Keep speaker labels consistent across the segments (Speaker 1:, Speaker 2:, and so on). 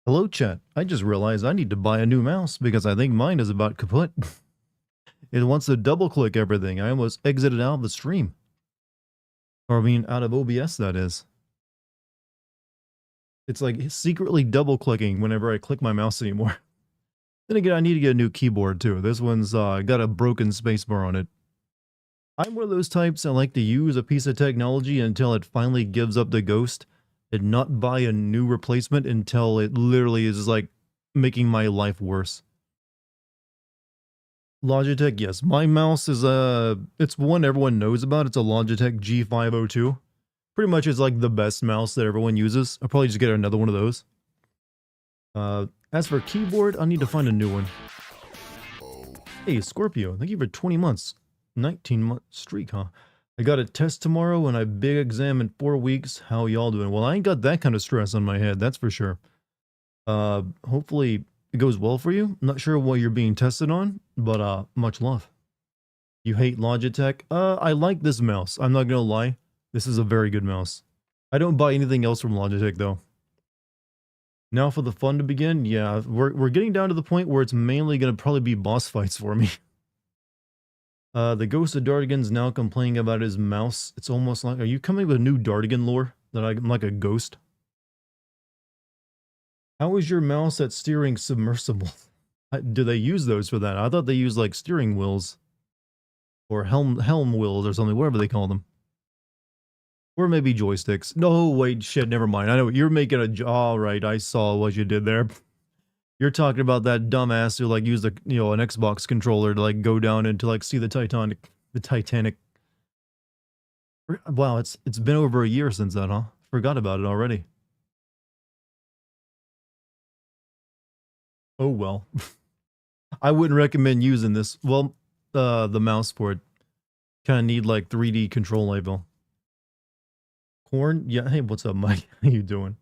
Speaker 1: Hello, chat. I just realized I need to buy a new mouse because I think mine is about kaput. It wants to double click everything. I almost exited out of the stream. Or I mean, out of OBS, that is. It's like secretly double clicking whenever I click my mouse anymore. Then again, I need to get a new keyboard too. This one's got a broken spacebar on it. I'm one of those types that like to use a piece of technology until it finally gives up the ghost and not buy a new replacement until it literally is like making my life worse. Logitech, yes. My mouse is it's one everyone knows about. It's a Logitech G502. Pretty much it's like the best mouse that everyone uses. I'll probably just get another one of those. As for keyboard, I need to find a new one. Hey, Scorpio, thank you for 20 months. 19-month streak, huh? I got a test tomorrow and a big exam in 4 weeks. How y'all doing? Well, I ain't got that kind of stress on my head, that's for sure. Hopefully it goes well for you. I'm not sure what you're being tested on, but much love. You hate Logitech? I like this mouse. I'm not gonna lie. This is a very good mouse. I don't buy anything else from Logitech though. Now for the fun to begin, yeah, we're getting down to the point where it's mainly gonna probably be boss fights for me. The ghost of Dartigan's now complaining about his mouse. It's almost like, are you coming with a new Dartigan lore? That I'm like a ghost? How is your mouse at steering submersible? Do they use those for that? I thought they used like steering wheels. Or helm wheels or something, whatever they call them. Or maybe joysticks. No, wait, shit, never mind. I know, you're making a... Alright, I saw what you did there. You're talking about that dumbass who like used a, an Xbox controller to like go down and to like see the Titanic. Wow, it's been over a year since that, huh? Forgot about it already. Oh well. I wouldn't recommend using this. Well, the mouse for it. Kind of need like 3D control label. Corn? Yeah, hey, what's up, Mike? How you doing?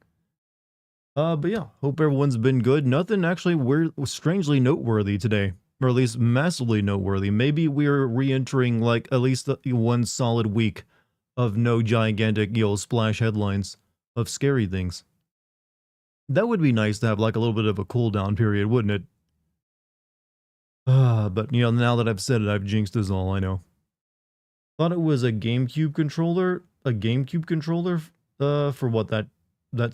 Speaker 1: But yeah, hope everyone's been good. Nothing actually weird, strangely noteworthy today, or at least massively noteworthy. Maybe we're re-entering like at least one solid week of no gigantic, splash headlines of scary things. That would be nice to have like a little bit of a cool down period, wouldn't it? But now that I've said it, I've jinxed us all, I know. Thought it was a GameCube controller, for what that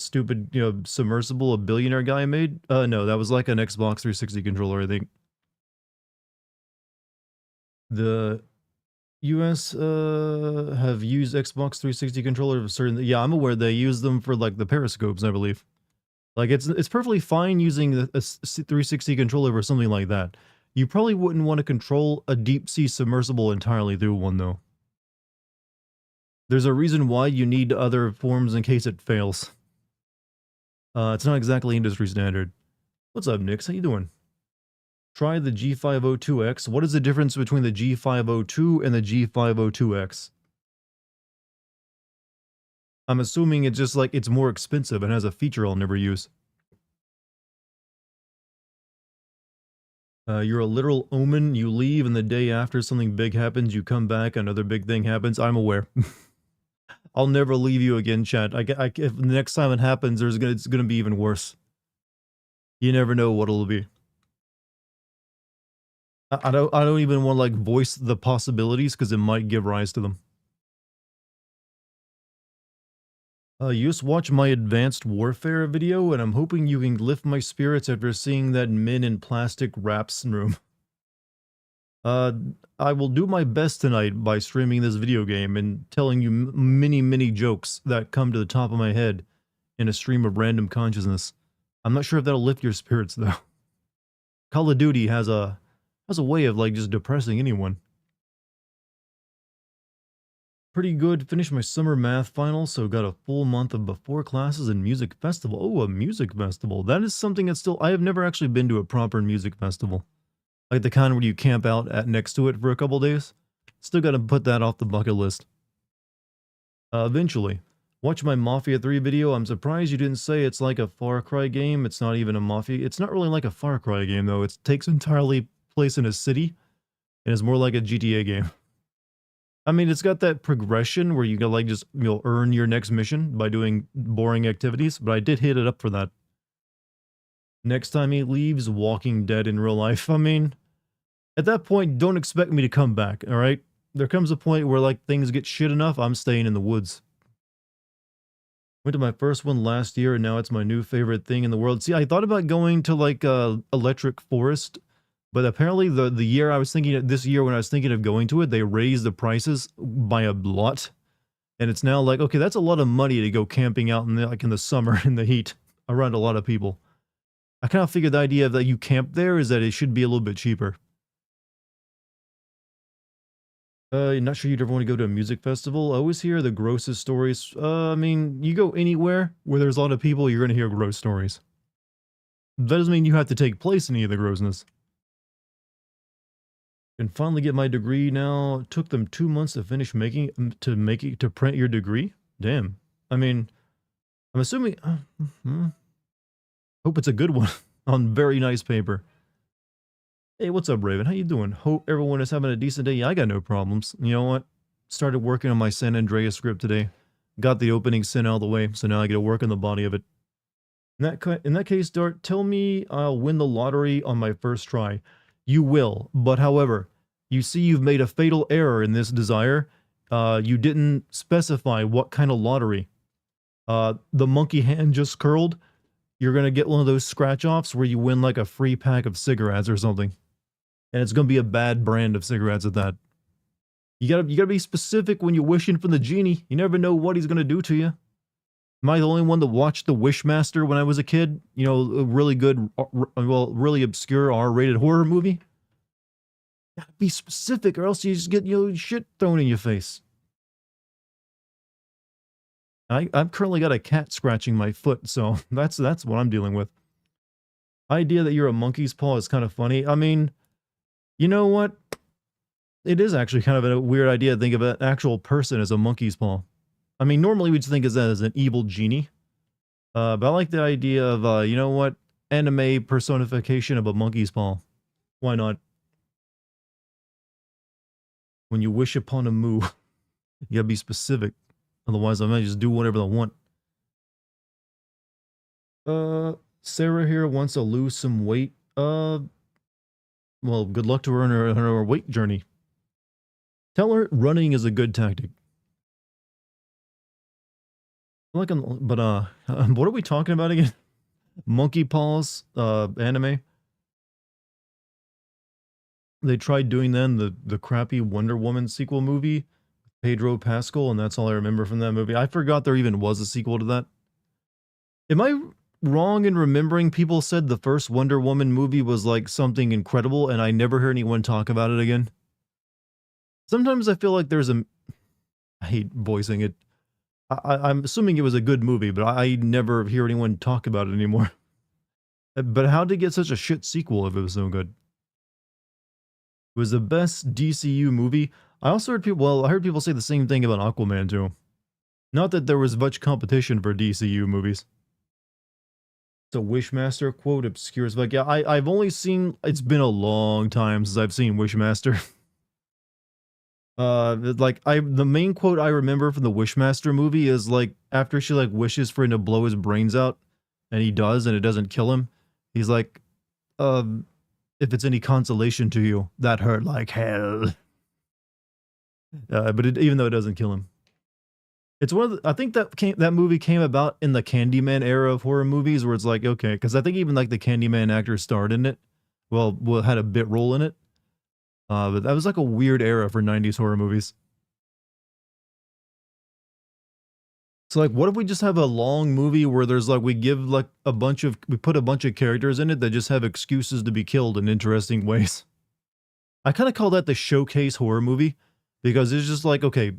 Speaker 1: stupid, submersible a billionaire guy made? No, that was like an Xbox 360 controller, I think. The US have used Xbox 360 controller for certain, yeah, I'm aware they use them for like the periscopes, I believe. Like it's perfectly fine using a 360 controller for something like that. You probably wouldn't want to control a deep sea submersible entirely through one though. There's a reason why you need other forms in case it fails. It's not exactly industry standard. What's up, Nix? How you doing? Try the G502X. What is the difference between the G502 and the G502X? I'm assuming it's just like it's more expensive and has a feature I'll never use. You're a literal omen. You leave, and the day after something big happens, you come back, another big thing happens. I'm aware. I'll never leave you again, chat. If the next time it happens, it's gonna be even worse. You never know what it'll be. I don't even want to like voice the possibilities because it might give rise to them. You just watched my advanced warfare video, and I'm hoping you can lift my spirits after seeing that men in plastic wraps room. I will do my best tonight by streaming this video game and telling you many jokes that come to the top of my head in a stream of random consciousness. I'm not sure if that'll lift your spirits though. Call of Duty has a way of like just depressing anyone. Pretty good. Finished my summer math final, so got a full month of before classes and music festival. Oh, a music festival. That is something that's still... I have never actually been to a proper music festival. Like the kind where you camp out at next to it for a couple days. Still gotta put that off the bucket list. Eventually. Watch my Mafia 3 video. I'm surprised you didn't say it's like a Far Cry game. It's not even a Mafia. It's not really like a Far Cry game, though. It takes entirely place in a city. And is more like a GTA game. I mean, it's got that progression where you can like just, earn your next mission by doing boring activities, but I did hit it up for that. Next time he leaves, Walking Dead in real life. I mean, at that point, don't expect me to come back, all right? There comes a point where, like, things get shit enough, I'm staying in the woods. Went to my first one last year, and now it's my new favorite thing in the world. See, I thought about going to, like, Electric Forest, but apparently the year I was thinking of, this year when I was thinking of going to it, they raised the prices by a lot. And it's now like, okay, that's a lot of money to go camping out in the, like in the summer in the heat around a lot of people. I kind of figured the idea that you camp there is that it should be a little bit cheaper. You're not sure you'd ever want to go to a music festival? I always hear the grossest stories. I mean, you go anywhere where there's a lot of people, you're going to hear gross stories. That doesn't mean you have to take place in any of the grossness. Can finally get my degree now. It took them 2 months to finish to print your degree. Damn. I mean, I'm assuming. Hope it's a good one on very nice paper. Hey, what's up, Raven? How you doing? Hope everyone is having a decent day. Yeah, I got no problems. You know what? Started working on my San Andreas script today. Got the opening sin out of the way, so now I get to work on the body of it. In that case, Dart, tell me I'll win the lottery on my first try. You will, but however, you see you've made a fatal error in this desire. You didn't specify what kind of lottery. The monkey hand just curled. You're gonna get one of those scratch-offs where you win like a free pack of cigarettes or something. And it's gonna be a bad brand of cigarettes at that. You gotta be specific when you're wishing for the genie. You never know what he's gonna do to you. Am I the only one that watched The Wishmaster when I was a kid? You know, a really good, well, really obscure R-rated horror movie? Gotta be specific or else you just get, you know, shit thrown in your face. I've currently got a cat scratching my foot, so that's what I'm dealing with. Idea that you're a monkey's paw is kind of funny. I mean, you know what? It is actually kind of a weird idea to think of an actual person as a monkey's paw. I mean, normally we'd think of that as an evil genie. But I like the idea of, you know what? Anime personification of a monkey's paw. Why not? When you wish upon a moo, you gotta be specific. Otherwise, I might just do whatever I want. Sarah here wants to lose some weight. Well, good luck to her on her weight journey. Tell her running is a good tactic. Like, but what are we talking about again? Monkey paws, anime. They tried doing then the crappy Wonder Woman sequel movie, Pedro Pascal, and that's all I remember from that movie. I forgot there even was a sequel to that. Am I wrong in remembering people said the first Wonder Woman movie was like something incredible, and I never heard anyone talk about it again? Sometimes I feel like there's a... I hate voicing it. I'm assuming it was a good movie, but I never hear anyone talk about it anymore. But how did it get such a shit sequel if it was so good? It was the best DCU movie. I also heard people, well, I heard people say the same thing about Aquaman too. Not that there was much competition for DCU movies. It's a Wishmaster quote, obscure as fuck. Yeah, I've only seen, it's been a long time since I've seen Wishmaster. Like the main quote I remember from the Wishmaster movie is like after she like wishes for him to blow his brains out, and he does, and it doesn't kill him. He's like, if it's any consolation to you, that hurt like hell. But even though it doesn't kill him, it's one of the, I think that movie came about in the Candyman era of horror movies, where it's like, okay, because I think even like the Candyman actor starred in it, well, had a bit role in it. But that was like a weird era for 90s horror movies. So like, what if we just have a long movie where there's like, we put a bunch of characters in it that just have excuses to be killed in interesting ways. I kind of call that the showcase horror movie, because it's just like, okay,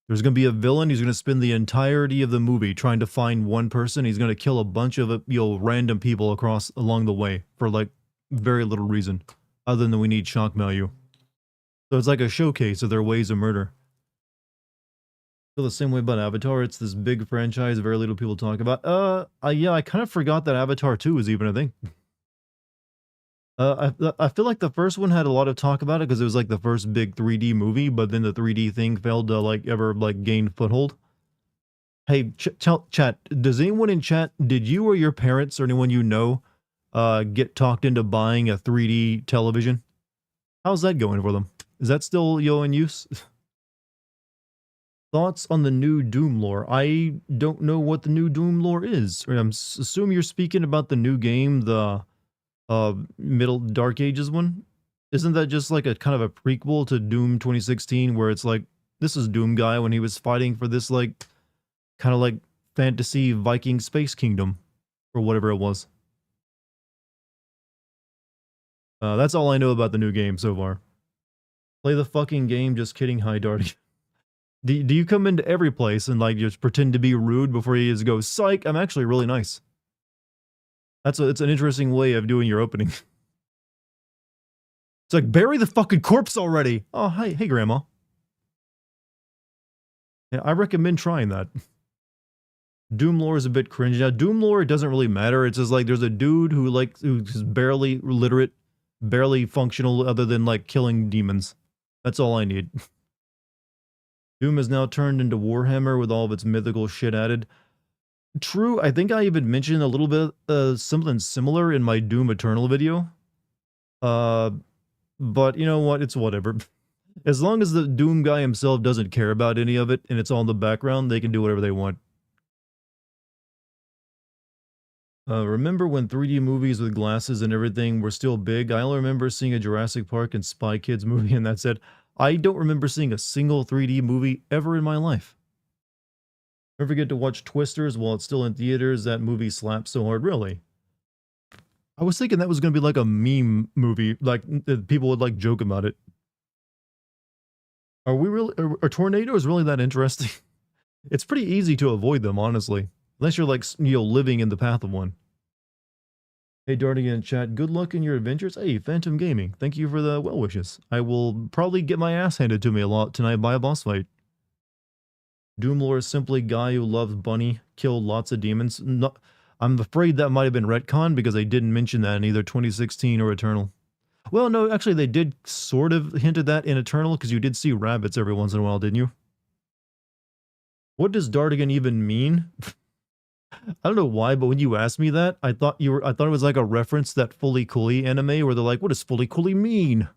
Speaker 1: there's going to be a villain. He's going to spend the entirety of the movie trying to find one person. He's going to kill a bunch of, random people along the way for like very little reason, other than we need shock value. So it's like a showcase of their ways of murder. Feel the same way about Avatar. It's this big franchise very little people talk about. Yeah, I kind of forgot that Avatar 2 was even a thing. I feel like the first one had a lot of talk about it because it was like the first big 3D movie, but then the 3D thing failed to like ever like gain foothold. Hey, chat, does anyone in chat, did you or your parents or anyone you know get talked into buying a 3D television. How's that going for them? Is that still in use? Thoughts on the new Doom lore? I don't know what the new Doom lore is. I'm assuming you're speaking about the new game, the Middle Dark Ages one. Isn't that just like a kind of a prequel to Doom 2016, where it's like this is Doom guy when he was fighting for this like kind of like fantasy Viking space kingdom or whatever it was. That's all I know about the new game so far. Play the fucking game. Just kidding. Hi, Darty. Do you come into every place and like just pretend to be rude before you just go, psych, I'm actually really nice? It's an interesting way of doing your opening. It's like, bury the fucking corpse already. Oh, hey, Grandma. Yeah, I recommend trying that. Doom lore is a bit cringe. Now, Doom lore, it doesn't really matter. It's just like there's a dude who's barely literate, barely functional other than like killing demons. That's all I need. Doom is now turned into Warhammer with all of its mythical shit added. True, I think I even mentioned a little bit something similar in my Doom Eternal video. But you know what? It's whatever. As long as the Doom guy himself doesn't care about any of it and it's all in the background, they can do whatever they want. Remember when 3D movies with glasses and everything were still big? I only remember seeing a Jurassic Park and Spy Kids movie, and that's it. I don't remember seeing a single 3D movie ever in my life. Never get to watch Twisters while it's still in theaters. That movie slaps so hard. Really? I was thinking that was going to be like a meme movie, like people would like joke about it. Are we really? Are tornadoes really that interesting? It's pretty easy to avoid them, honestly, unless you're like living in the path of one. Hey, Dartigan in chat, good luck in your adventures. Hey, Phantom Gaming, thank you for the well wishes. I will probably get my ass handed to me a lot tonight by a boss fight. Doomlore is simply guy who loves bunny, killed lots of demons. No, I'm afraid that might have been retcon because they didn't mention that in either 2016 or Eternal. Well, no, actually they did sort of hint at that in Eternal because you did see rabbits every once in a while, didn't you? What does Dartigan even mean? I don't know why, but when you asked me that, I thought it was like a reference to that Fully Cooley anime where they're like, what does Fully Cooley mean?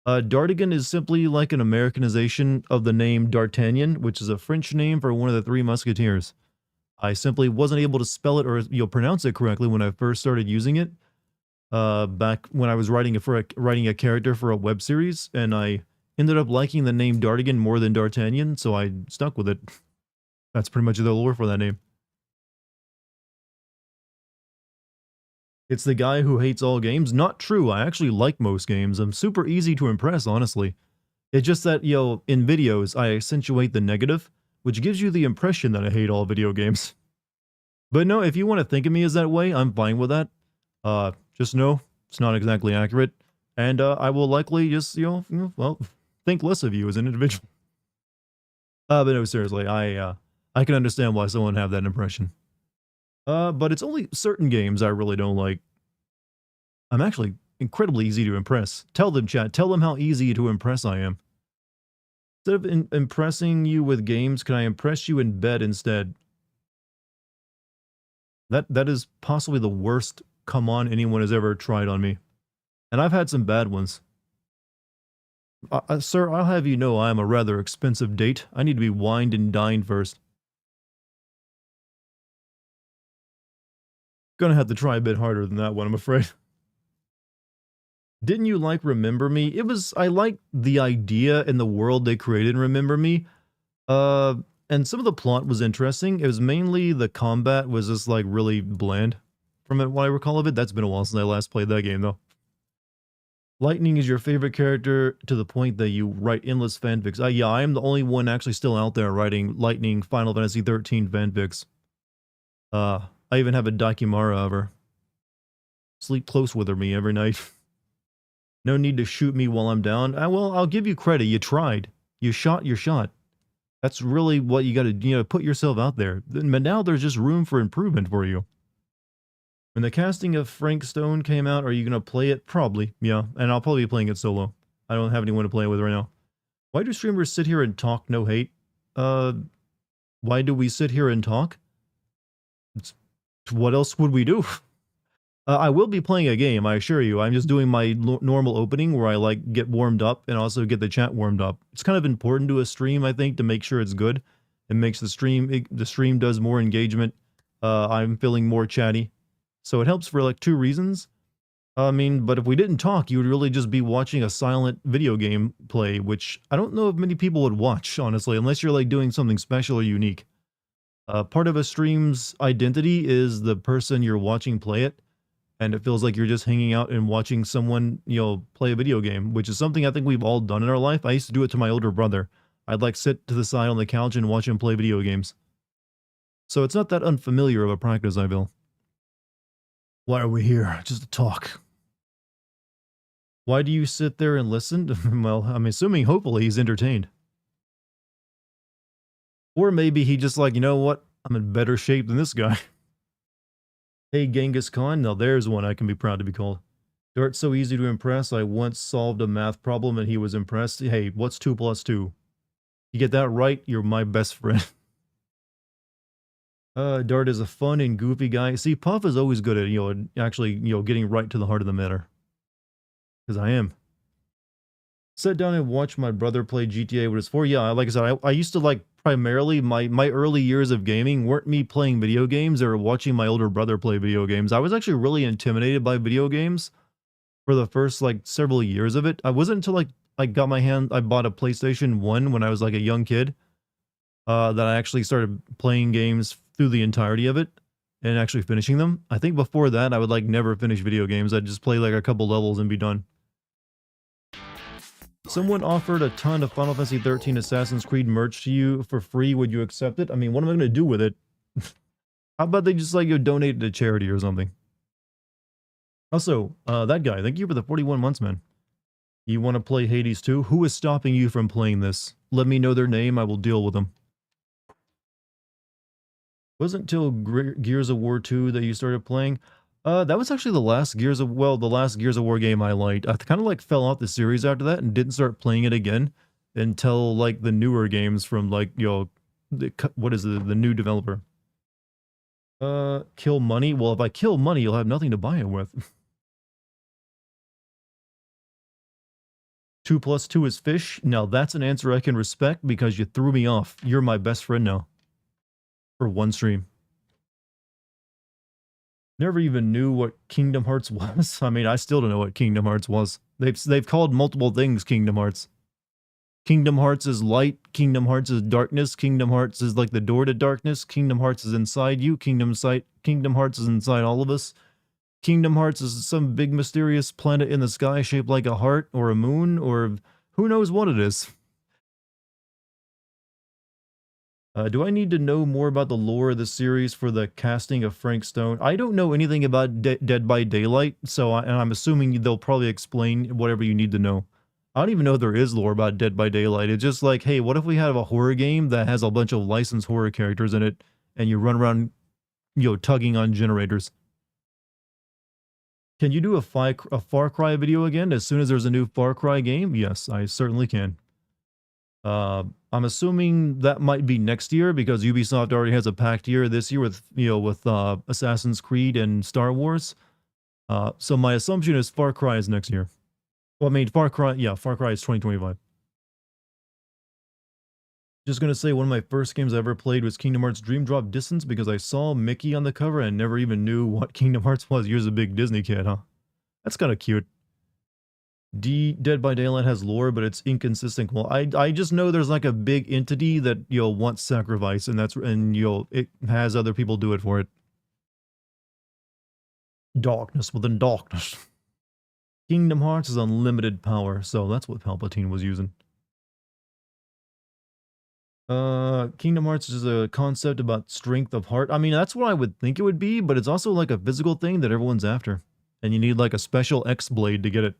Speaker 1: Dartigan is simply like an Americanization of the name D'Artagnan, which is a French name for one of the Three Musketeers. I simply wasn't able to spell it or pronounce it correctly when I first started using it. Back when I was writing a character for a web series, and I ended up liking the name Dartigan more than D'Artagnan, so I stuck with it. That's pretty much the lore for that name. It's the guy who hates all games. Not true. I actually like most games. I'm super easy to impress, honestly. It's just that, in videos, I accentuate the negative, which gives you the impression that I hate all video games. But no, if you want to think of me as that way, I'm fine with that. Just know it's not exactly accurate. And I will likely just, well, think less of you as an individual. But no, seriously, I can understand why someone would have that impression. But it's only certain games I really don't like. I'm actually incredibly easy to impress. Tell them, chat. Tell them how easy to impress I am. Instead of impressing you with games, can I impress you in bed instead? That is possibly the worst come on anyone has ever tried on me. And I've had some bad ones. Sir, I'll have you know I am a rather expensive date. I need to be wined and dined first. Gonna have to try a bit harder than that one, I'm afraid. Didn't you like Remember Me? I liked the idea and the world they created in Remember Me. And some of the plot was interesting. It was mainly the combat was just like really bland from what I recall of it. That's been a while since I last played that game though. Lightning is your favorite character to the point that you write endless fanfics. Yeah, I am the only one actually still out there writing Lightning Final Fantasy 13 fanfics. I even have a Daikimara of her. Sleep close with her me every night. No need to shoot me while I'm down. Well, I'll give you credit. You tried. You shot your shot. That's really what you got to, put yourself out there. But now there's just room for improvement for you. When the casting of Frank Stone came out, are you going to play it? Probably, yeah. And I'll probably be playing it solo. I don't have anyone to play with right now. Why do streamers sit here and talk no hate? Why do we sit here and talk? What else would we do? I will be playing a game, I assure you. I'm just doing my normal opening where I like get warmed up and also get the chat warmed up. It's kind of important to a stream, I think, to make sure it's good. It makes the stream does more engagement. I'm feeling more chatty. So it helps for like two reasons. I mean, but if we didn't talk, you would really just be watching a silent video game play, which I don't know if many people would watch, honestly, unless you're like doing something special or unique. Part of a stream's identity is the person you're watching play it, and it feels like you're just hanging out and watching someone, play a video game, which is something I think we've all done in our life. I used to do it to my older brother. I'd like sit to the side on the couch and watch him play video games. So it's not that unfamiliar of a practice, I feel. Why are we here? Just to talk. Why do you sit there and listen? Well, I'm assuming hopefully he's entertained. Or maybe he just like, you know what? I'm in better shape than this guy. Hey, Genghis Khan. Now there's one I can be proud to be called. Dart's so easy to impress. I once solved a math problem and he was impressed. Hey, what's 2 plus 2? You get that right, you're my best friend. Dart is a fun and goofy guy. See, Puff is always good at, actually, getting right to the heart of the matter. Because I am. Sit down and watch my brother play GTA when it's 4. Yeah, like I said, I used to like primarily my early years of gaming weren't me playing video games or watching my older brother play video games. I was actually really intimidated by video games for the first like several years of it. I wasn't until like I bought a PlayStation 1 when I was like a young kid, that I actually started playing games through the entirety of it and actually finishing them. I think before that I would like never finish video games. I'd just play like a couple levels and be done. Someone offered a ton of Final Fantasy 13 Assassin's Creed merch to you for free. Would you accept it? I mean, what am I going to do with it? How about they just like donate it to charity or something? Also, that guy, thank you for the 41 months, man. You want to play Hades 2? Who is stopping you from playing this? Let me know their name. I will deal with them. Wasn't until Gears of War 2 that you started playing. That was actually the last Gears of War game I liked. I kind of like fell off the series after that and didn't start playing it again until like the newer games from like, what is the new developer? Kill money? Well, if I kill money, you'll have nothing to buy it with. 2 plus 2 is fish? Now that's an answer I can respect because you threw me off. You're my best friend now. For one stream. Never even knew what Kingdom Hearts was. I mean, I still don't know what Kingdom Hearts was. They've called multiple things Kingdom Hearts. Kingdom Hearts is light. Kingdom Hearts is darkness. Kingdom Hearts is like the door to darkness. Kingdom Hearts is inside you. Kingdom Hearts is inside all of us. Kingdom Hearts is some big mysterious planet in the sky shaped like a heart or a moon or who knows what it is. Do I need to know more about the lore of the series for the casting of Frank Stone? I don't know anything about Dead by Daylight, and I'm assuming they'll probably explain whatever you need to know. I don't even know if there is lore about Dead by Daylight. It's just like, hey, what if we have a horror game that has a bunch of licensed horror characters in it, and you run around, tugging on generators? Can you do a Far Cry video again as soon as there's a new Far Cry game? Yes, I certainly can. I'm assuming that might be next year because Ubisoft already has a packed year this year with, with Assassin's Creed and Star Wars. So my assumption is Far Cry is next year. Well, I mean, Far Cry is 2025. Just gonna say one of my first games I ever played was Kingdom Hearts Dream Drop Distance because I saw Mickey on the cover and never even knew what Kingdom Hearts was. You're a big Disney kid, huh? That's kind of cute. Dead by Daylight has lore, but it's inconsistent. Well, I just know there's like a big entity that wants sacrifice, and it has other people do it for it. Darkness within darkness. Kingdom Hearts is unlimited power, so that's what Palpatine was using. Kingdom Hearts is a concept about strength of heart. I mean, that's what I would think it would be, but it's also like a physical thing that everyone's after, and you need like a special X blade to get it.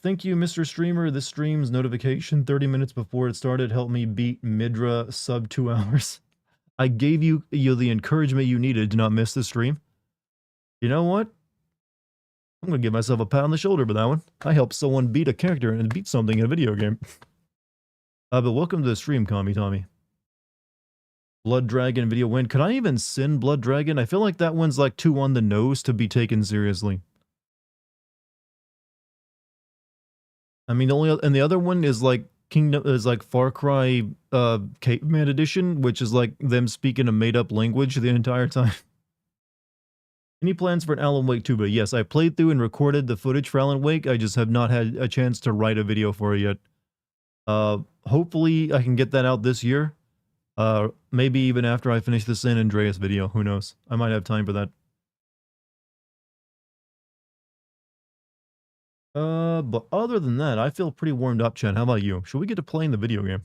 Speaker 1: Thank you, Mr. Streamer. This stream's notification 30 minutes before it started helped me beat Midra sub 2 hours. I gave you the encouragement you needed to not miss the stream. You know what? I'm gonna give myself a pat on the shoulder for that one. I helped someone beat a character and beat something in a video game. But welcome to the stream, Tommy. Blood Dragon video win. Could I even sin Blood Dragon? I feel like that one's like too on the nose to be taken seriously. I mean, the other one is like Far Cry Caveman Edition, which is like them speaking a made-up language the entire time. Any plans for an Alan Wake 2 beta? Yes, I played through and recorded the footage for Alan Wake. I just have not had a chance to write a video for it yet. Hopefully I can get that out this year. Maybe even after I finish the San Andreas video. Who knows? I might have time for that. But other than that, I feel pretty warmed up, Chen. How about you? Should we get to playing the video game?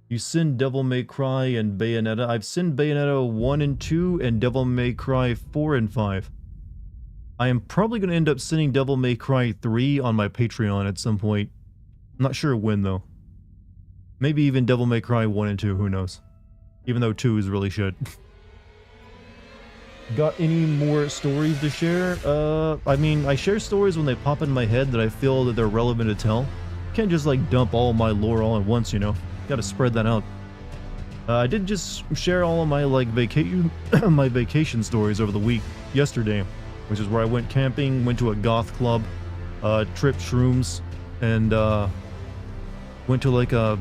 Speaker 1: You sinned Devil May Cry and Bayonetta. I've sinned Bayonetta 1 and 2 and Devil May Cry 4 and 5. I am probably going to end up sinning Devil May Cry 3 on my Patreon at some point. I'm not sure when, though. Maybe even Devil May Cry 1 and 2, who knows? Even though 2 is really shit. Got any more stories to share? I mean, I share stories when they pop in my head that I feel that they're relevant to tell. Can't just like dump all my lore all at once, you know? Gotta spread that out. I did just share all of my like vacation stories over the week yesterday, which is where I went camping, went to a goth club, tripped shrooms, and went to like a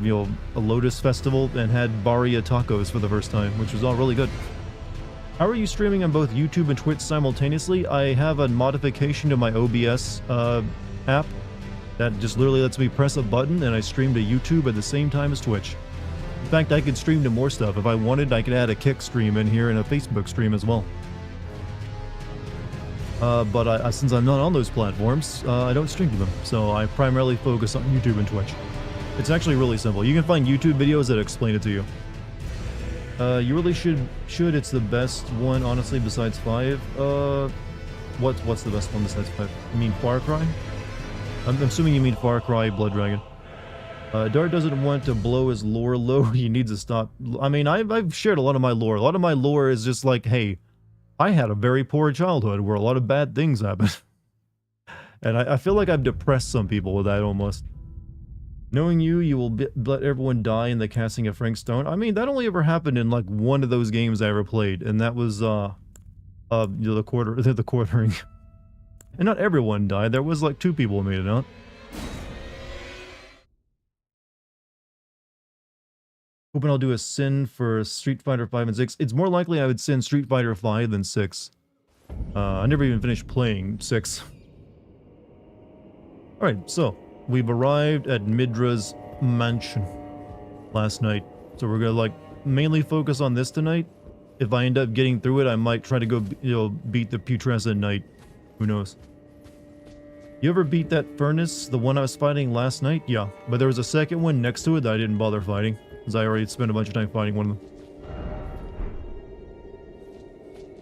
Speaker 1: Lotus festival and had Barria tacos for the first time, which was all really good. How are you streaming on both YouTube and Twitch simultaneously? I have a modification to my OBS app that just literally lets me press a button and I stream to YouTube at the same time as Twitch. In fact, I could stream to more stuff. If I wanted, I could add a Kick stream in here and a Facebook stream as well. But since I'm not on those platforms, I don't stream to them. So I primarily focus on YouTube and Twitch. It's actually really simple. You can find YouTube videos that explain it to you. You really should. It's the best one, honestly, besides 5. What's the best one besides 5? You mean Far Cry? I'm assuming you mean Far Cry Blood Dragon. Dart doesn't want to blow his lore low. He needs to stop. I mean, I've shared a lot of my lore. A lot of my lore is just like, hey, I had a very poor childhood where a lot of bad things happened. And I feel like I've depressed some people with that almost. Knowing you will let everyone die in the casting of Frank Stone. I mean, that only ever happened in like one of those games I ever played, and that was the quartering. And not everyone died. There was like 2 people who made it out. Hoping I'll do a sin for Street Fighter 5 and 6. It's more likely I would sin Street Fighter 5 than 6. I never even finished playing 6. Alright, so we've arrived at Midra's mansion last night. So we're gonna like mainly focus on this tonight. If I end up getting through it, I might try to go, beat the Putrescent Knight. Who knows? You ever beat that furnace, the one I was fighting last night? Yeah, but there was a second one next to it that I didn't bother fighting, because I already spent a bunch of time fighting one of them.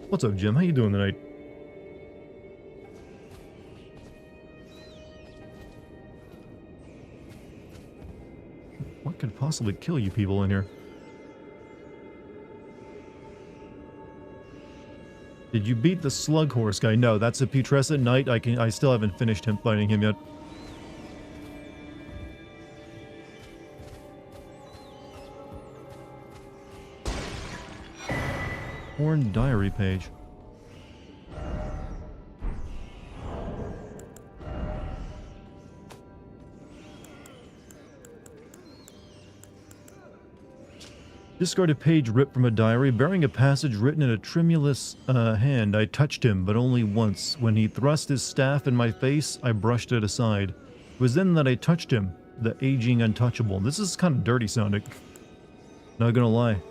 Speaker 1: What's up, Jim? How you doing tonight? What could possibly kill you people in here? Did you beat the Slug Horse guy? No, that's a Putrescent Knight. I still haven't finished fighting him yet. Horn diary page. Discarded page ripped from a diary, bearing a passage written in a tremulous hand. I touched him, but only once. When he thrust his staff in my face, I brushed it aside. It was then that I touched him, the aging untouchable. This is kind of dirty sounding. Not gonna lie.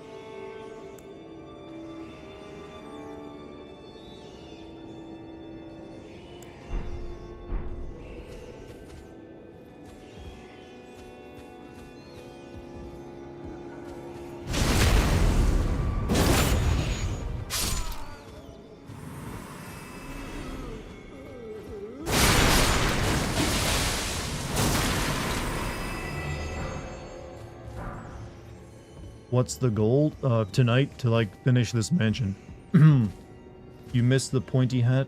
Speaker 1: What's the goal tonight to like finish this mansion? You missed the pointy hat?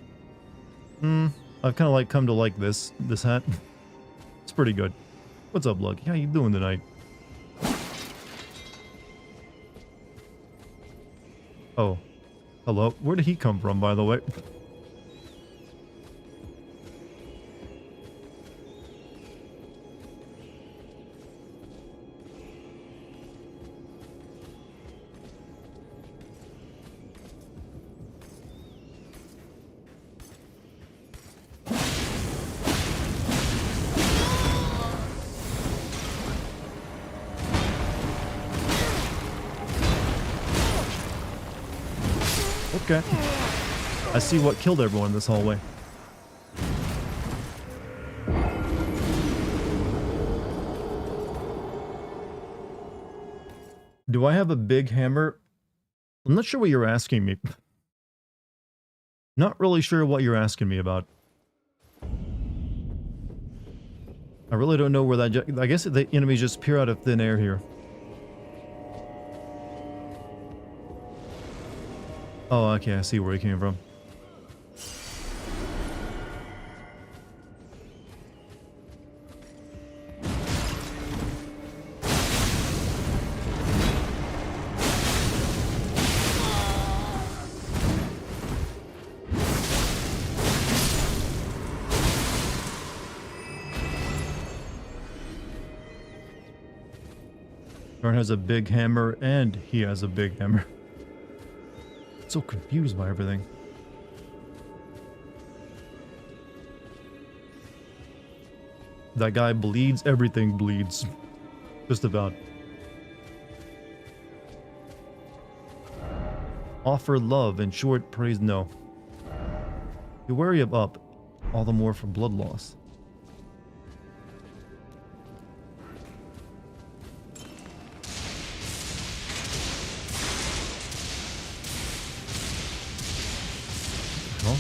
Speaker 1: I've kind of like come to like this hat. It's pretty good. What's up, Lucky? How you doing tonight? Oh, hello. Where did he come from, by the way? Okay. I see what killed everyone in this hallway. Do I have a big hammer? I'm not sure what you're asking me. Not really sure what you're asking me about. I really don't know where that... I guess the enemies just appear out of thin air here. Oh, okay, I see where he came from. Bern has a big hammer, and he has a big hammer. So confused by everything. That guy bleeds, everything bleeds. Just about. Offer love, in short, praise no. Be wary of up, all the more for blood loss. Well,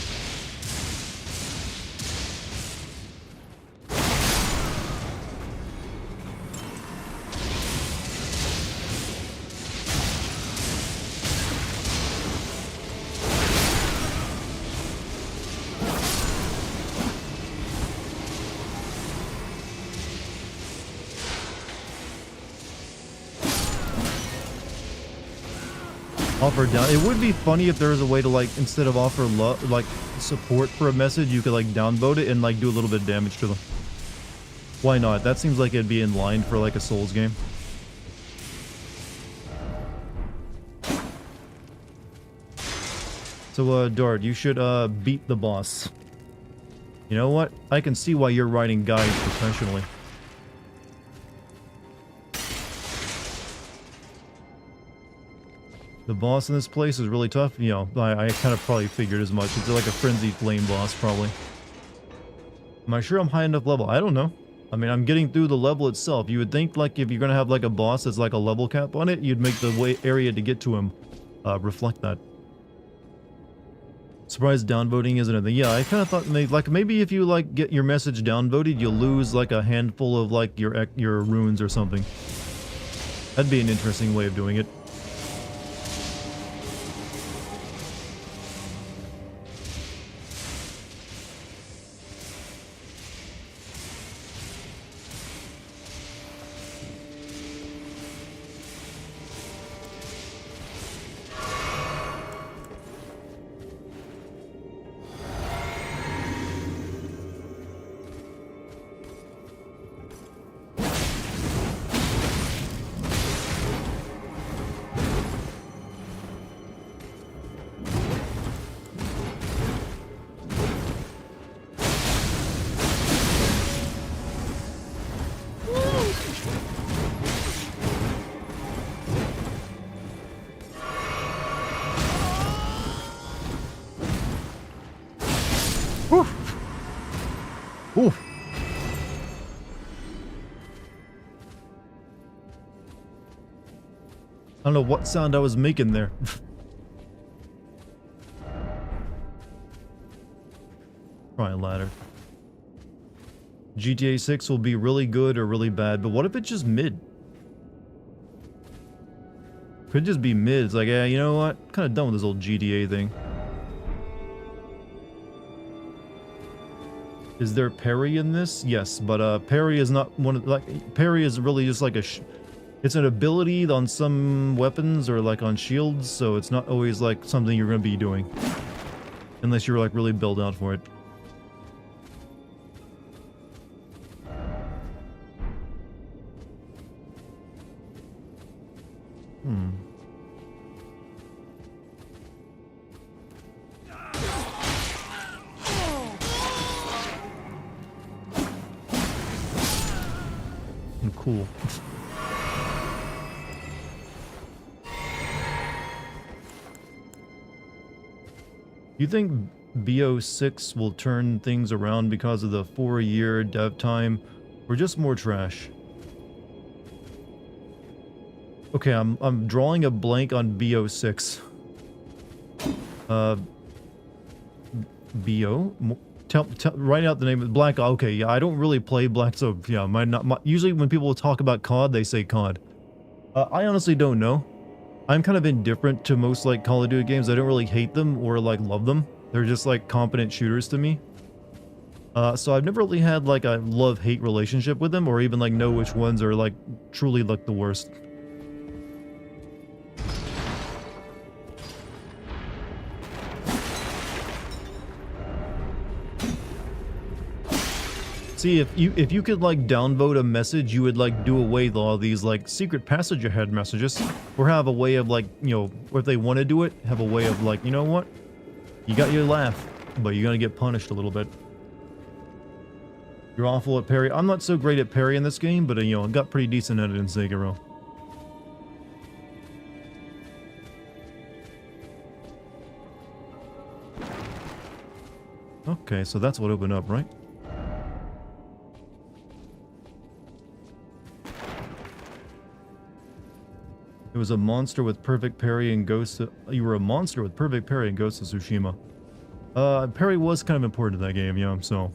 Speaker 1: offer down. It would be funny if there was a way to, like, instead of offer love, like support for a message, you could like downvote it and like do a little bit of damage to them. Why not? That seems like it'd be in line for like a Souls game. So, Dart, you should beat the boss. You know what? I can see why you're writing guides professionally. The boss in this place is really tough. You know, I kind of probably figured as much. It's like a frenzied flame boss, probably. Am I sure I'm high enough level? I don't know. I mean, I'm getting through the level itself. You would think, like, if you're gonna have, like, a boss that's like a level cap on it, you'd make the area to get to him reflect that. Surprised downvoting isn't a thing. Yeah, I kind of thought, maybe if you, like, get your message downvoted, you'll lose, like, a handful of, like, your runes or something. That'd be an interesting way of doing it. Ooh. I don't know what sound I was making there. Try a ladder. GTA 6 will be really good or really bad, but what if it's just mid? Could just be mid. It's like, yeah, you know what? Kind of done with this old GTA thing. Is there parry in this? Yes, but parry is not one of, like, parry is really just like a It's an ability on some weapons or like on shields, so it's not always like something you're going to be doing. Unless you're like really built out for it. Cool. You think BO6 will turn things around because of the 4-year dev time, or just more trash? Okay, I'm drawing a blank on BO6. BO? Tell write out the name of Black. Okay, yeah, I don't really play Black, so yeah, usually when people talk about COD, they say COD. I honestly don't know. I'm kind of indifferent to most like Call of Duty games. I don't really hate them or like love them. They're just like competent shooters to me. So I've never really had like a love-hate relationship with them, or even like know which ones are like truly like the worst. See, if you could like downvote a message, you would like do away with all these like secret passage ahead messages, or have a way of like, you know, or if they want to do it, have a way of like, you know what, you got your laugh, but you're gonna get punished a little bit. You're awful at parry. I'm not so great at parry in this game, but you know, I got pretty decent at it in Sekiro. Okay, so that's what opened up, right? It was a monster with perfect parry and Ghost. You were a monster with perfect parry in Ghost of Tsushima. Parry was kind of important in that game, yeah. So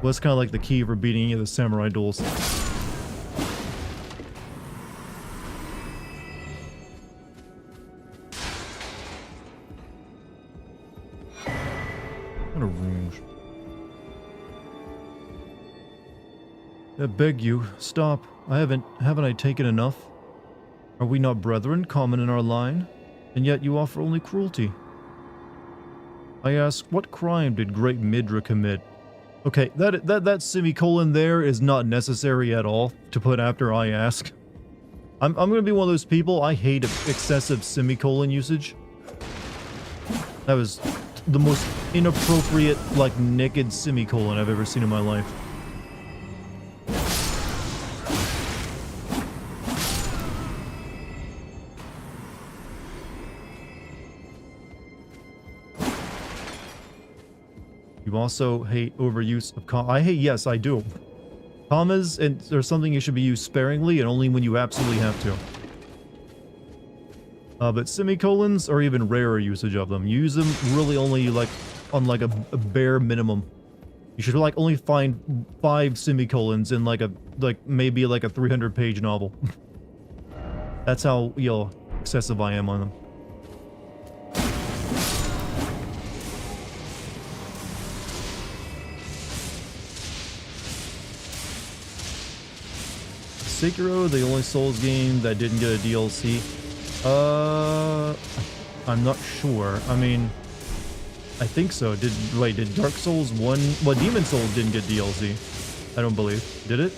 Speaker 1: was kind of like the key for beating any of the samurai duels. What a rouge! I beg you, stop. Haven't I taken enough? Are we not brethren, common in our line? And yet you offer only cruelty. I ask, what crime did great Midra commit? Okay, that semicolon there is not necessary at all to put after I ask. I'm gonna be one of those people, I hate excessive semicolon usage. That was the most inappropriate, like, naked semicolon I've ever seen in my life. You also hate overuse of commas. I hate, yes, I do. Commas are something you should be used sparingly and only when you absolutely have to. But semicolons are even rarer usage of them. You use them really only like on like a bare minimum. You should like only find 5 semicolons in like maybe like a 300-page novel. That's how, you know, excessive I am on them. Sekiro, the only Souls game that didn't get a DLC. I'm not sure. I mean, I think so. Did Dark Souls 1... Well, Demon Souls didn't get DLC. I don't believe. Did it?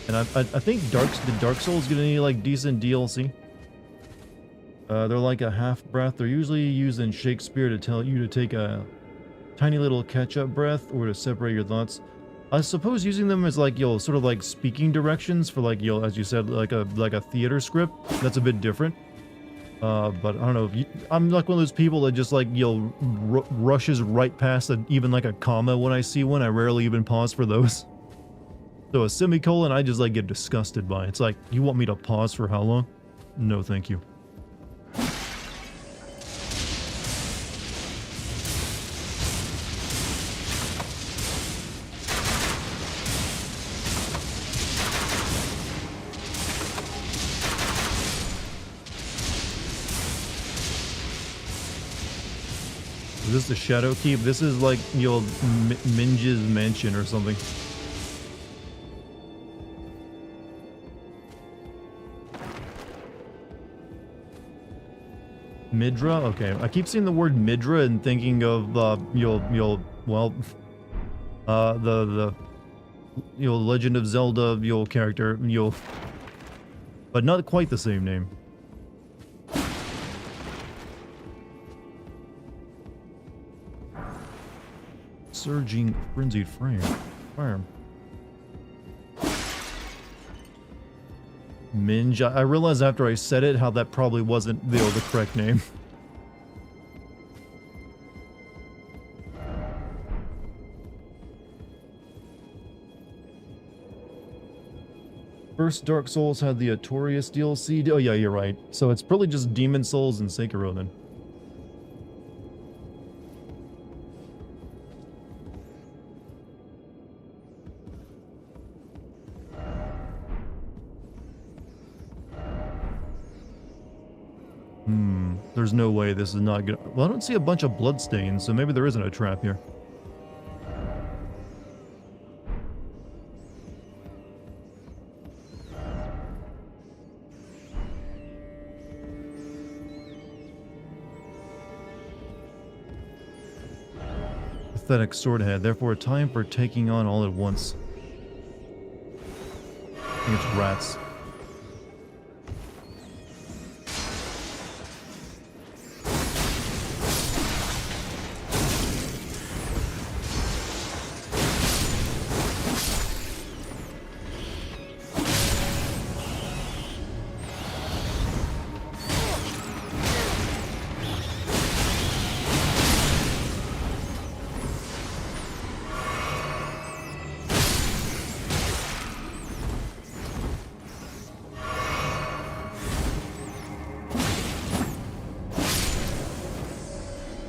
Speaker 1: And I think did Dark Souls get any, like, decent DLC? They're like a half-breath. They're usually used in Shakespeare to tell you to take a tiny little catch-up breath or to separate your thoughts. I suppose using them as like, yo, sort of like speaking directions for like, yo, as you said, like a theater script. That's a bit different. But I don't know. I'm like one of those people that just like, yo, rushes right past even like a comma when I see one. I rarely even pause for those. So a semicolon, I just like get disgusted by. It's like, you want me to pause for how long? No, thank you. Is this the Shadow Keep? This is like, you know, Minge's mansion or something. Midra? Okay, I keep seeing the word Midra and thinking of, well, the Legend of Zelda, character, but not quite the same name. Surging frenzied fire. Minge. I realized after I said it how that probably wasn't the correct name. First Dark Souls had the Artorias DLC. Oh yeah, you're right. So it's probably just Demon Souls and Sekiro then. There's no way this is not good. Well, I don't see a bunch of bloodstains, so maybe there isn't a trap here. Pathetic swordhead, therefore a time for taking on all at once. I think it's rats.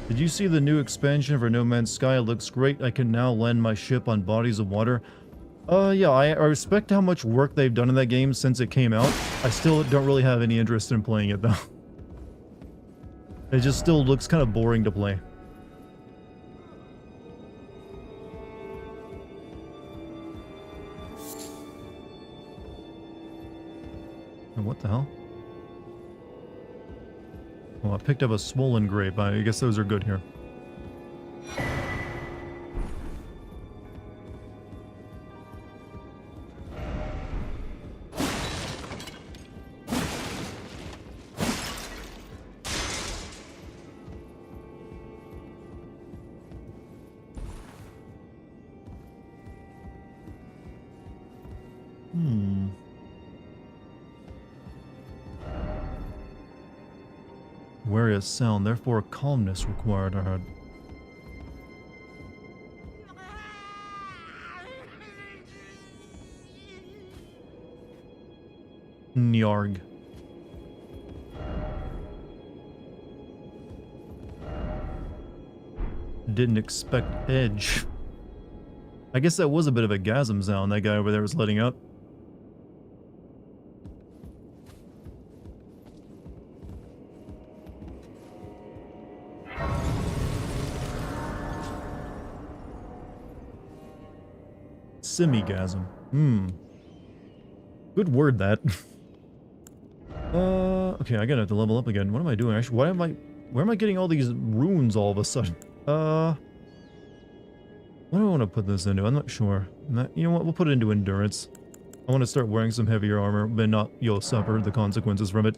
Speaker 1: Did you see the new expansion for No Man's Sky? It looks great. I can now land my ship on bodies of water. Yeah, I respect how much work they've done in that game since it came out. I still don't really have any interest in playing it though. It just still looks kind of boring to play. And what the hell? Oh, I picked up a swollen grape. I guess those are good here. Wary of sound, therefore calmness required, I heard. Nyarg. Didn't expect edge. I guess that was a bit of a gasm sound that guy over there was letting up. Semigasm. Good word, that. Okay, I gotta have to level up again. What am I doing? Actually, where am I getting all these runes all of a sudden? What do I want to put this into? I'm not sure. You know what? We'll put it into endurance. I want to start wearing some heavier armor, but not, suffer the consequences from it.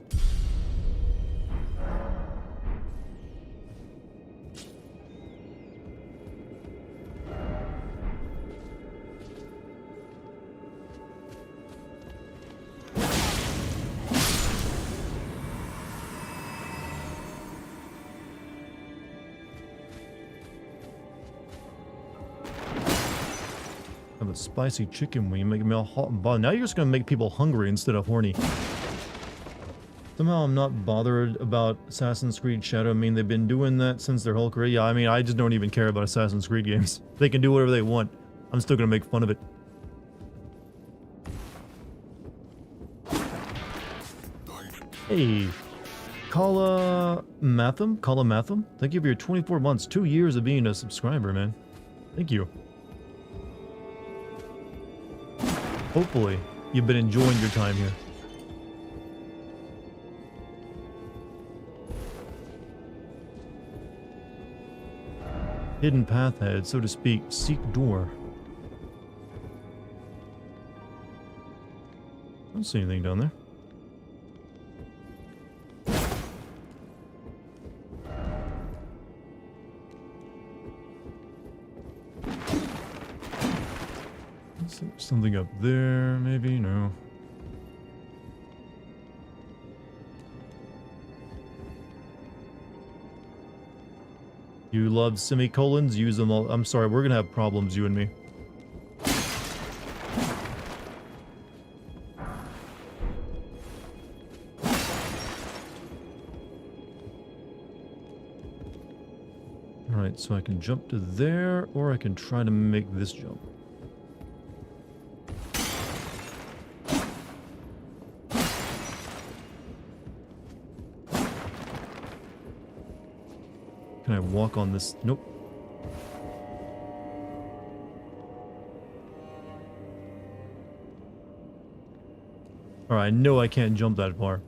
Speaker 1: Have a spicy chicken wing, making me all hot and bothered. Now you're just gonna make people hungry instead of horny. Somehow I'm not bothered about Assassin's Creed Shadow. I mean, they've been doing that since their whole career. Yeah, I mean, I just don't even care about Assassin's Creed games. They can do whatever they want. I'm still gonna make fun of it. Hey, Kala Matham? Thank you for your 24 months, 2 years of being a subscriber, man. Thank you. Hopefully, you've been enjoying your time here. Hidden path head, so to speak. Seek door. I don't see anything down there. Something up there, maybe? No. You love semicolons? Use them all. I'm sorry, we're gonna have problems, you and me. Alright, so I can jump to there, or I can try to make this jump. Can I walk on this? Nope. Alright, I know I can't jump that far.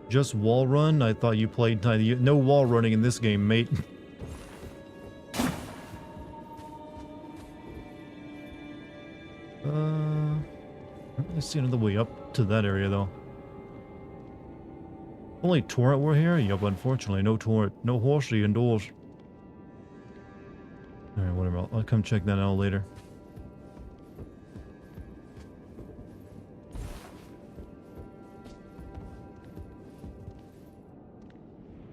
Speaker 1: Just wall run? I thought you played tiny. No wall running in this game, mate. Let's see another way up to that area though. Only torrent we're here? Yup, unfortunately, no torrent. No horsey indoors. Alright, whatever. I'll come check that out later.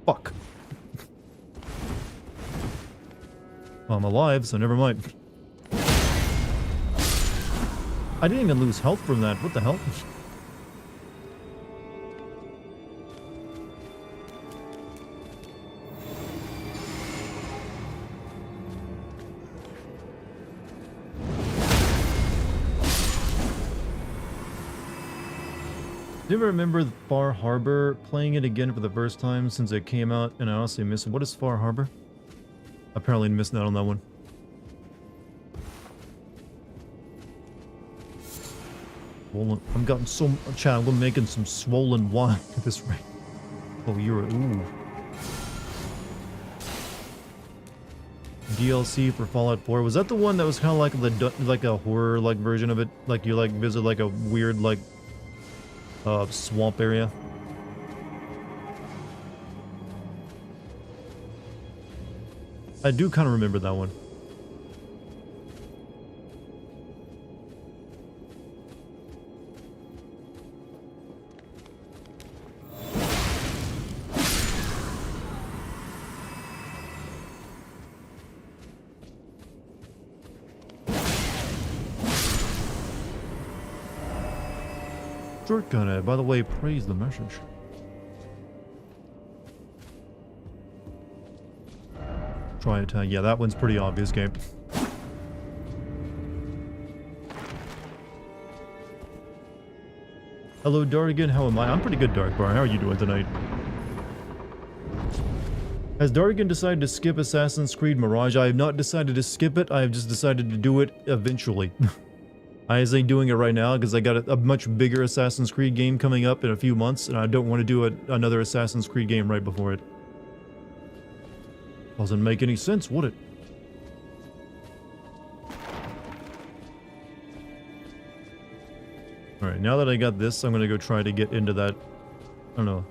Speaker 1: Fuck. Well, I'm alive, so never mind. I didn't even lose health from that. What the hell? Do you ever remember Far Harbor? Playing it again for the first time since it came out, and I honestly missed it. What is Far Harbor? Apparently missed out on that one. I'm gotten so much. I'm making some swollen wine at this rate. Oh, you're ooh. DLC for Fallout 4. Was that the one that was kind of like like a horror like version of it? Like you like visit like a weird like swamp area? I do kind of remember that one. Shortcut it. By the way, praise the message. Try it. Yeah, that one's pretty obvious, game. Hello, Dartigan. How am I? I'm pretty good, Darkbar. How are you doing tonight? Has Dartigan decided to skip Assassin's Creed Mirage? I have not decided to skip it. I have just decided to do it eventually. I ain't doing it right now because I got a much bigger Assassin's Creed game coming up in a few months, and I don't want to do another Assassin's Creed game right before it. Doesn't make any sense, would it? Alright, now that I got this, I'm gonna go try to get into that. I don't know.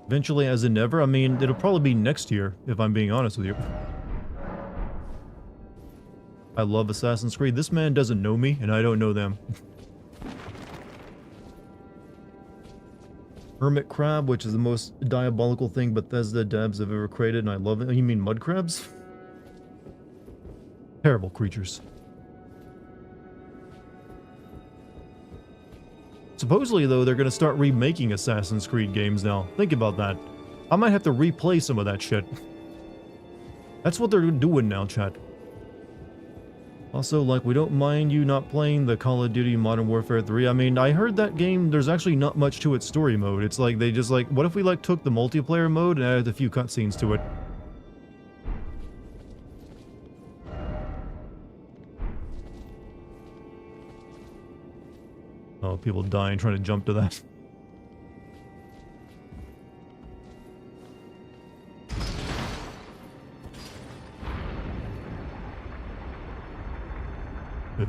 Speaker 1: Eventually, as in never. I mean, it'll probably be next year, if I'm being honest with you. I love Assassin's Creed. This man doesn't know me, and I don't know them. Hermit crab, which is the most diabolical thing Bethesda devs have ever created, and I love it. You mean mud crabs? Terrible creatures. Supposedly, though, they're going to start remaking Assassin's Creed games now. Think about that. I might have to replay some of that shit. That's what they're doing now, chat. Also, like, we don't mind you not playing the Call of Duty Modern Warfare 3. I mean, I heard that game, there's actually not much to its story mode. It's like, they just like, what if we like took the multiplayer mode and added a few cutscenes to it? Oh, people dying trying to jump to that.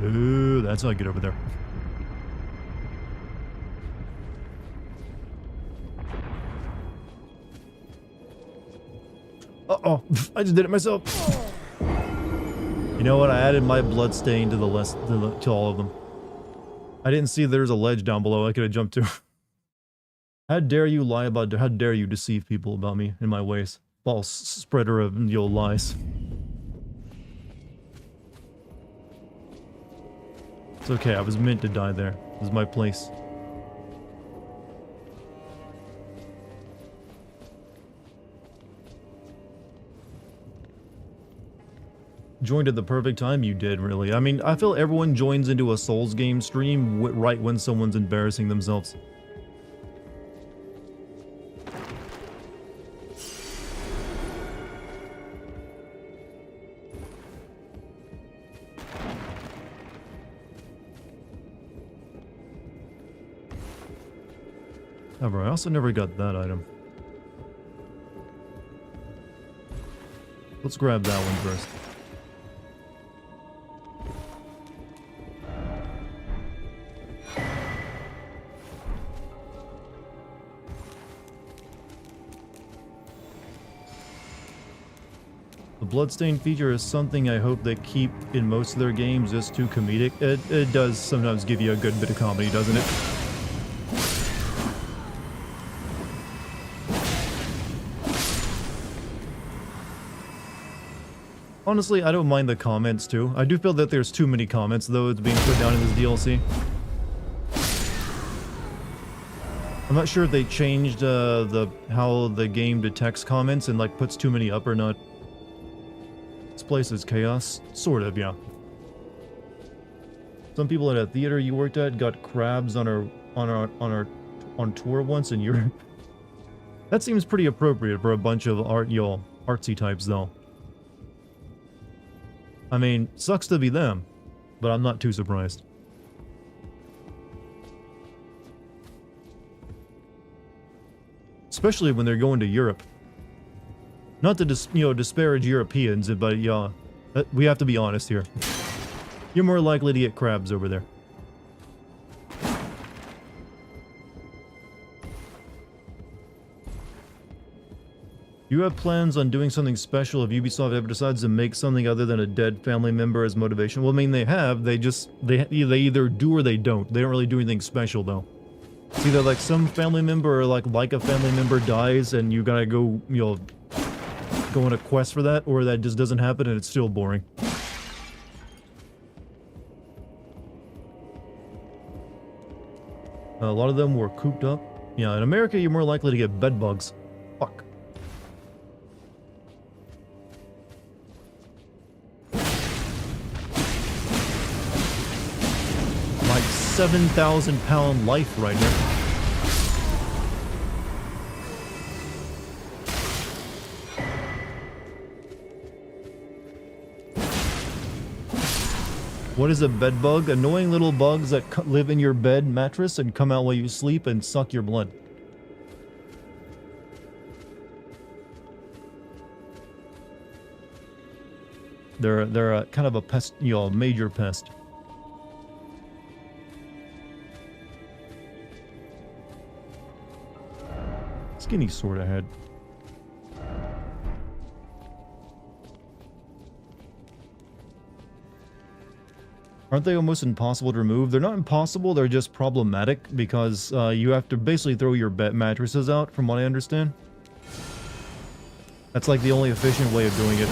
Speaker 1: Ooh, that's how I get over there. Uh-oh, I just did it myself. You know what? I added my blood stain to to all of them. I didn't see there's a ledge down below I could have jumped to. How dare you lie about, how dare you deceive people about me and my ways? False spreader of your lies. It's okay, I was meant to die there. This is my place. Joined at the perfect time, you did, really. I mean, I feel everyone joins into a Souls game stream right when someone's embarrassing themselves. However, I also never got that item. Let's grab that one first. The bloodstain feature is something I hope they keep in most of their games, just too comedic. It does sometimes give you a good bit of comedy, doesn't it? Honestly, I don't mind the comments too. I do feel that there's too many comments though it's being put down in this DLC. I'm not sure if they changed how the game detects comments and like puts too many up or not. This place is chaos, sort of, yeah. Some people at a theater you worked at got crabs on tour once in Europe. That seems pretty appropriate for a bunch of artsy types though. I mean, sucks to be them, but I'm not too surprised. Especially when they're going to Europe. Not to disparage Europeans, but yeah, we have to be honest here. You're more likely to get crabs over there. Do you have plans on doing something special if Ubisoft ever decides to make something other than a dead family member as motivation? Well, I mean, they have. They either do or they don't. They don't really do anything special, though. It's either like some family member or like a family member dies and you gotta go, go on a quest for that, or that just doesn't happen and it's still boring. A lot of them were cooped up. Yeah, in America, you're more likely to get bed bugs. Fuck. My 7,000-pound life right now. What is a bed bug? Annoying little bugs that live in your bed mattress and come out while you sleep and suck your blood. They're a kind of a pest, major pest. Skinny sword ahead. Aren't they almost impossible to remove? They're not impossible, they're just problematic because you have to basically throw your bed mattresses out, from what I understand. That's like the only efficient way of doing it.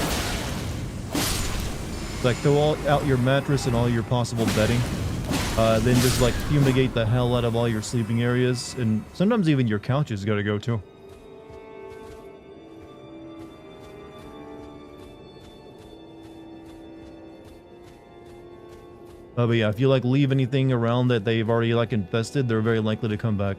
Speaker 1: Like throw out your mattress and all your possible bedding. Then just like fumigate the hell out of all your sleeping areas, and sometimes even your couches gotta go too. But yeah, if you like leave anything around that they've already like infested, they're very likely to come back.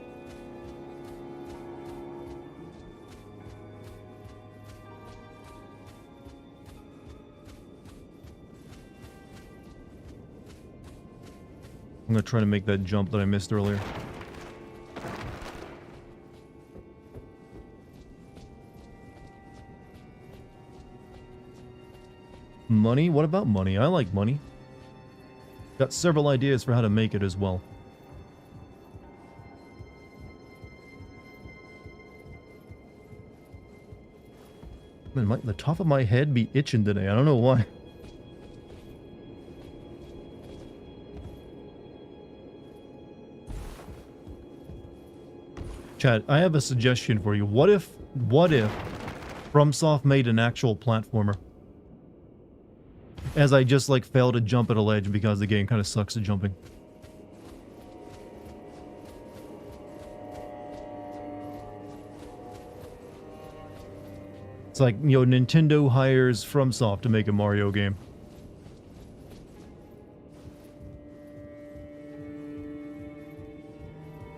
Speaker 1: I'm gonna try to make that jump that I missed earlier. Money? What about money? I like money. Got several ideas for how to make it as well. Man, the top of my head be itching today. I don't know why. Chad, I have a suggestion for you. What if FromSoft made an actual platformer? As I just like failed to jump at a ledge because the game kind of sucks at jumping. It's like, you know, Nintendo hires FromSoft to make a Mario game.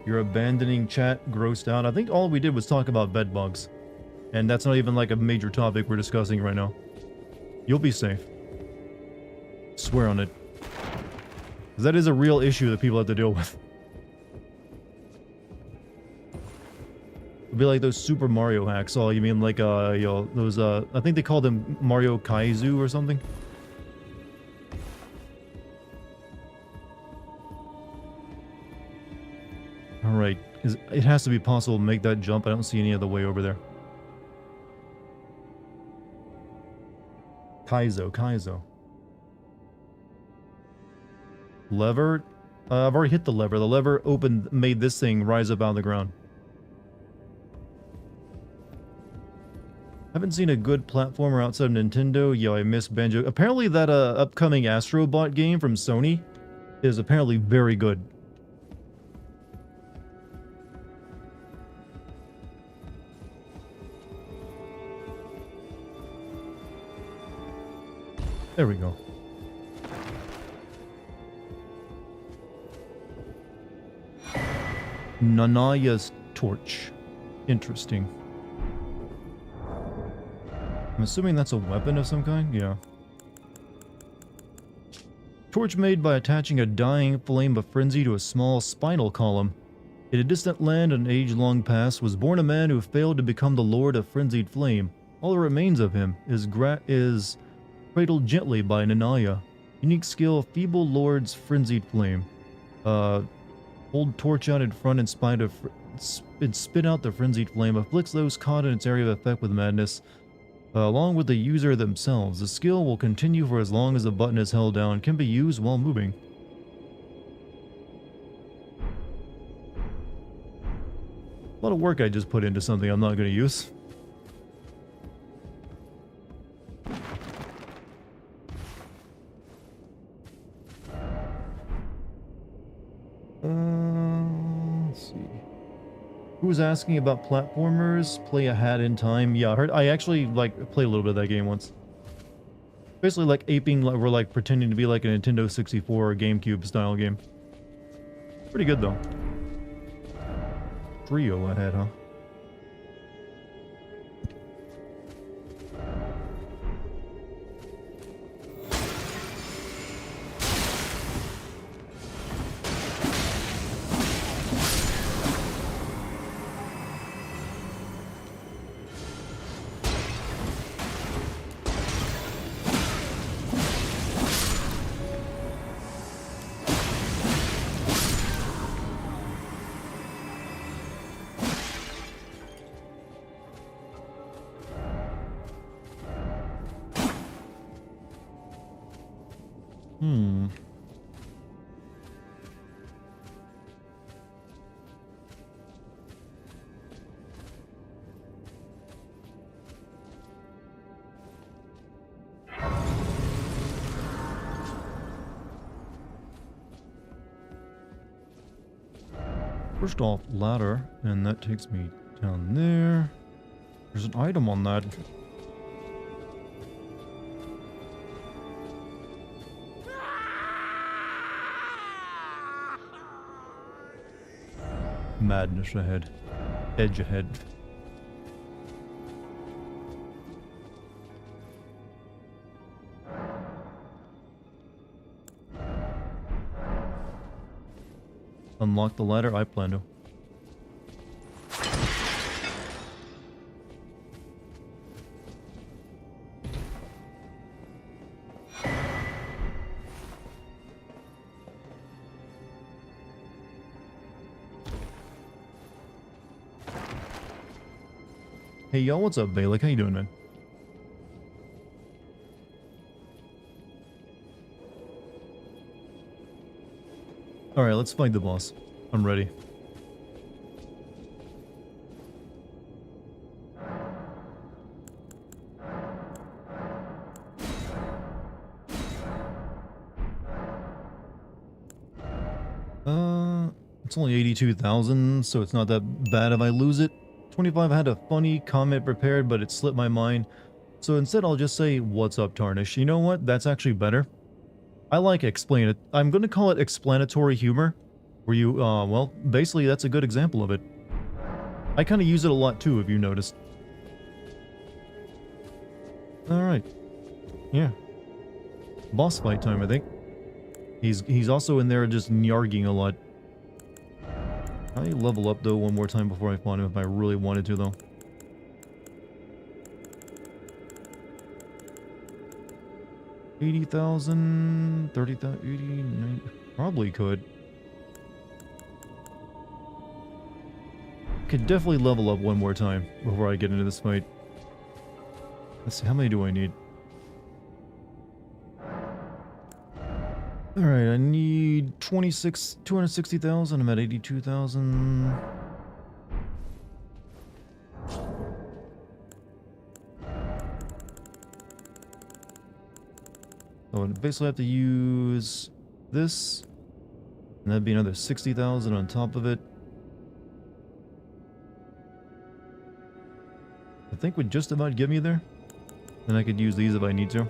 Speaker 1: You're abandoning chat, grossed out. I think all we did was talk about bed bugs. And that's not even like a major topic we're discussing right now. You'll be safe. Swear on it. 'Cause that is a real issue that people have to deal with. It'd be like those Super Mario hacks. Oh, you mean like, you know, those, I think they call them Mario Kaizu or something? Alright, it has to be possible to make that jump. I don't see any other way over there. Kaizo. Lever? I've already hit the lever. The lever made this thing rise up out of the ground. Haven't seen a good platformer outside of Nintendo. Yo, I miss Banjo. Apparently that upcoming Astro Bot game from Sony is apparently very good. There we go. Nanaya's torch. Interesting. I'm assuming that's a weapon of some kind? Yeah. Torch made by attaching a dying flame of frenzy to a small spinal column. In a distant land an age long past was born a man who failed to become the lord of frenzied flame. All that remains of him is cradled gently by Nanaya. Unique skill, feeble lord's frenzied flame. Hold torch out in front and spit out the frenzied flame. Afflicts those caught in its area of effect with madness. Along with the user themselves. The skill will continue for as long as the button is held down. Can be used while moving. A lot of work I just put into something I'm not going to use. Let's see. Who was asking about platformers? Play a Hat in Time. Yeah, I actually like played a little bit of that game once. Basically like aping, we're like pretending to be like a Nintendo 64 or GameCube style game. Pretty good though. Trio ahead, huh? First off, ladder, and that takes me down there. There's an item on that. Madness ahead. Edge ahead. Unlock the ladder? I plan to. Hey y'all, what's up, Balik? How you doing, man? Alright, let's fight the boss. I'm ready. It's only 82,000, so it's not that bad if I lose it. 25 had a funny comment prepared, but it slipped my mind. So instead I'll just say, what's up, Tarnish? You know what? That's actually better. I like explain it. I'm going to call it explanatory humor. Where you, well, basically that's a good example of it. I kind of use it a lot too, if you noticed. Alright. Yeah. Boss fight time, I think. He's also in there just nyarging a lot. I level up though one more time before I find him if I really wanted to though. $80,000, $30,000, $89,000. Probably could. Could definitely level up one more time before I get into this fight. Let's see, how many do I need? Alright, I need 260,000. I'm at 82,000. So I basically have to use this. And that'd be another 60,000 on top of it. I think would just about get me there. Then I could use these if I need to.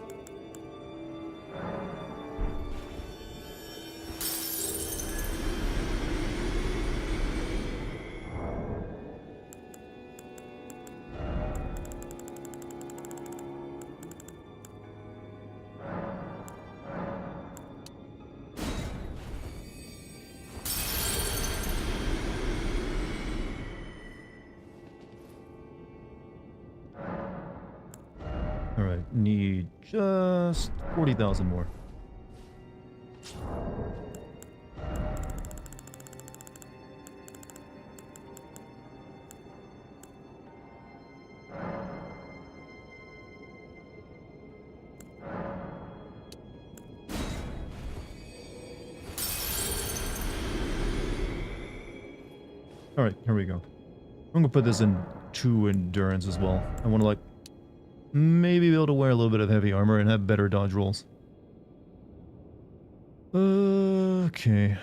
Speaker 1: Alright, need just 40,000 more. Alright, here we go. I'm gonna put this in 2 endurance as well. I want to like maybe be able to wear a little bit of heavy armor and have better dodge rolls. Okay.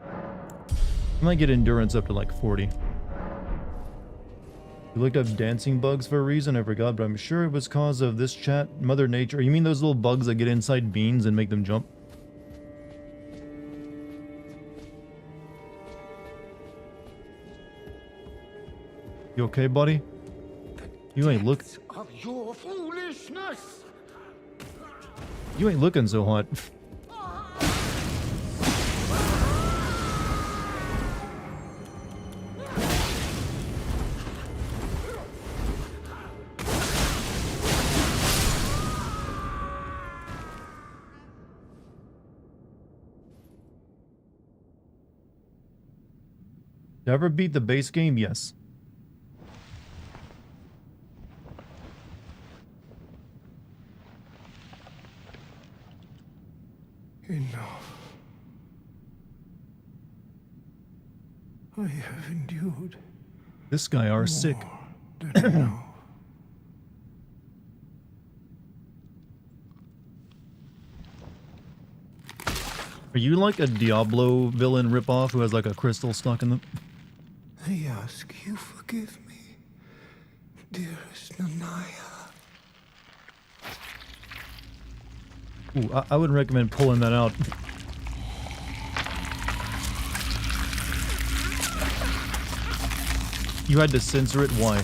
Speaker 1: I might get endurance up to like 40. You looked up dancing bugs for a reason, I forgot, but I'm sure it was cause of this chat. Mother Nature. You mean those little bugs that get inside beans and make them jump? You okay, buddy? You ain't look.
Speaker 2: Of your foolishness.
Speaker 1: You ain't looking so hot. Did I ever beat the base game? Yes.
Speaker 2: Enough. I have endured.
Speaker 1: This guy are sick.
Speaker 2: Than enough.
Speaker 1: Are you like a Diablo villain ripoff who has like a crystal stuck in them?
Speaker 2: I ask you forgive me, dearest Nanaya.
Speaker 1: Ooh, I would recommend pulling that out. You had to censor it? Why?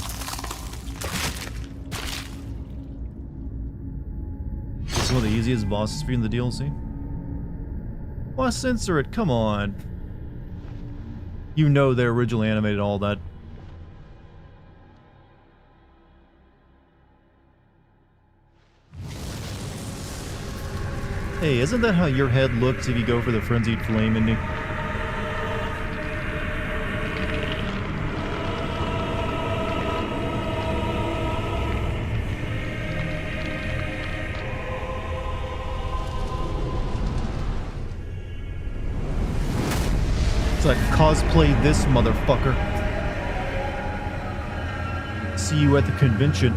Speaker 1: It's one of the easiest bosses for you in the DLC? Why censor it? Come on. You know they originally animated all that. Hey, isn't that how your head looks if you go for the Frenzied Flame ending? It's like cosplay this motherfucker. See you at the convention.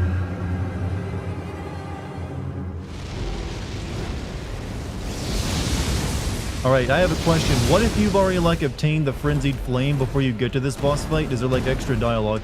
Speaker 1: Alright, I have a question. What if you've already, like, obtained the Frenzied Flame before you get to this boss fight? Is there, like, extra dialogue?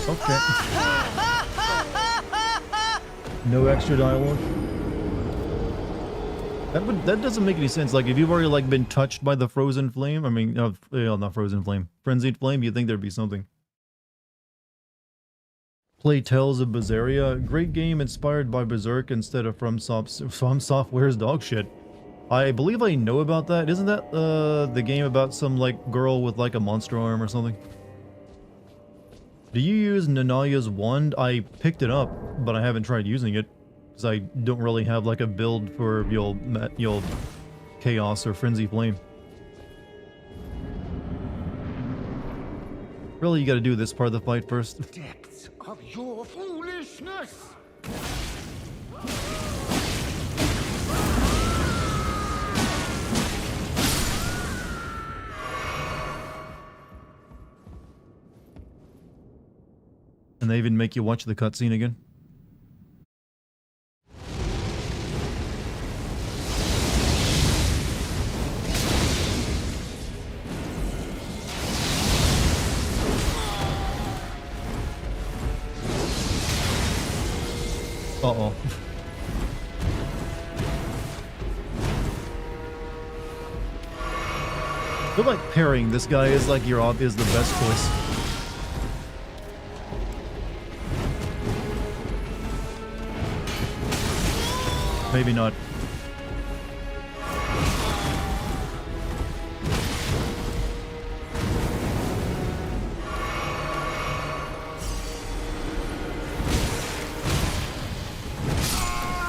Speaker 1: Okay. No extra dialogue. That doesn't make any sense. Like, if you've already like been touched by the frozen flame, I mean, not frozen flame, frenzied flame, you'd think there'd be something. Play Tales of Berseria, great game inspired by Berserk instead of From Software's dog shit. I believe I know about that. Isn't that the game about some like girl with like a monster arm or something? Do you use Nanaya's wand? I picked it up, but I haven't tried using it because I don't really have like a build for your chaos or frenzy flame. Really, you got to do this part of the fight first.
Speaker 2: Depths of your foolishness!
Speaker 1: And they even make you watch the cutscene again. Uh-oh. I feel like parrying this guy is like is the best choice. Maybe not.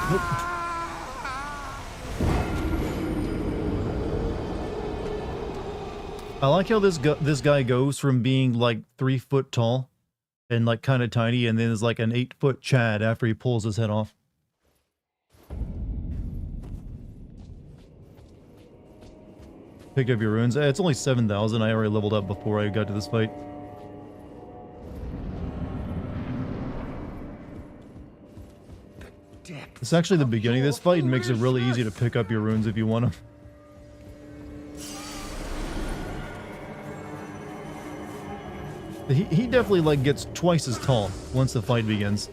Speaker 1: Nope. I like how this guy goes from being like 3 foot tall and like kind of tiny, and then is like an 8-foot Chad after he pulls his head off. Picked up your runes. It's only 7,000. I already leveled up before I got to this fight. It's actually the beginning of this fight and makes it really easy to pick up your runes if you want them. He definitely like gets twice as tall once the fight begins.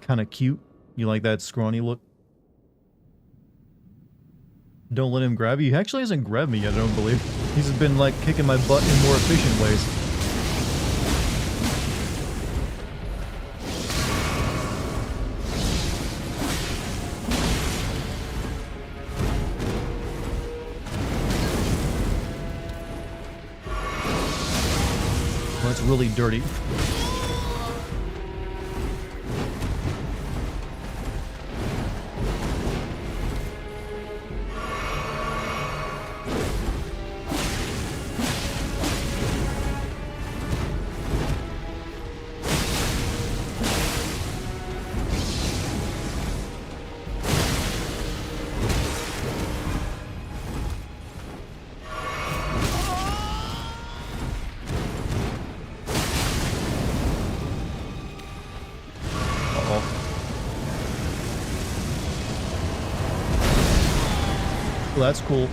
Speaker 1: Kind of cute. You like that scrawny look? Don't let him grab you. He actually hasn't grabbed me yet, I don't believe. He's been like kicking my butt in more efficient ways. Well, that's really dirty. that's cool.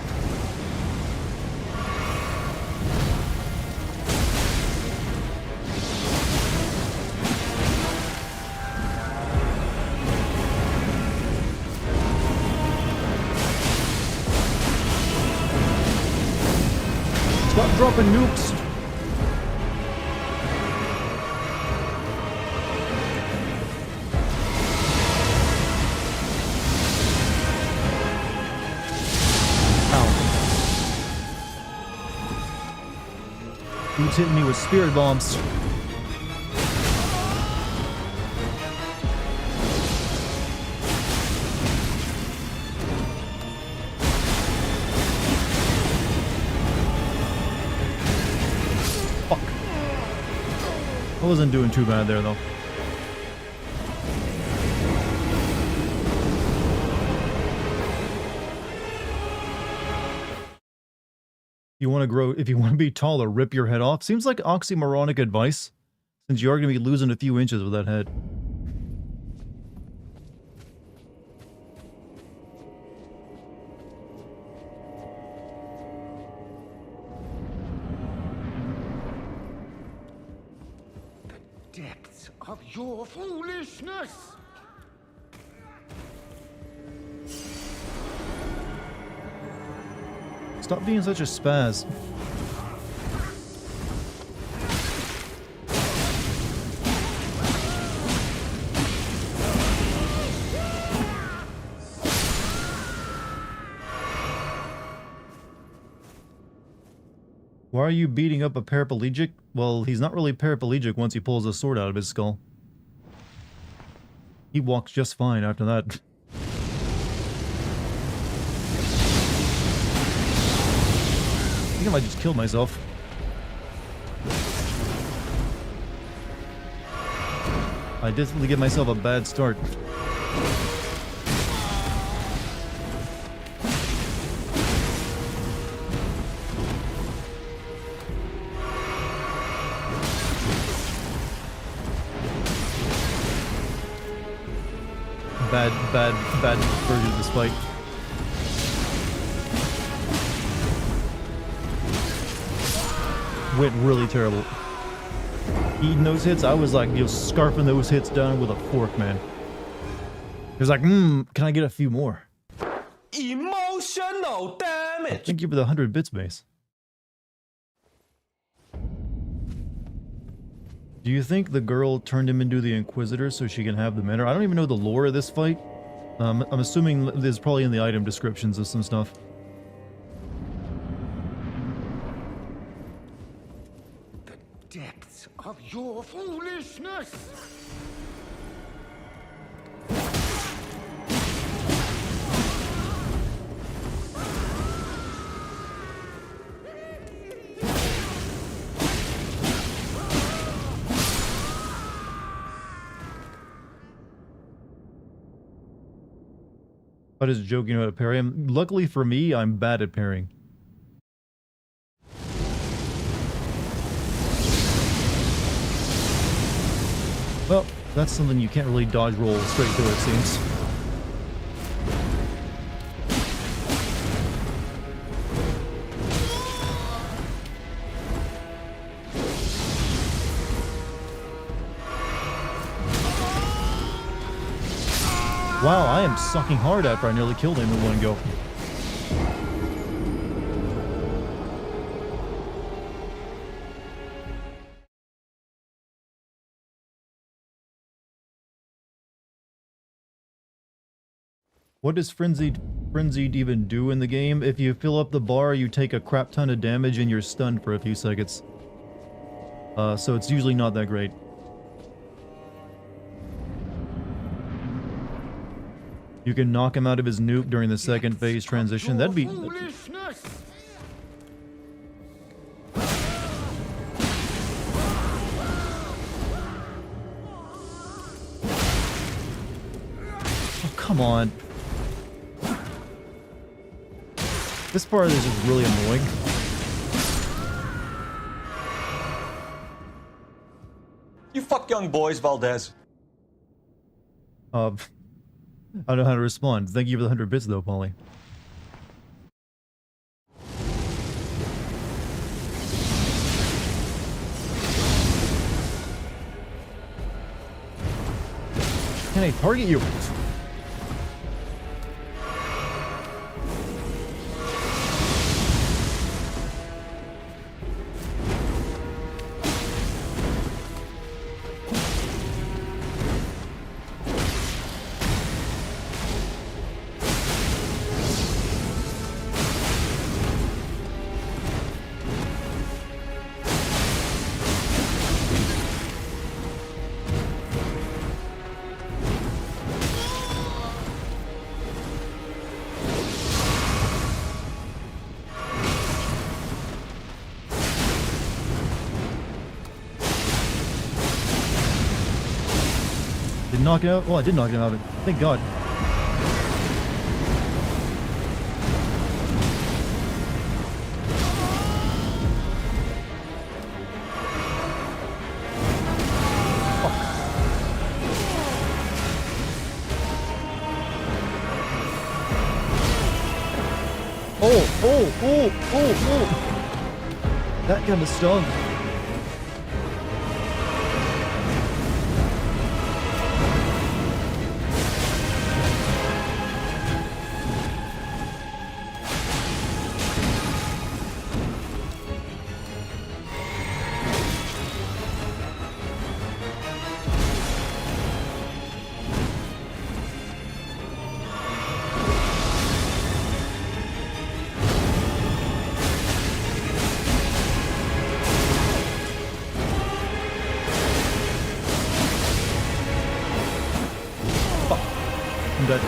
Speaker 1: Stop dropping nukes. Dude's hitting me with spirit bombs. Fuck. I wasn't doing too bad there, though. You want to grow, if you want to be taller, rip your head off. Seems like oxymoronic advice, since you are going to be losing a few inches with that head.
Speaker 2: The depths of your foolishness!
Speaker 1: Stop being such a spaz. Why are you beating up a paraplegic? Well, he's not really paraplegic once he pulls a sword out of his skull. He walks just fine after that. I think I might just kill myself. I definitely give myself a bad start. Bad version of this fight. Went really terrible. Eating those hits, I was like, scarfing those hits down with a fork, man. It was like, can I get a few more?
Speaker 3: Emotional damage!
Speaker 1: Thank you for the 100 bits base. Do you think the girl turned him into the Inquisitor so she can have the mentor? I don't even know the lore of this fight. I'm assuming there's probably in the item descriptions of some stuff.
Speaker 2: The depths of your foolishness!
Speaker 1: I just joking about parry. Luckily for me, I'm bad at parrying. Well, that's something you can't really dodge roll straight through, it seems. Wow, I am sucking hard after I nearly killed him in one go. What does Frenzied even do in the game? If you fill up the bar, you take a crap ton of damage and you're stunned for a few seconds. So it's usually not that great. You can knock him out of his nuke during the second phase transition. That'd be... Oh, come on. This part is just really annoying.
Speaker 3: You fuck young boys, Valdez.
Speaker 1: I don't know how to respond. Thank you for the 100 bits though, Polly. can I target you? Did knock it out? Well, I did knock him out. Thank God. Oh! That kind of stung. Dead.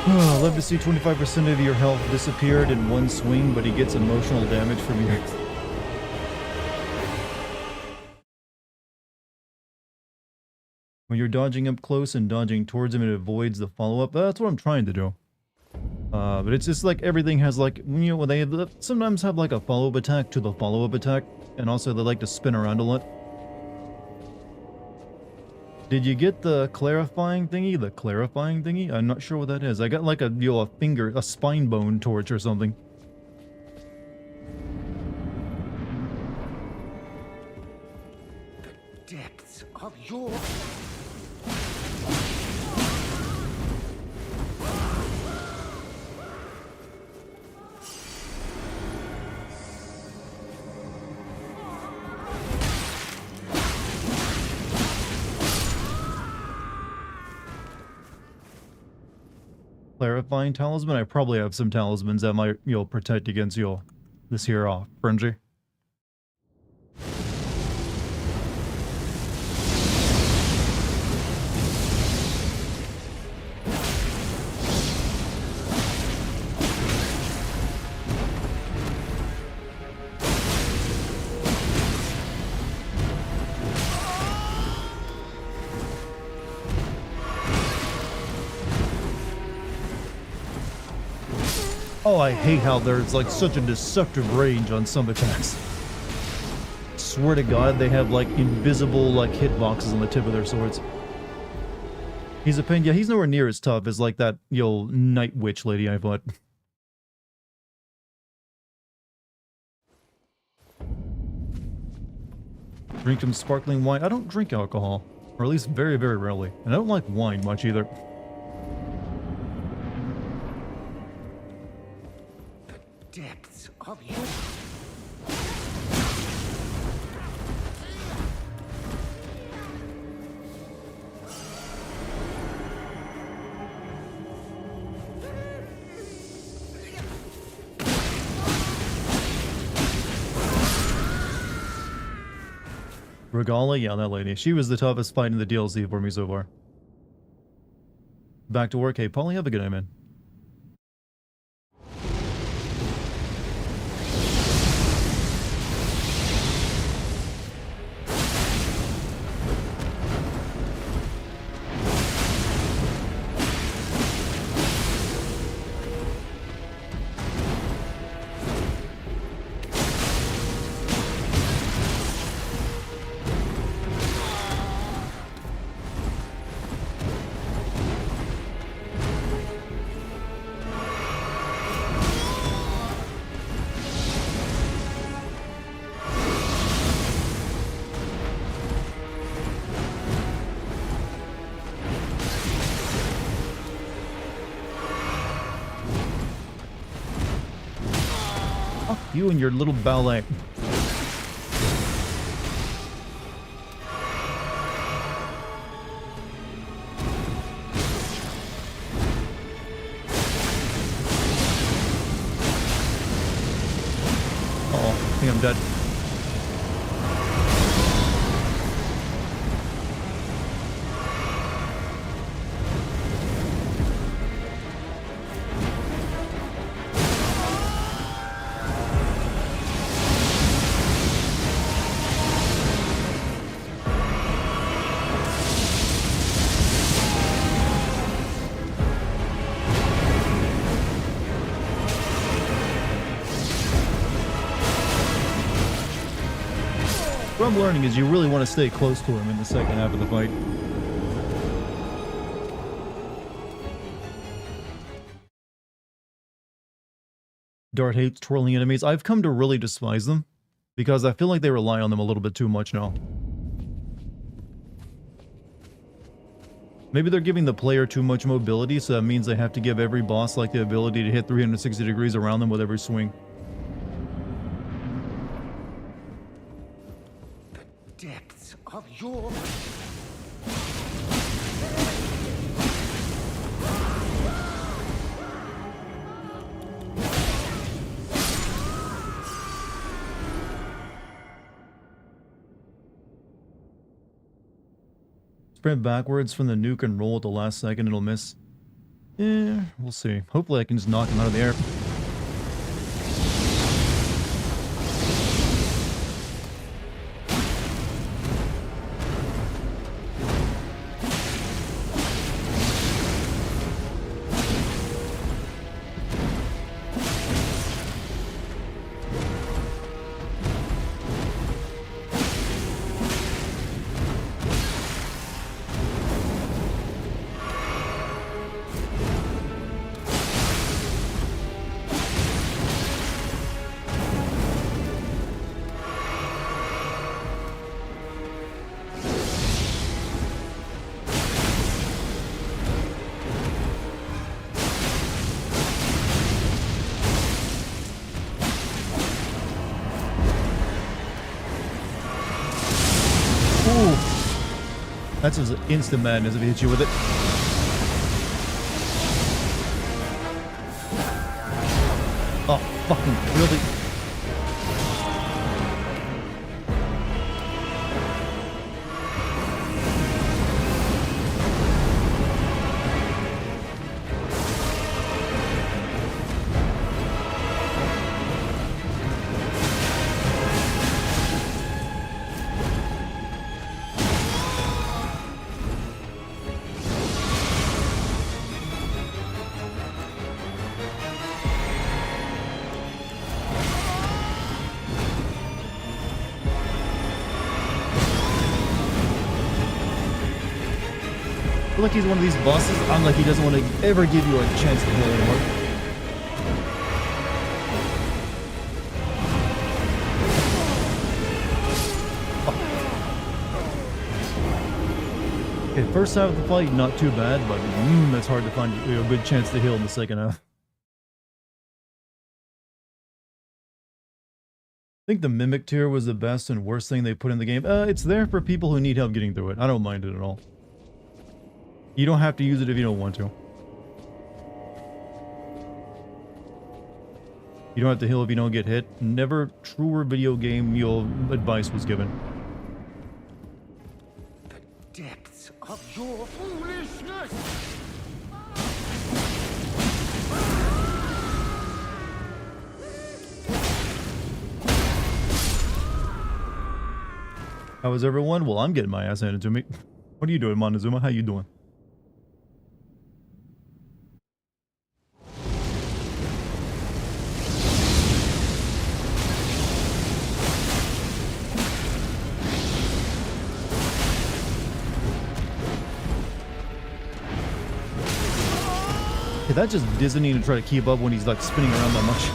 Speaker 1: Oh, I love to see 25% of your health disappeared in one swing, but he gets emotional damage from you. When you're dodging up close and dodging towards him, it avoids the follow-up. That's what I'm trying to do. But it's just like everything has like, you know, when they sometimes have like a follow-up attack to the follow-up attack, and also they like to spin around a lot. Did you get the clarifying thingy? The clarifying thingy? I'm not sure what that is. I got like a, you know, a finger, a spine bone torch or something.
Speaker 2: The depths of your...
Speaker 1: Clarifying talisman? I probably have some talismans that might, you know, protect against, you know, this here frenzy. Oh, I hate how there's like such a deceptive range on some attacks. Swear to God, they have like invisible like hitboxes on the tip of their swords. He's a pain. Yeah, he's nowhere near as tough as like that, you know, night witch lady I fought. Drink some sparkling wine. I don't drink alcohol, or at least very, very rarely. And I don't like wine much either.
Speaker 2: Depths of your...
Speaker 1: Regala? Yeah, that lady. She was the toughest fight in the DLC for me so far. Back to work. Hey, Polly, have a good night, man. You and your little ballet. Oh, I think I'm dead. What I'm learning is you really want to stay close to him in the second half of the fight. Dart hates twirling enemies. I've come to really despise them because I feel like they rely on them a little bit too much now. Maybe they're giving the player too much mobility, so that means they have to give every boss like the ability to hit 360 degrees around them with every swing.
Speaker 2: Depths of your...
Speaker 1: Sprint backwards from the nuke and roll at the last second, it'll miss. Yeah, we'll see. Hopefully I can just knock him out of the air. Ooh. That's just instant madness if he hits you with it. Oh, fucking really? I feel like he's one of these bosses. I'm like he doesn't want to ever give you a chance to heal anymore. Oh. Okay, first half of the fight, not too bad, but it's hard to find a good chance to heal in the second half. I think the Mimic tier was the best and worst thing they put in the game. It's there for people who need help getting through it. I don't mind it at all. You don't have to use it if you don't want to. You don't have to heal if you don't get hit. Never truer video game advice was given.
Speaker 2: The depths of your foolishness!
Speaker 1: How is everyone? Well, I'm getting my ass handed to me. What are you doing, Montezuma? How you doing? Okay, that's just dizzying to try to keep up when he's like spinning around that much.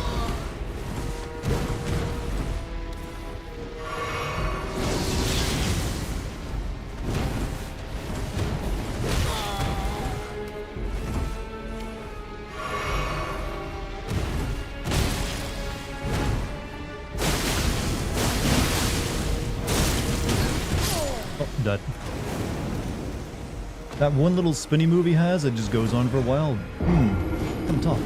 Speaker 1: Oh, dead. That one little spinny move he has, it just goes on for a while. Come tough.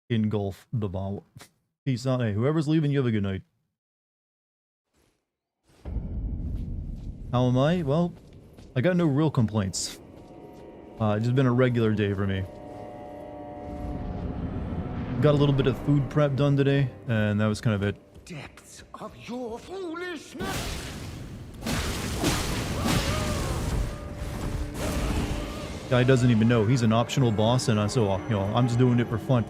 Speaker 1: Engulf the ball. Peace out. Hey, whoever's leaving, you have a good night. How am I? Well, I got no real complaints. It's just been a regular day for me. Got a little bit of food prep done today, and that was kind of it.
Speaker 2: Depths of your foolishness!
Speaker 1: Guy doesn't even know he's an optional boss, and so you know I'm just doing it for fun.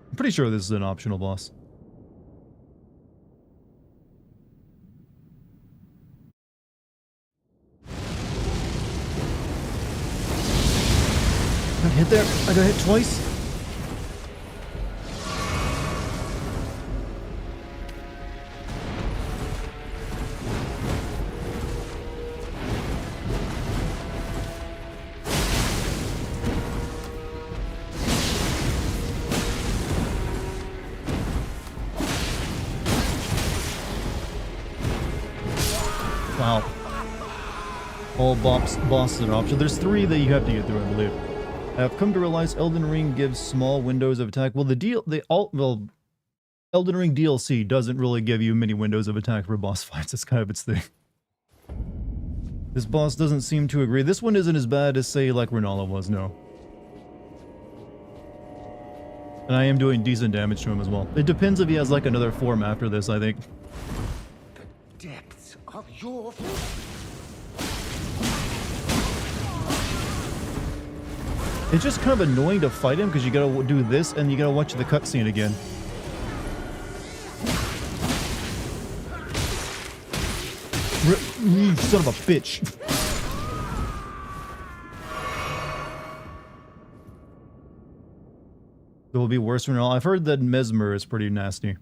Speaker 1: I'm pretty sure this is an optional boss. I got hit there. I got hit twice. Wow. All bosses are optional. There's 3 that you have to get through, I believe. I've come to realize Elden Ring gives small windows of attack. Well, Elden Ring DLC doesn't really give you many windows of attack for boss fights. That's kind of its thing. This boss doesn't seem to agree. This one isn't as bad as, say, like Renala was, no. And I am doing decent damage to him as well. It depends if he has, like, another form after this, I think.
Speaker 2: The depths of your
Speaker 1: It's just kind of annoying to fight him because you gotta do this and you gotta watch the cutscene again. You son of a bitch. It will be worse than all. I've heard that Mesmer is pretty nasty.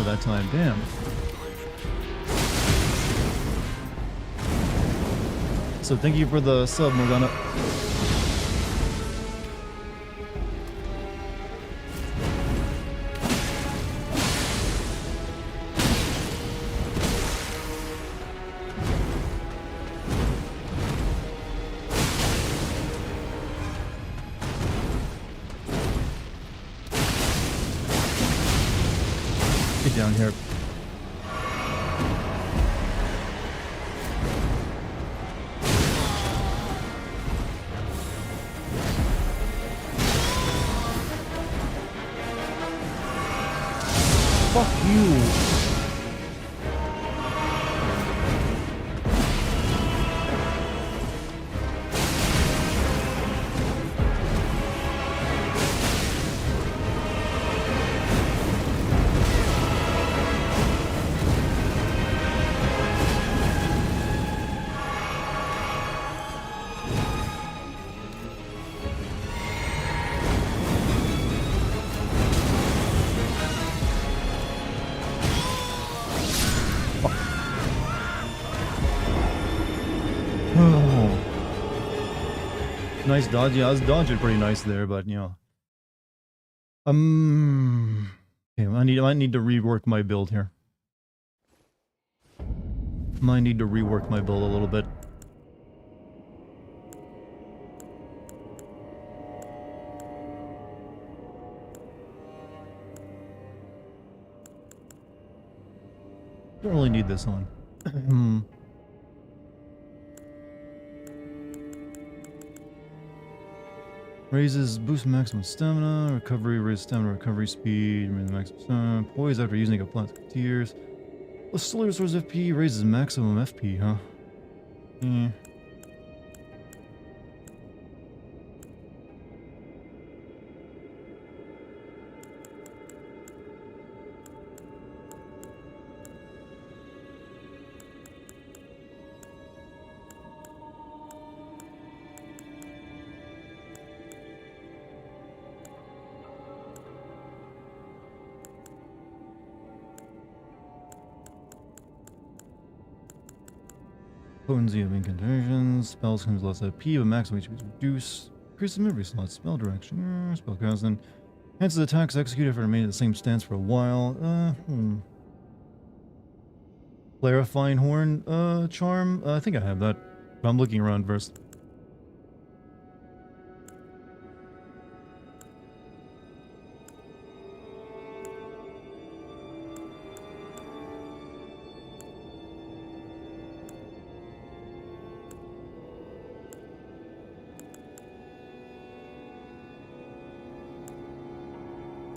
Speaker 1: That time, damn. So thank you for the sub, Morgana. Get down here. Fuck you. Nice dodge. Yeah, I was dodging pretty nice there, but you know. Okay, I need to rework my build here. Might need to rework my build a little bit. Don't really need this on. Raises boost maximum stamina, recovery, raise stamina, recovery speed, raise maximum stamina, poise after using a plastic tears. Plus slowly restores FP, raises maximum FP, huh? Potency of incantations. Spells comes less IP, but maximum HP is reduced. Increases memory slots. Spell direction. Spell casting. Enhances attacks executed for remaining at the same stance for a while. Clarifying Horn charm. I think I have that. But I'm looking around first.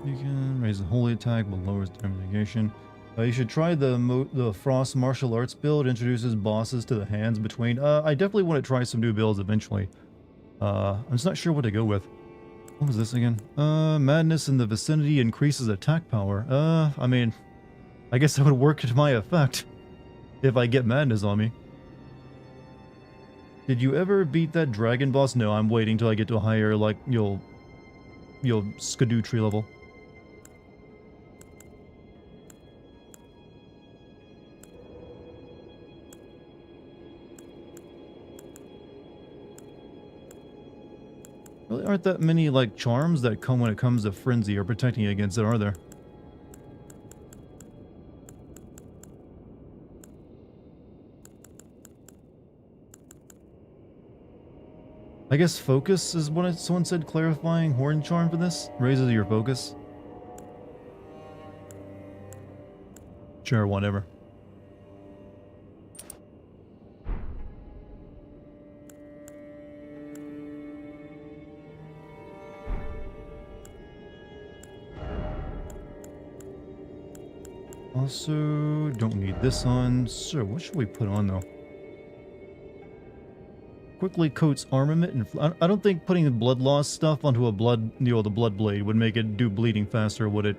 Speaker 1: You can raise the holy attack but lowers damage negation. You should try the Frost martial arts build. Introduces bosses to the hands between. I definitely want to try some new builds eventually. I'm just not sure what to go with. What was this again? Madness in the vicinity increases attack power. I mean, I guess that would work to my effect if I get madness on me. Did you ever beat that dragon boss? No, I'm waiting till I get to a higher, like, you'll skidoo tree level. Really aren't that many, like, charms that come when it comes to frenzy or protecting against it, are there? I guess focus is what someone said. Clarifying horn charm for this raises your focus. Sure, whatever. Also, don't need this on. So, what should we put on though? Quickly coats armament, and I don't think putting the blood loss stuff onto a the blood blade would make it do bleeding faster, would it?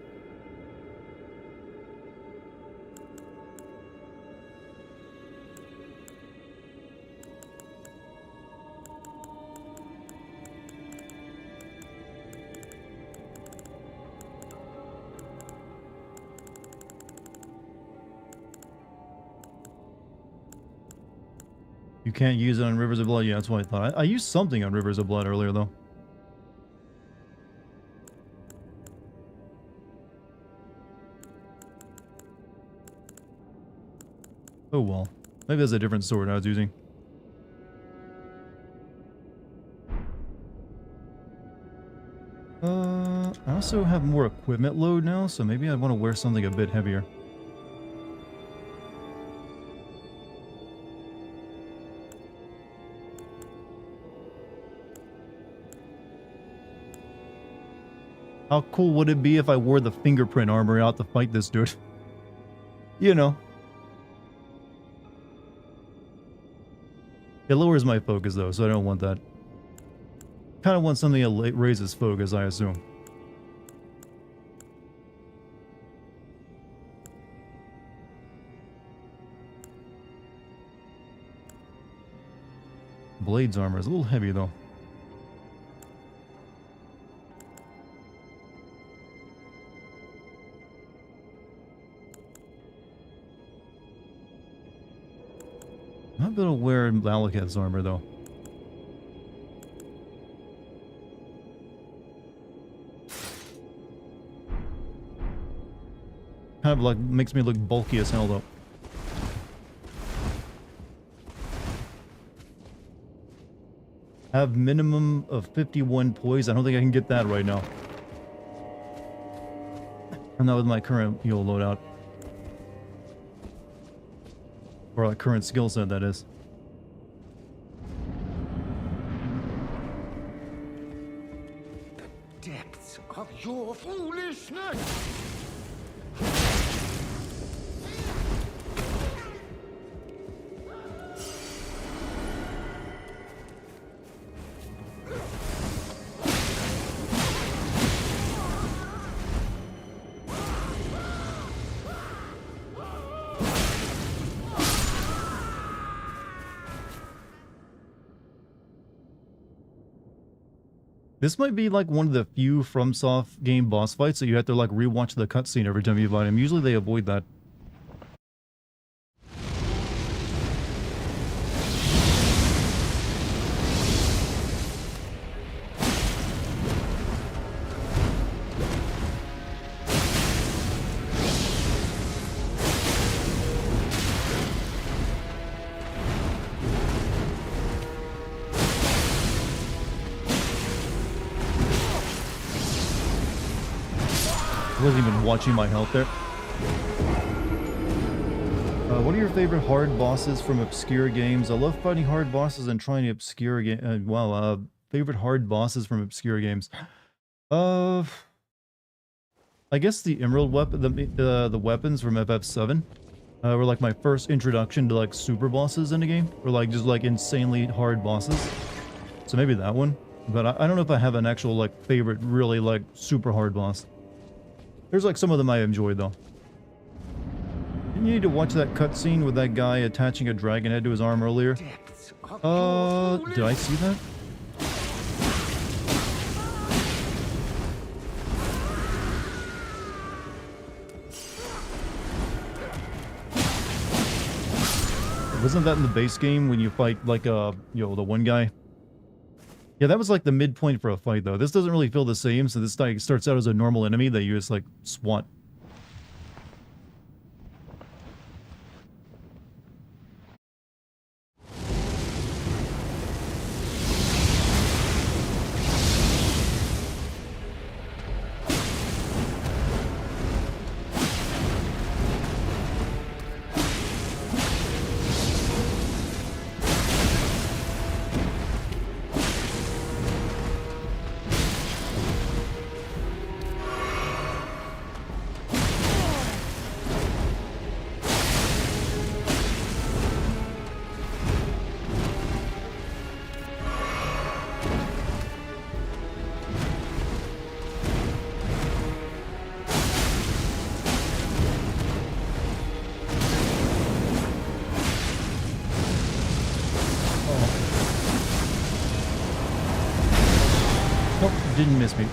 Speaker 1: You can't use it on Rivers of Blood. Yeah, that's what I thought. I used something on Rivers of Blood earlier, though. Oh well. Maybe that's a different sword I was using. I also have more equipment load now, so maybe I want to wear something a bit heavier. How cool would it be if I wore the fingerprint armor out to fight this dude? You know. It lowers my focus though, so I don't want that. Kind of want something that raises focus, I assume. Blade's armor is a little heavy though. I'm gonna wear Malekith's armor though. Kind of like makes me look bulky as hell though. Have minimum of 51 poise. I don't think I can get that right now. I'm not with my current heal loadout. Or like current skill set, that is.
Speaker 2: The depths of your foolishness!
Speaker 1: This might be like one of the few FromSoft game boss fights that you have to like rewatch the cutscene every time you fight him. Usually they avoid that. wasn't even watching my health there. What are your favorite hard bosses from obscure games? I love fighting hard bosses and trying to obscure game. Favorite hard bosses from obscure games. I guess the emerald weapon, the weapons from FF7, were like my first introduction to like super bosses in a game, or like just like insanely hard bosses. So maybe that one. But I don't know if I have an actual like favorite really like super hard boss. There's like some of them I enjoyed though. Didn't you need to watch that cutscene with that guy attaching a dragon head to his arm earlier? Did I see that? Wasn't that in the base game when you fight like the one guy? Yeah, that was like the midpoint for a fight though. This doesn't really feel the same, so this guy starts out as a normal enemy that you just like swat. Nope, didn't miss me.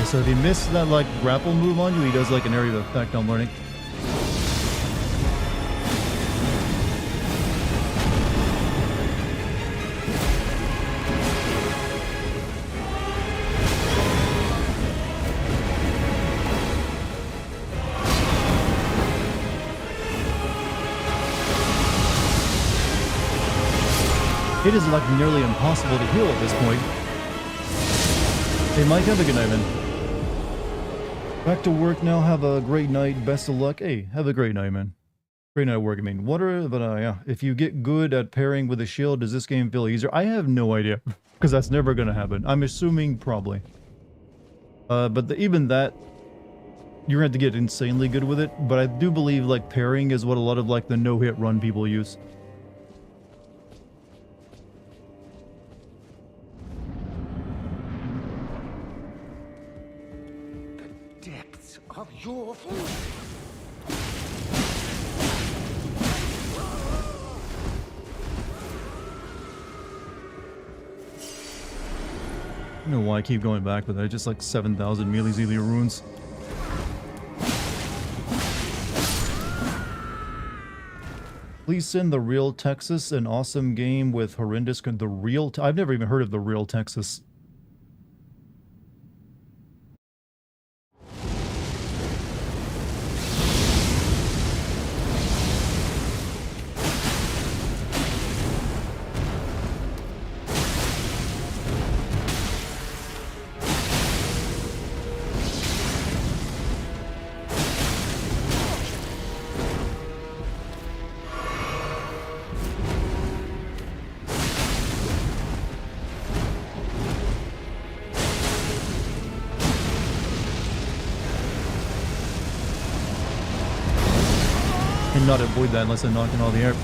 Speaker 1: So if he missed that like grapple move on you, he does like an area of effect, I'm learning. It is like nearly impossible to heal at this point. Hey Mike, have a good night, man. Back to work now. Have a great night. Best of luck. Hey, have a great night, man. Great night at work. I mean, yeah. If you get good at pairing with a shield, does this game feel easier? I have no idea, because that's never going to happen. I'm assuming probably. But even that, you're going to have to get insanely good with it. But I do believe like pairing is what a lot of like the no-hit run people use.
Speaker 2: Of your food.
Speaker 1: I don't know why I keep going back with that. Just like 7,000 mealy-zealy runes. Please send the Real Texas, an awesome game with horrendous... I've never even heard of the Real Texas. Not avoid that unless I knock in all the air.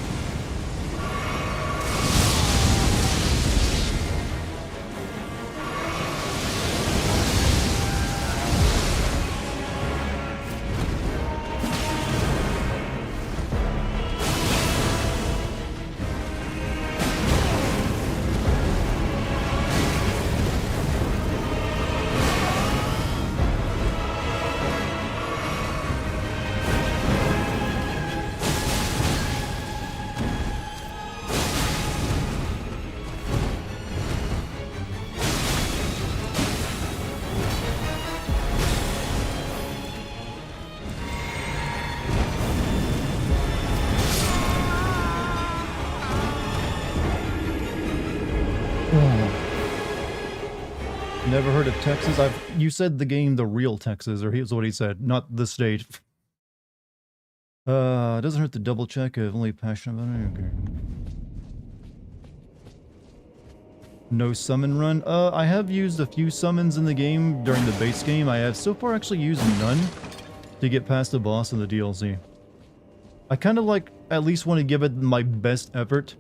Speaker 1: Never heard of Texas. You said the game The Real Texas, or here's what he said, not the state. It doesn't hurt to double check if only passionate about it. Okay. No summon run. I have used a few summons in the game during the base game. I have so far actually used none to get past the boss in the DLC. I kind of like at least want to give it my best effort.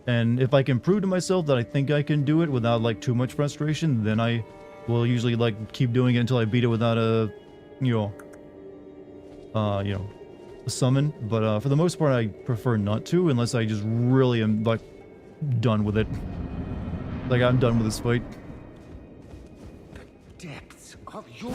Speaker 1: And if I can prove to myself that I think I can do it without like too much frustration, then I will usually like keep doing it until I beat it without a, a summon. But for the most part, I prefer not to, unless I just really am like done with it. Like I'm done with this fight.
Speaker 2: Depths of your...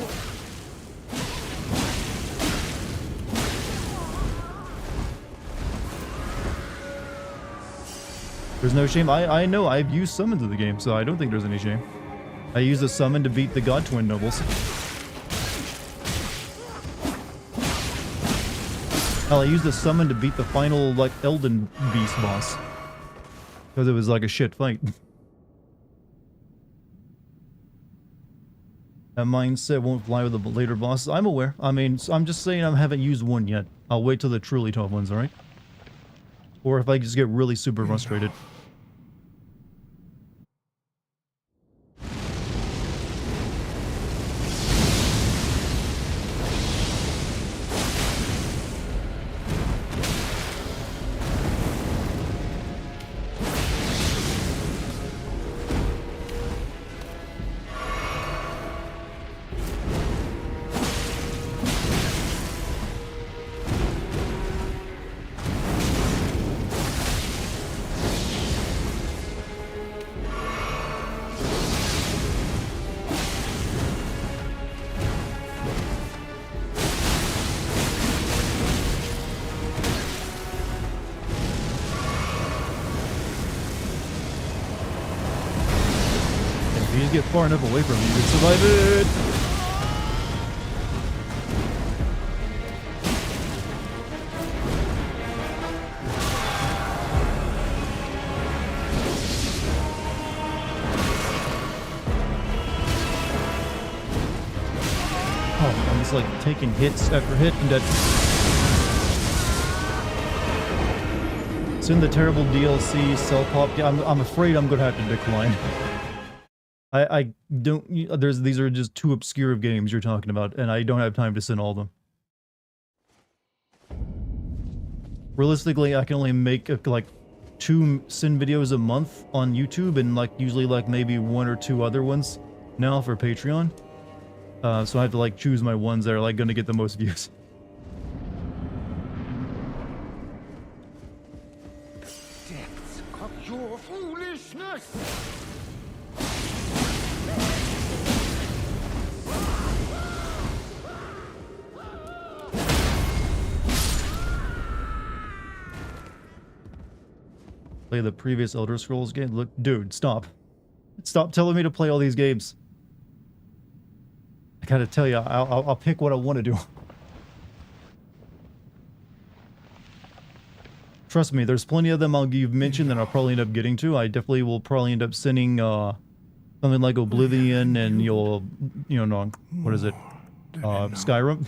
Speaker 1: There's no shame. I know I've used summons in the game, so I don't think there's any shame. I used a summon to beat the God Twin Nobles. Hell, I used a summon to beat the final, like, Elden Beast boss. Because it was like a shit fight. That mindset won't fly with the later bosses. I'm aware. I mean, I'm just saying I haven't used one yet. I'll wait till the truly tough ones, alright? Or if I just get really super frustrated. If you just get far enough away from me, you can survive it! Oh, I'm just like taking hits after hit and dead. It's in the terrible DLC self-pop. Yeah, I'm afraid I'm gonna have to decline. I don't, these are just too obscure of games you're talking about, and I don't have time to send all of them. Realistically, I can only make like 2 sin videos a month on YouTube, and like usually like maybe 1 or 2 other ones now for Patreon. So I have to like choose my ones that are like gonna get the most views.
Speaker 2: Depths of your foolishness!
Speaker 1: Play the previous Elder Scrolls game. Look, dude, stop. Stop telling me to play all these games. I gotta tell you, I'll pick what I want to do. Trust me, there's plenty of them you've mentioned that I'll probably end up getting to. I definitely will probably end up sending something like Oblivion and what is it? Skyrim.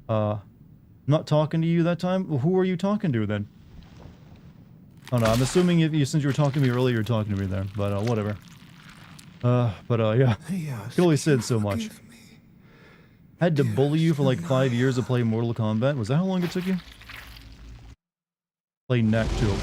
Speaker 1: Not talking to you that time? Well, who are you talking to then? Oh no, I'm assuming since you were talking to me earlier, you're talking to me there, but whatever. Yeah. You only said so much. Had to bully you for like 5 years to play Mortal Kombat. Was that how long it took you? Play Knack 2.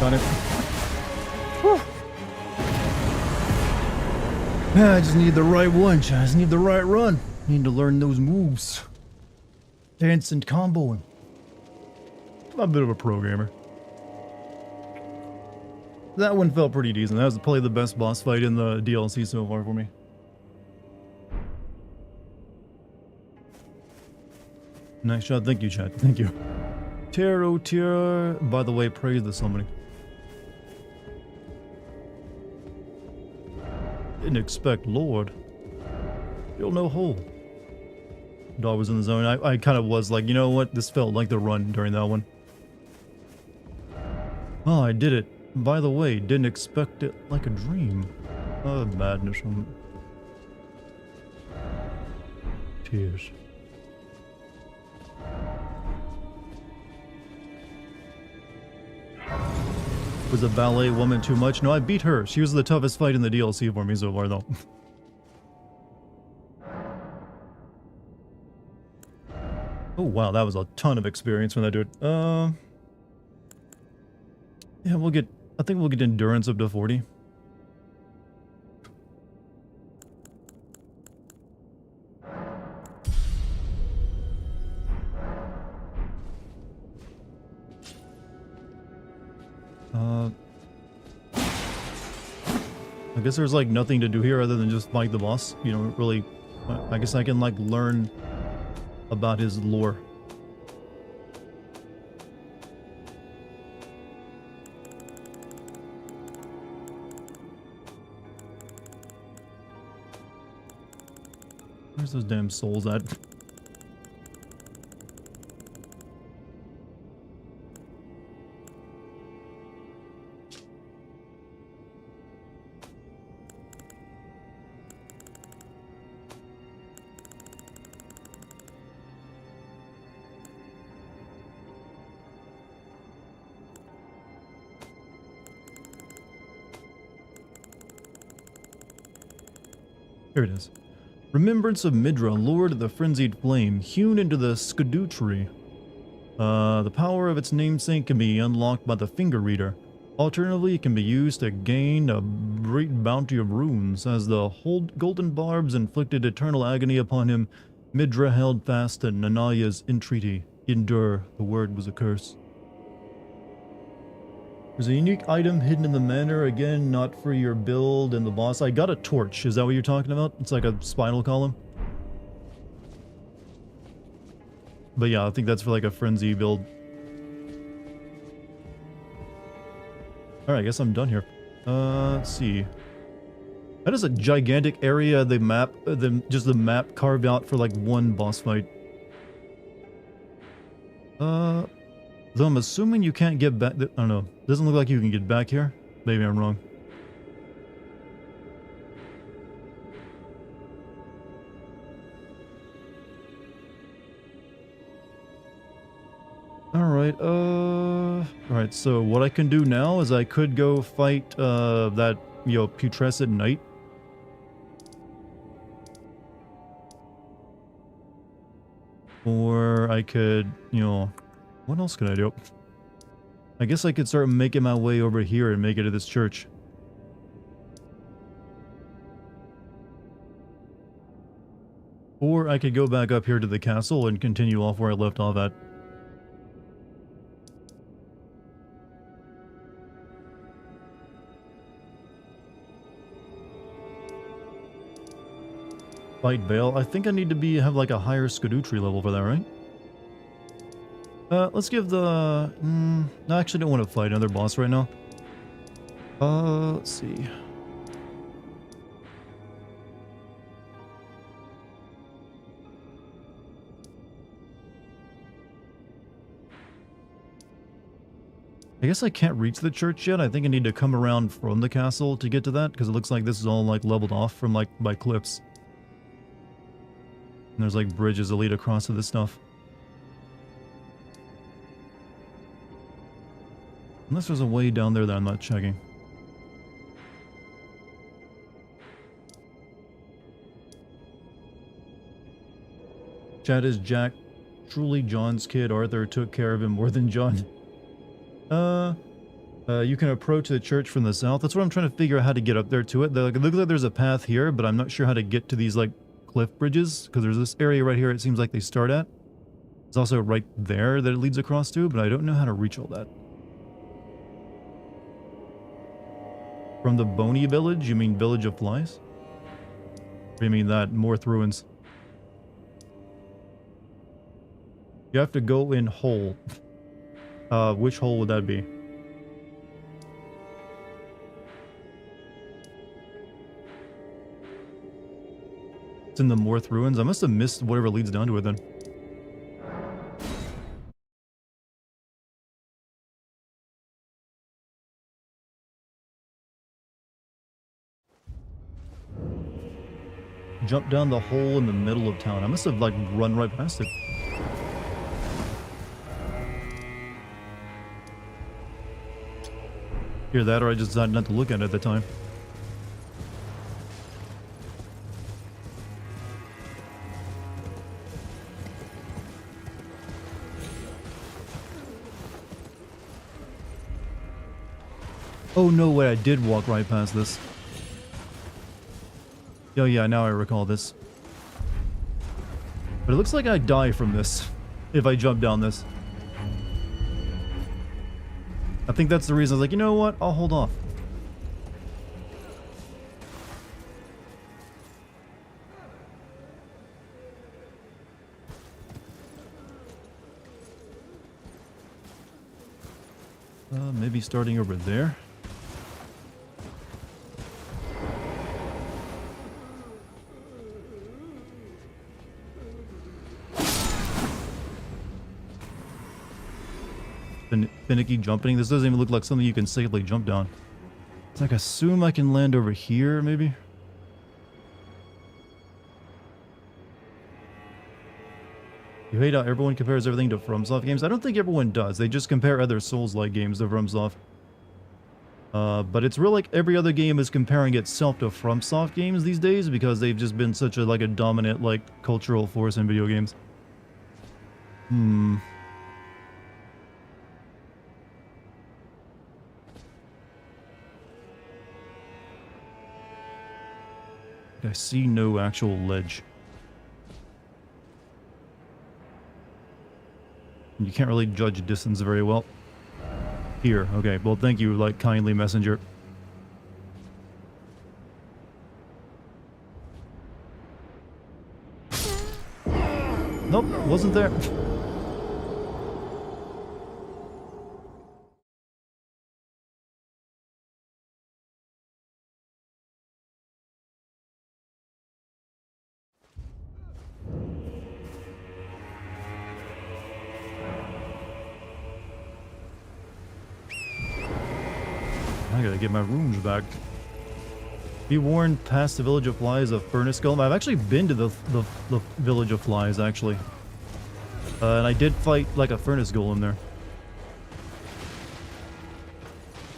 Speaker 1: on it. Whew. Yeah, I just need the right one. I just need the right run. Need to learn those moves. Dance and comboing. I'm a bit of a programmer. That one felt pretty decent. That was probably the best boss fight in the DLC so far for me. Nice shot. Thank you, chat. Thank you. Tarot tier. By the way, praise the summoning. Didn't expect Lord. You'll know hole. Dog was in the zone. I kind of was like, you know what? This felt like the run during that one. Oh, I did it. By the way, didn't expect it like a dream. Madness. Tears. Was a ballet woman too much? No, I beat her. She was the toughest fight in the DLC for me so far, though. Oh, wow, that was a ton of experience when I do it. Yeah, we'll get... I think we'll get endurance up to 40. I guess there's like nothing to do here other than just fight the boss. You know, really... I guess I can like learn about his lore. Where's those damn souls at? Here it is. Remembrance of Midra, Lord of the Frenzied Flame, hewn into the Skidoo tree. The power of its namesake can be unlocked by the Finger Reader. Alternatively, it can be used to gain a great bounty of runes. As the golden barbs inflicted eternal agony upon him, Midra held fast to Nanaya's entreaty. Endure, the word was a curse. There's a unique item hidden in the manor, again, not for your build and the boss. I got a torch, is that what you're talking about? It's like a spinal column? But yeah, I think that's for like a frenzy build. Alright, I guess I'm done here. Let's see. That is a gigantic area, the map, just the map carved out for like one boss fight. Though I'm assuming you can't get back, I don't know. Doesn't look like you can get back here. Maybe I'm wrong. Alright, so what I can do now is I could go fight, that, you know, putrescent knight. Or I could, you know, what else could I do? I guess I could start making my way over here and make it to this church. Or I could go back up here to the castle and continue off where I left off at. Fight Vale. I think I need to have like a higher Skidoo tree level for that, right? Let's give the... I actually don't want to fight another boss right now. Let's see. I guess I can't reach the church yet. I think I need to come around from the castle to get to that, because it looks like this is all like leveled off from like by cliffs. And there's like bridges that lead across to this stuff. Unless there's a way down there that I'm not checking. Chat, is Jack truly John's kid? Arthur took care of him more than John. You can approach the church from the south. That's what I'm trying to figure out how to get up there to it. It looks like there's a path here, but I'm not sure how to get to these like cliff bridges because there's this area right here it seems like they start at. There's also right there that it leads across to, but I don't know how to reach all that. From the Bony Village? You mean Village of Flies? Or you mean that Morth Ruins? You have to go in hole. Which hole would that be? It's in the Morth Ruins. I must have missed whatever leads down to it then. Jump down the hole in the middle of town. I must have like run right past it. Either that or I just decided not to look at it at the time. Oh no way, I did walk right past this. Oh yeah, now I recall this. But it looks like I die from this if I jump down this. I think that's the reason I was like, you know what? I'll hold off. Maybe starting over there. Finicky jumping. This doesn't even look like something you can safely jump down. It's like, I assume I can land over here, maybe? You hate how everyone compares everything to FromSoft games? I don't think everyone does. They just compare other Souls-like games to FromSoft. But it's real like every other game is comparing itself to FromSoft games these days because they've just been such a, like, a dominant, like, cultural force in video games. I see no actual ledge. You can't really judge distance very well. Here, okay. Well, thank you, like, kindly messenger. Nope, wasn't there. I gotta get my runes back. Be warned, past the Village of Flies of Furnace Golem. I've actually been to the Village of Flies, actually. And I did fight, like, a Furnace Golem there.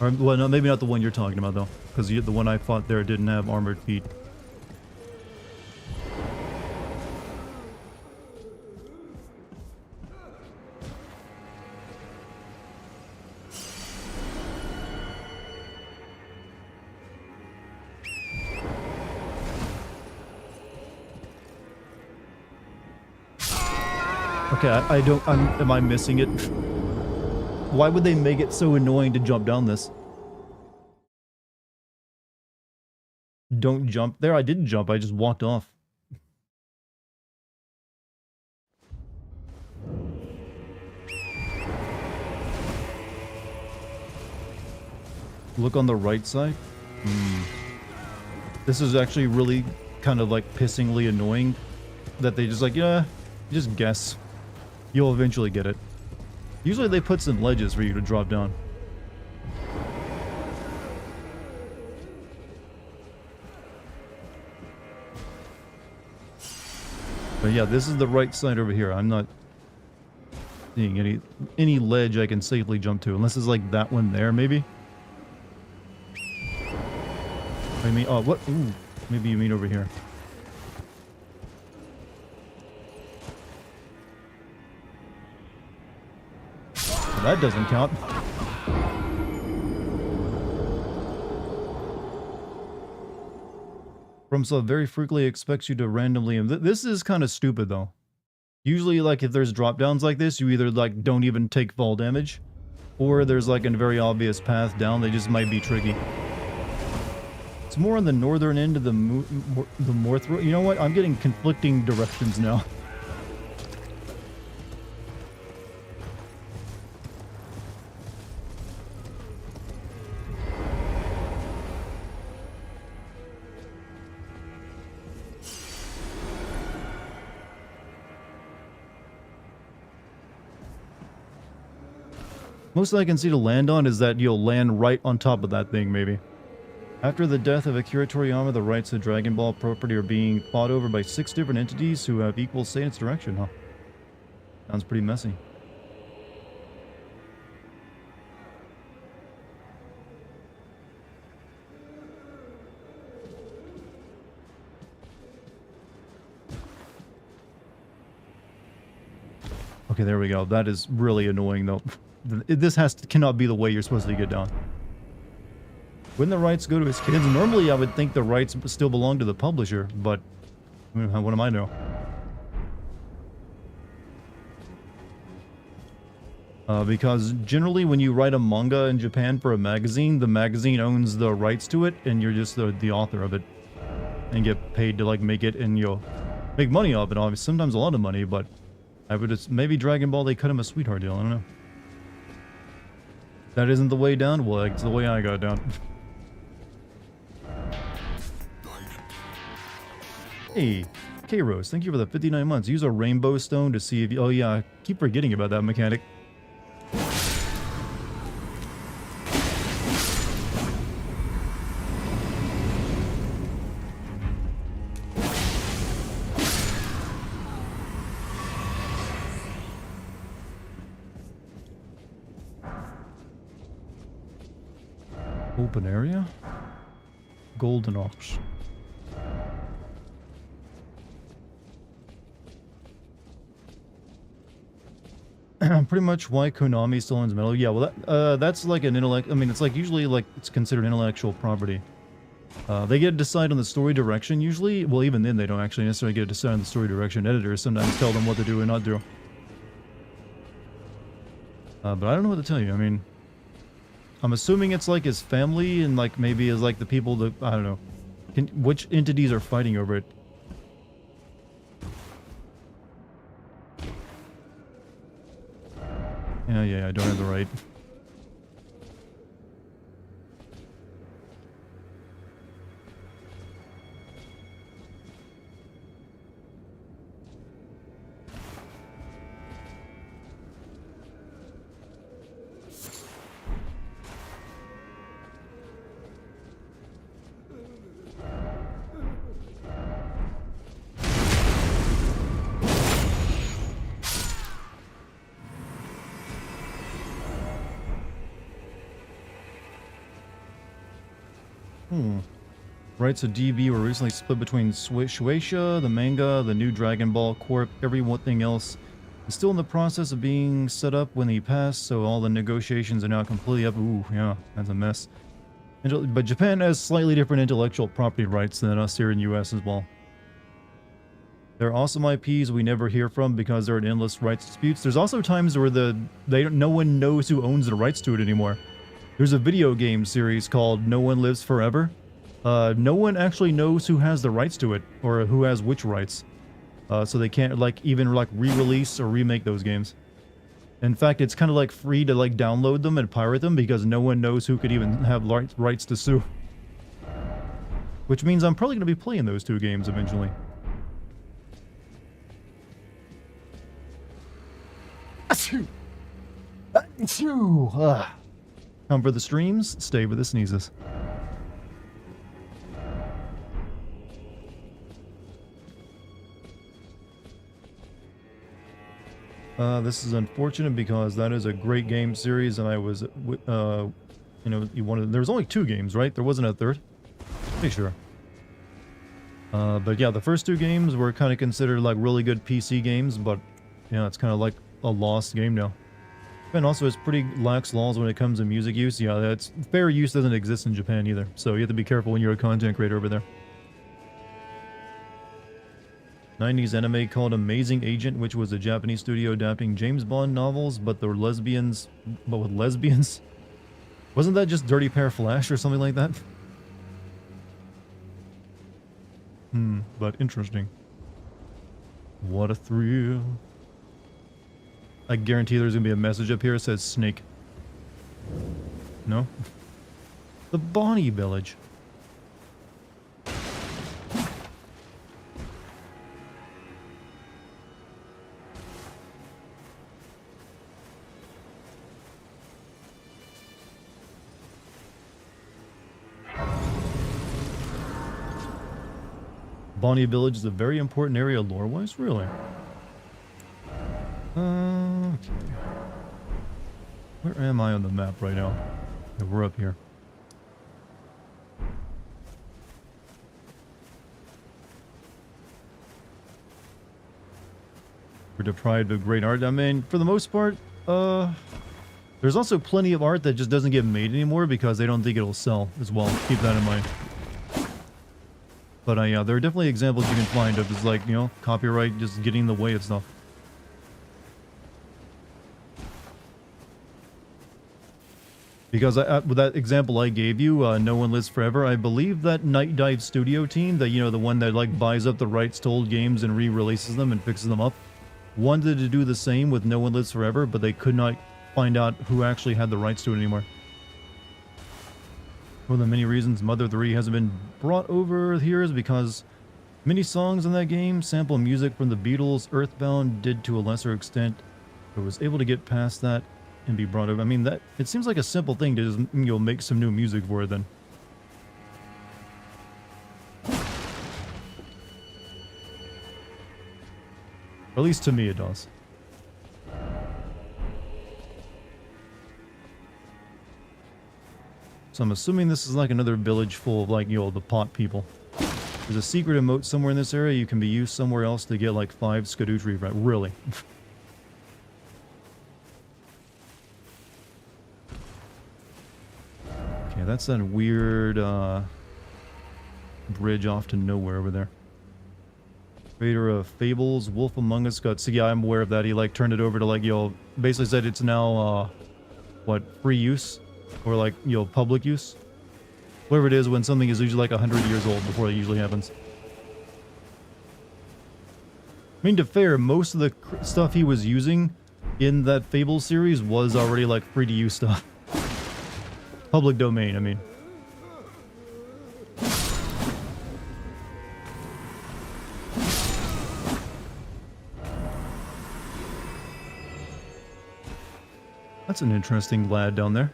Speaker 1: Or, well, no, maybe not the one you're talking about, though. Because the one I fought there didn't have armored feet. Okay, I don't, am I missing it? Why would they make it so annoying to jump down this? Don't jump there? I didn't jump, I just walked off. Look on the right side? This is actually really kind of like pissingly annoying that they just like, yeah, just guess. You'll eventually get it. Usually they put some ledges for you to drop down. But yeah, this is the right side over here. I'm not seeing any ledge I can safely jump to, unless it's like that one there, maybe. I mean, oh, what? Ooh, maybe you mean over here. That doesn't count. FromSoft very frequently expects you to randomly... This is kind of stupid, though. Usually, like, if there's drop-downs like this, you either, like, don't even take fall damage, or there's, like, a very obvious path down. They just might be tricky. It's more on the northern end of the Morth Road. You know what? I'm getting conflicting directions now. Most I can see to land on is that you'll land right on top of that thing, maybe. After the death of Akira Toriyama, the rights to Dragon Ball property are being fought over by 6 different entities who have equal say in its direction, huh? Sounds pretty messy. Okay, there we go. That is really annoying, though. This cannot be the way you're supposed to get down. When the rights go to his kids, normally I would think the rights still belong to the publisher, but what am I know? Because generally when you write a manga in Japan for a magazine, the magazine owns the rights to it, and you're just the author of it. And get paid to, like, make it, and you'll make money off it, obviously. Sometimes a lot of money, but I would just... Maybe Dragon Ball, they cut him a sweetheart deal, I don't know. That isn't the way down? Well, it's the way I got down. Hey, K-Rose, thank you for the 59 months. Use a rainbow stone to see if you... Oh yeah, I keep forgetting about that mechanic. Open area? Golden Ox. Pretty much why Konami still owns Metal. Yeah, well, that's like an intellect. I mean, it's like usually like it's considered intellectual property. They get to decide on the story direction usually. Well, even then, they don't actually necessarily get to decide on the story direction. Editors sometimes tell them what to do and not do. But I don't know what to tell you. I mean, I'm assuming it's like his family and like maybe is like the people that I don't know. Which entities are fighting over it? Yeah, I don't have the right. Rights of DB were recently split between Shueisha, the manga, the new Dragon Ball Corp, everything else is still in the process of being set up when he passed, so all the negotiations are now completely up. Ooh, yeah, that's a mess. But Japan has slightly different intellectual property rights than us here in the US as well. There are awesome IPs we never hear from because they're in endless rights disputes. There's also times where no one knows who owns the rights to it anymore. There's a video game series called No One Lives Forever. No one actually knows who has the rights to it, or who has which rights. So they can't, like, even, like, re-release or remake those games. In fact, it's kind of, like, free to, like, download them and pirate them because no one knows who could even have rights to sue. Which means I'm probably going to be playing those two games eventually. Achoo! Achoo! Come for the streams, stay for the sneezes. This is unfortunate because that is a great game series, and I was, you know, there was only 2 games, right? There wasn't a third? Pretty sure. But yeah, the first 2 games were kind of considered like really good PC games, but yeah, it's kind of like a lost game now. And also it's pretty lax laws when it comes to music use. Yeah, fair use doesn't exist in Japan either, so you have to be careful when you're a content creator over there. 90s anime called Amazing Agent, which was a Japanese studio adapting James Bond novels, but with lesbians. Wasn't that just Dirty Pair Flash or something like that? But interesting. What a thrill. I guarantee there's gonna be a message up here that says snake. No? The Bonnie Village. Bonnie Village is a very important area lore-wise, really. Okay. Where am I on the map right now? Yeah, we're up here. We're deprived of great art. I mean, for the most part, there's also plenty of art that just doesn't get made anymore because they don't think it'll sell as well. Keep that in mind. But yeah, there are definitely examples you can find of just like, you know, copyright just getting in the way of stuff. Because with that example I gave you, No One Lives Forever, I believe that Night Dive studio team, that, you know, the one that like buys up the rights to old games and re-releases them and fixes them up, wanted to do the same with No One Lives Forever, but they could not find out who actually had the rights to it anymore. One of the many reasons Mother 3 hasn't been brought over here is because many songs in that game sample music from the Beatles. Earthbound did to a lesser extent, but was able to get past that and be brought over. I mean, that it seems like a simple thing to just, you know, make some new music for it then. Or at least to me it does. So I'm assuming this is like another village full of like, you know, the pot people. There's a secret emote somewhere in this area. You can be used somewhere else to get like 5 Skadootree, right? Really? Okay, that's that weird bridge off to nowhere over there. Creator of Fables, Wolf Among Us got... So yeah, I'm aware of that. He like turned it over to like, you know, basically said it's now, what, free use? Or like, you know, public use? Whatever it is, when something is usually like 100 years old before it usually happens. I mean, to fair, most of the stuff he was using in that Fable series was already like free to use stuff. Public domain, I mean. That's an interesting lad down there.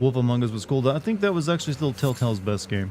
Speaker 1: Wolf Among Us was cool. I think that was actually still Telltale's best game.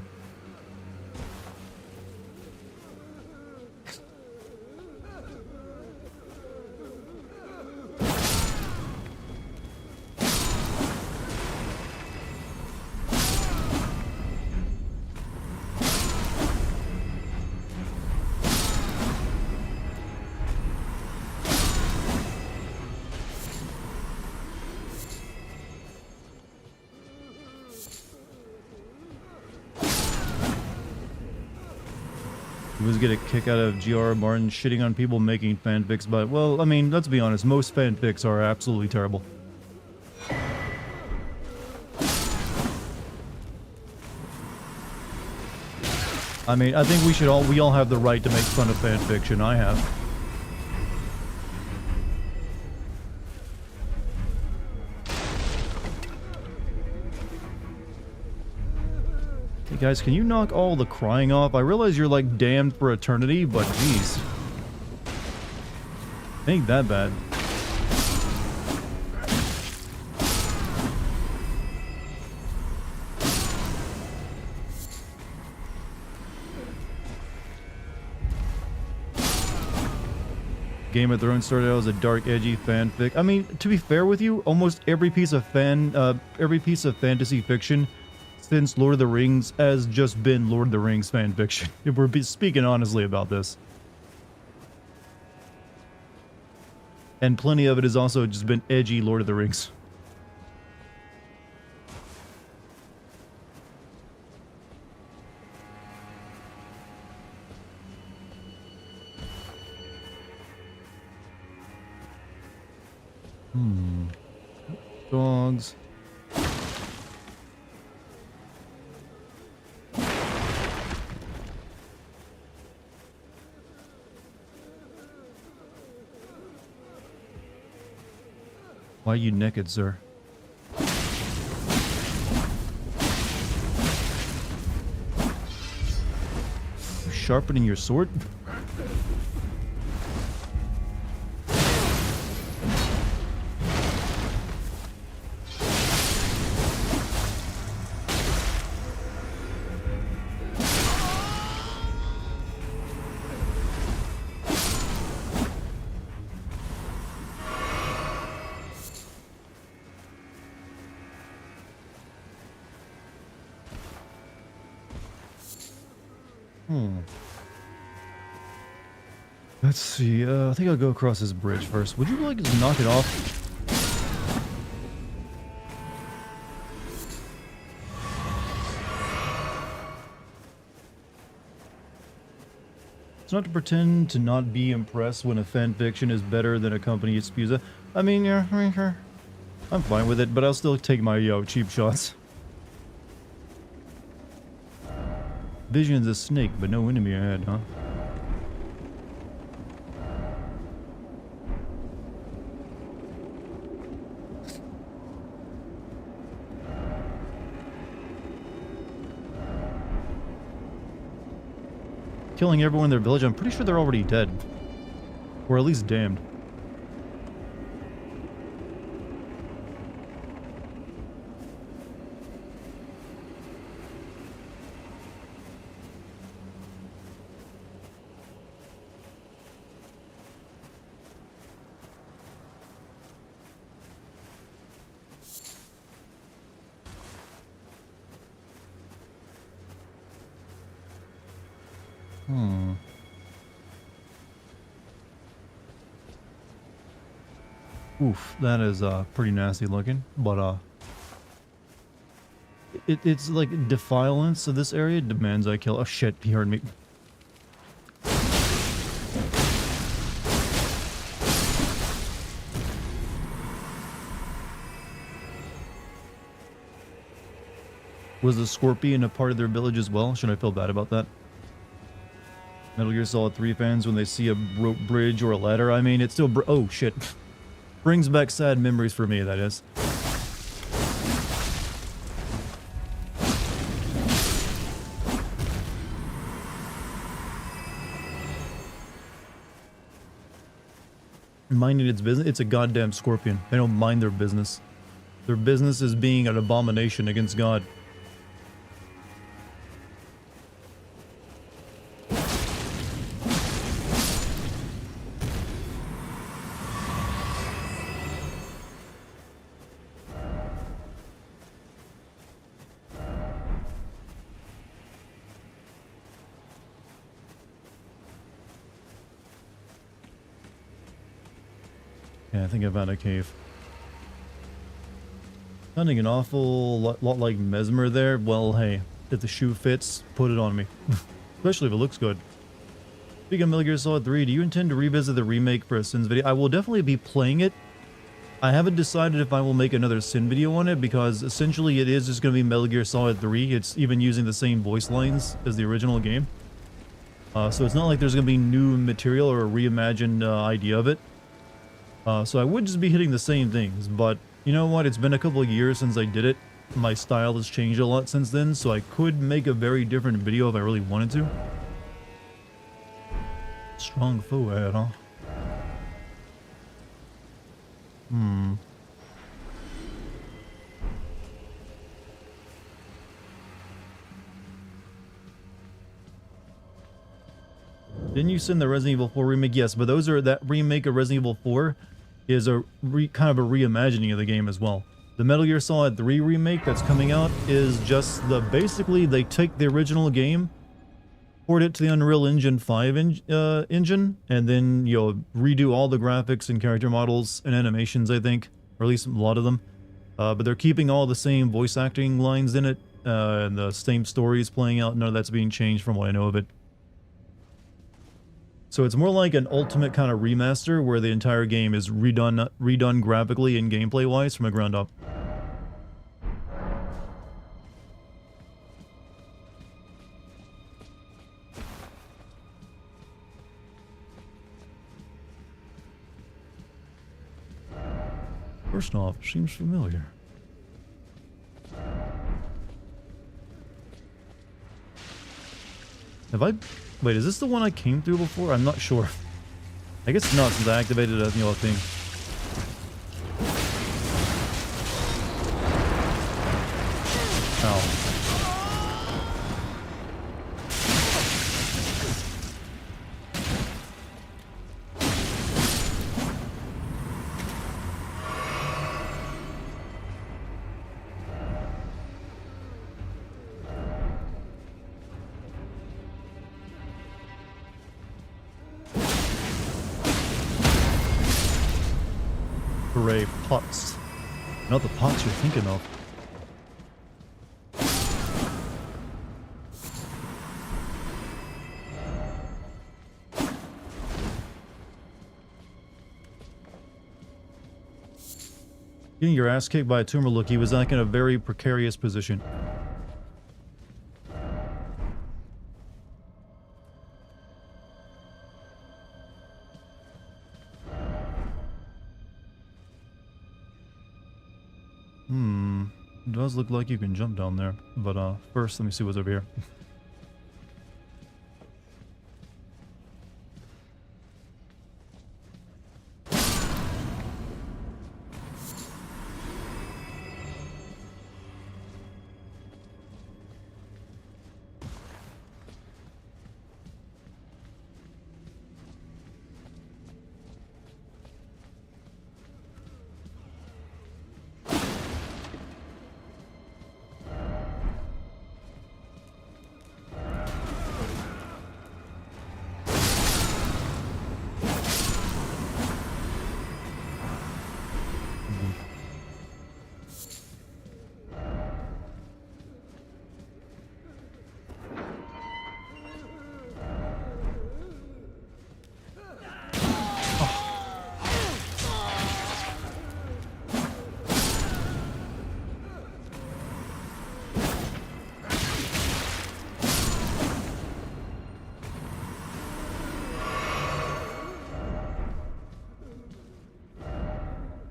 Speaker 1: Get a kick out of G.R. Martin shitting on people making fanfics, but, well, I mean, let's be honest, most fanfics are absolutely terrible. I mean, I think we all have the right to make fun of fanfiction. I have. Guys, can you knock all the crying off? I realize you're like damned for eternity, but jeez. Ain't that bad. Game of Thrones started out as a dark, edgy fanfic. I mean, to be fair with you, almost every piece of fantasy fiction since Lord of the Rings has just been Lord of the Rings fan fiction. If we're speaking honestly about this. And plenty of it has also just been edgy Lord of the Rings. Dogs. Why are you naked, sir? You sharpening your sword? Let's see, I think I'll go across this bridge first. Would you like to knock it off? It's not to pretend to not be impressed when a fanfiction is better than a company it spews at. I mean, yeah, I'm fine with it, but I'll still take my, cheap shots. Vision's a snake, but no enemy ahead, huh? Killing everyone in their village, I'm pretty sure they're already dead. Or at least damned. Oof, that is pretty nasty looking, but it's like defiance of this area demands I kill. Oh shit, he heard me. Was the scorpion a part of their village as well? Should I feel bad about that? Metal Gear Solid 3 fans, when they see a rope bridge or a ladder, I mean, it's still oh shit. Brings back sad memories for me, that is. Minding its business? It's a goddamn scorpion. They don't mind their business. Their business is being an abomination against God. Yeah, I think I found a cave. Sounding an awful lot like Mesmer there. Well, hey, if the shoe fits, put it on me. Especially if it looks good. Speaking of Metal Gear Solid 3, do you intend to revisit the remake for a Sins video? I will definitely be playing it. I haven't decided if I will make another Sin video on it, because essentially it is just going to be Metal Gear Solid 3. It's even using the same voice lines as the original game. So it's not like there's going to be new material or a reimagined idea of it. So I would just be hitting the same things, but you know what? It's been a couple of years since I did it. My style has changed a lot since then, so I could make a very different video if I really wanted to. Strong foe ahead, huh? Didn't you send the Resident Evil 4 remake? Yes, but that remake of Resident Evil 4 is a kind of a reimagining of the game as well. The Metal Gear Solid 3 remake that's coming out is just basically they take the original game, port it to the Unreal Engine 5 engine, and then redo all the graphics and character models and animations, I think, or at least a lot of them. But they're keeping all the same voice acting lines in it, and the same stories playing out. None of that's being changed from what I know of it. So it's more like an ultimate kind of remaster where the entire game is redone graphically and gameplay wise from the ground up. First off, seems familiar. Have I... Wait, is this the one I came through before? I'm not sure. I guess not, since I activated a yellow thing. Ow. Hooray, pots. Not the pots you're thinking of. Getting your ass kicked by a tumor look, he was like in a very precarious position. It does look like you can jump down there, but first let me see what's over here.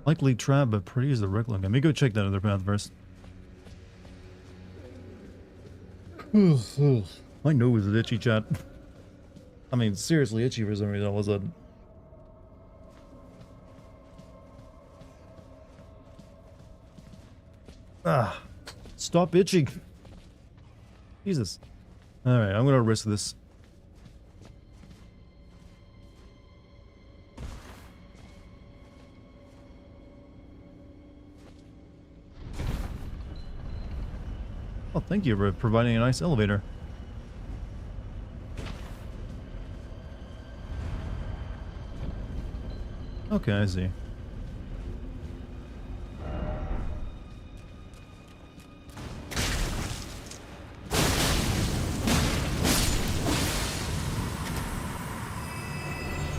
Speaker 1: Likely trap, but pretty as the regular. Let me go check that other path first. My nose is itchy, chat. I mean, seriously itchy for some reason all of a sudden. Ah, stop itching. Jesus. Alright, I'm gonna risk this. Oh, thank you for providing a nice elevator. Okay, I see.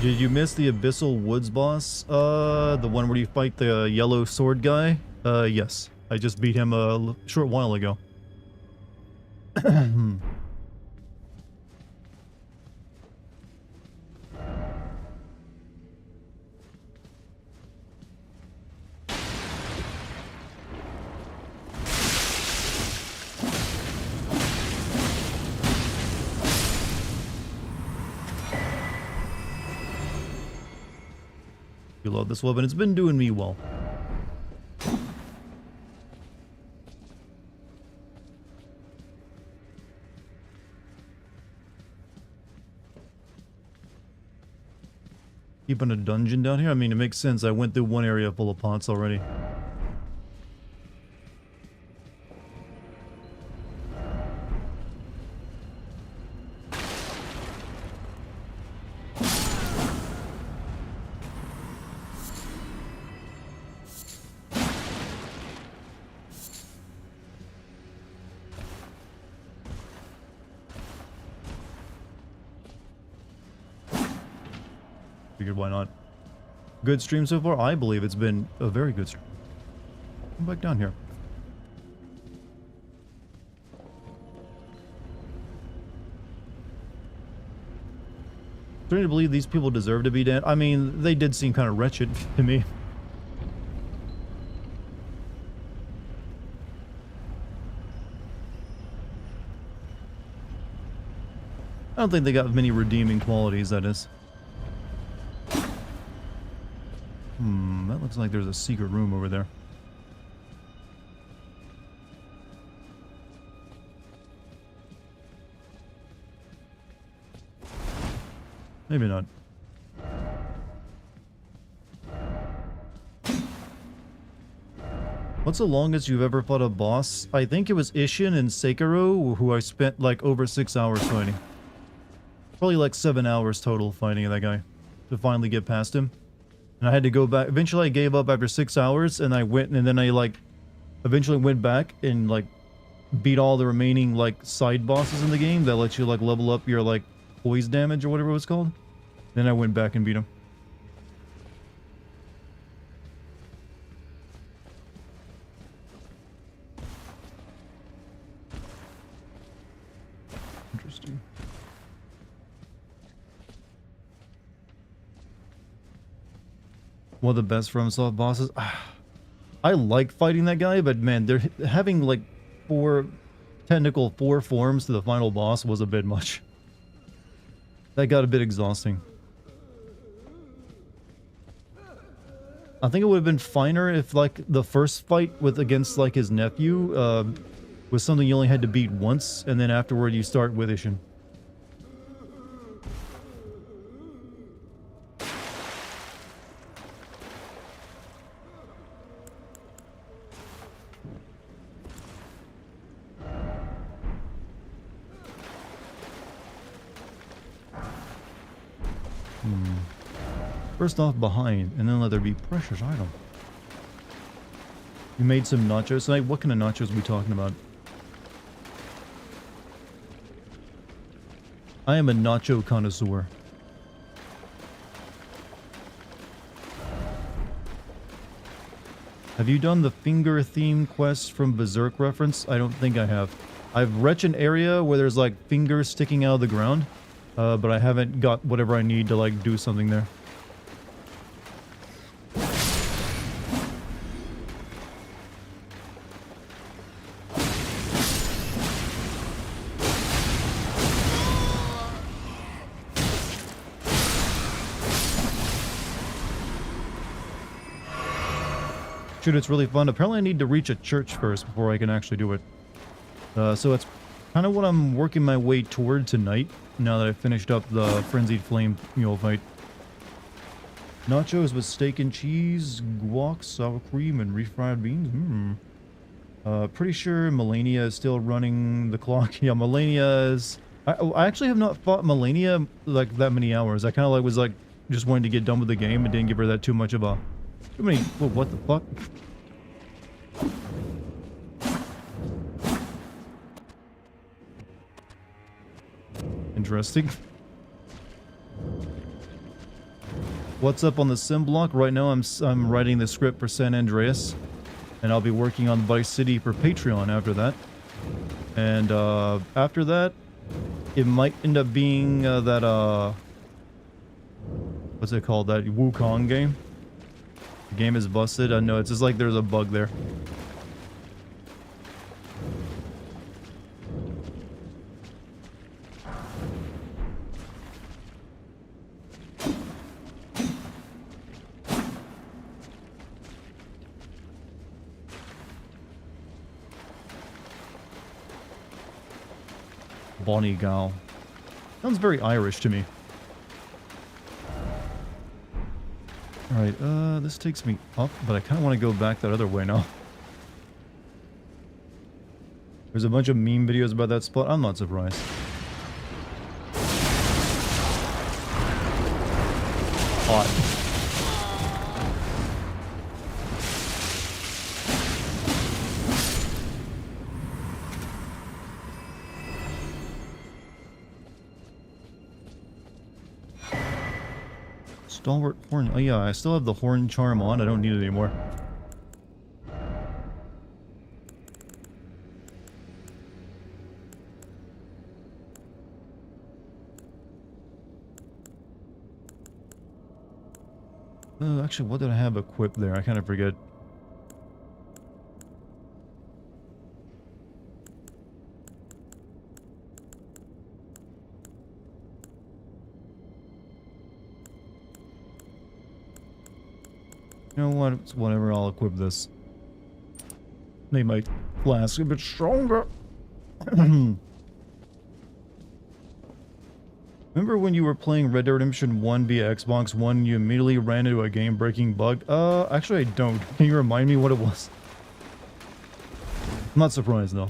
Speaker 1: Did you miss the Abyssal Woods boss? The one where you fight the yellow sword guy? Yes. I just beat him a short while ago. You love this weapon. It's been doing me well. Keeping a dungeon down here? I mean, it makes sense. I went through one area full of pots already. Figured why not. Good stream so far? I believe it's been a very good stream. Come back down here. Starting to believe these people deserve to be dead. I mean, they did seem kind of wretched to me. I don't think they got many redeeming qualities, that is. That looks like there's a secret room over there. Maybe not. What's the longest you've ever fought a boss? I think it was Ishin and Sekiro, who I spent like over 6 hours fighting. Probably like 7 hours total fighting that guy to finally get past him. And I had to go back. Eventually I gave up after 6 hours, and I went, and then I like eventually went back and like beat all the remaining like side bosses in the game that let you like level up your like poise damage or whatever it was called. Then I went back and beat him. Interesting. One of the best FromSoft bosses. I like fighting that guy, but man, they're having like 4 forms to the final boss was a bit much. That got a bit exhausting. I think it would have been finer if like the first fight with against like his nephew was something you only had to beat once, and then afterward you start with Ishin. First off, behind, and then let there be precious item. You made some nachos tonight? What kind of nachos are we talking about? I am a nacho connoisseur. Have you done the finger theme quest from Berserk reference? I don't think I have. I've reached an area where there's like fingers sticking out of the ground, but I haven't got whatever I need to like do something there. Shoot, it's really fun. Apparently I need to reach a church first before I can actually do it. So it's kind of what I'm working my way toward tonight, now that I finished up the Frenzied Flame Mule fight. Nachos with steak and cheese, guac, sour cream, and refried beans. Pretty sure Melania is still running the clock. Yeah, Melania is... I actually have not fought Melania like that many hours. I kind of like was like just wanting to get done with the game and didn't give her that too much of a... Too many... Whoa, what the fuck? Interesting. What's up on the sim block? Right now I'm writing the script for San Andreas, and I'll be working on Vice City for Patreon after that. And after that, it might end up being that what's it called? That Wukong game. The game is busted. I know, it's just like there's a bug there. Bonnie Gal. Sounds very Irish to me. Alright, this takes me up, but I kind of want to go back that other way now. There's a bunch of meme videos about that spot. I'm not surprised. Hot. Stalwart horn. Oh yeah, I still have the horn charm on. I don't need it anymore. Actually, what did I have equipped there? I kind of forget. You know what? It's whatever, I'll equip this. Make my flask a bit stronger. Remember when you were playing Red Dead Redemption 1 via Xbox One, you immediately ran into a game-breaking bug? Actually I don't. Can you remind me what it was? I'm not surprised though.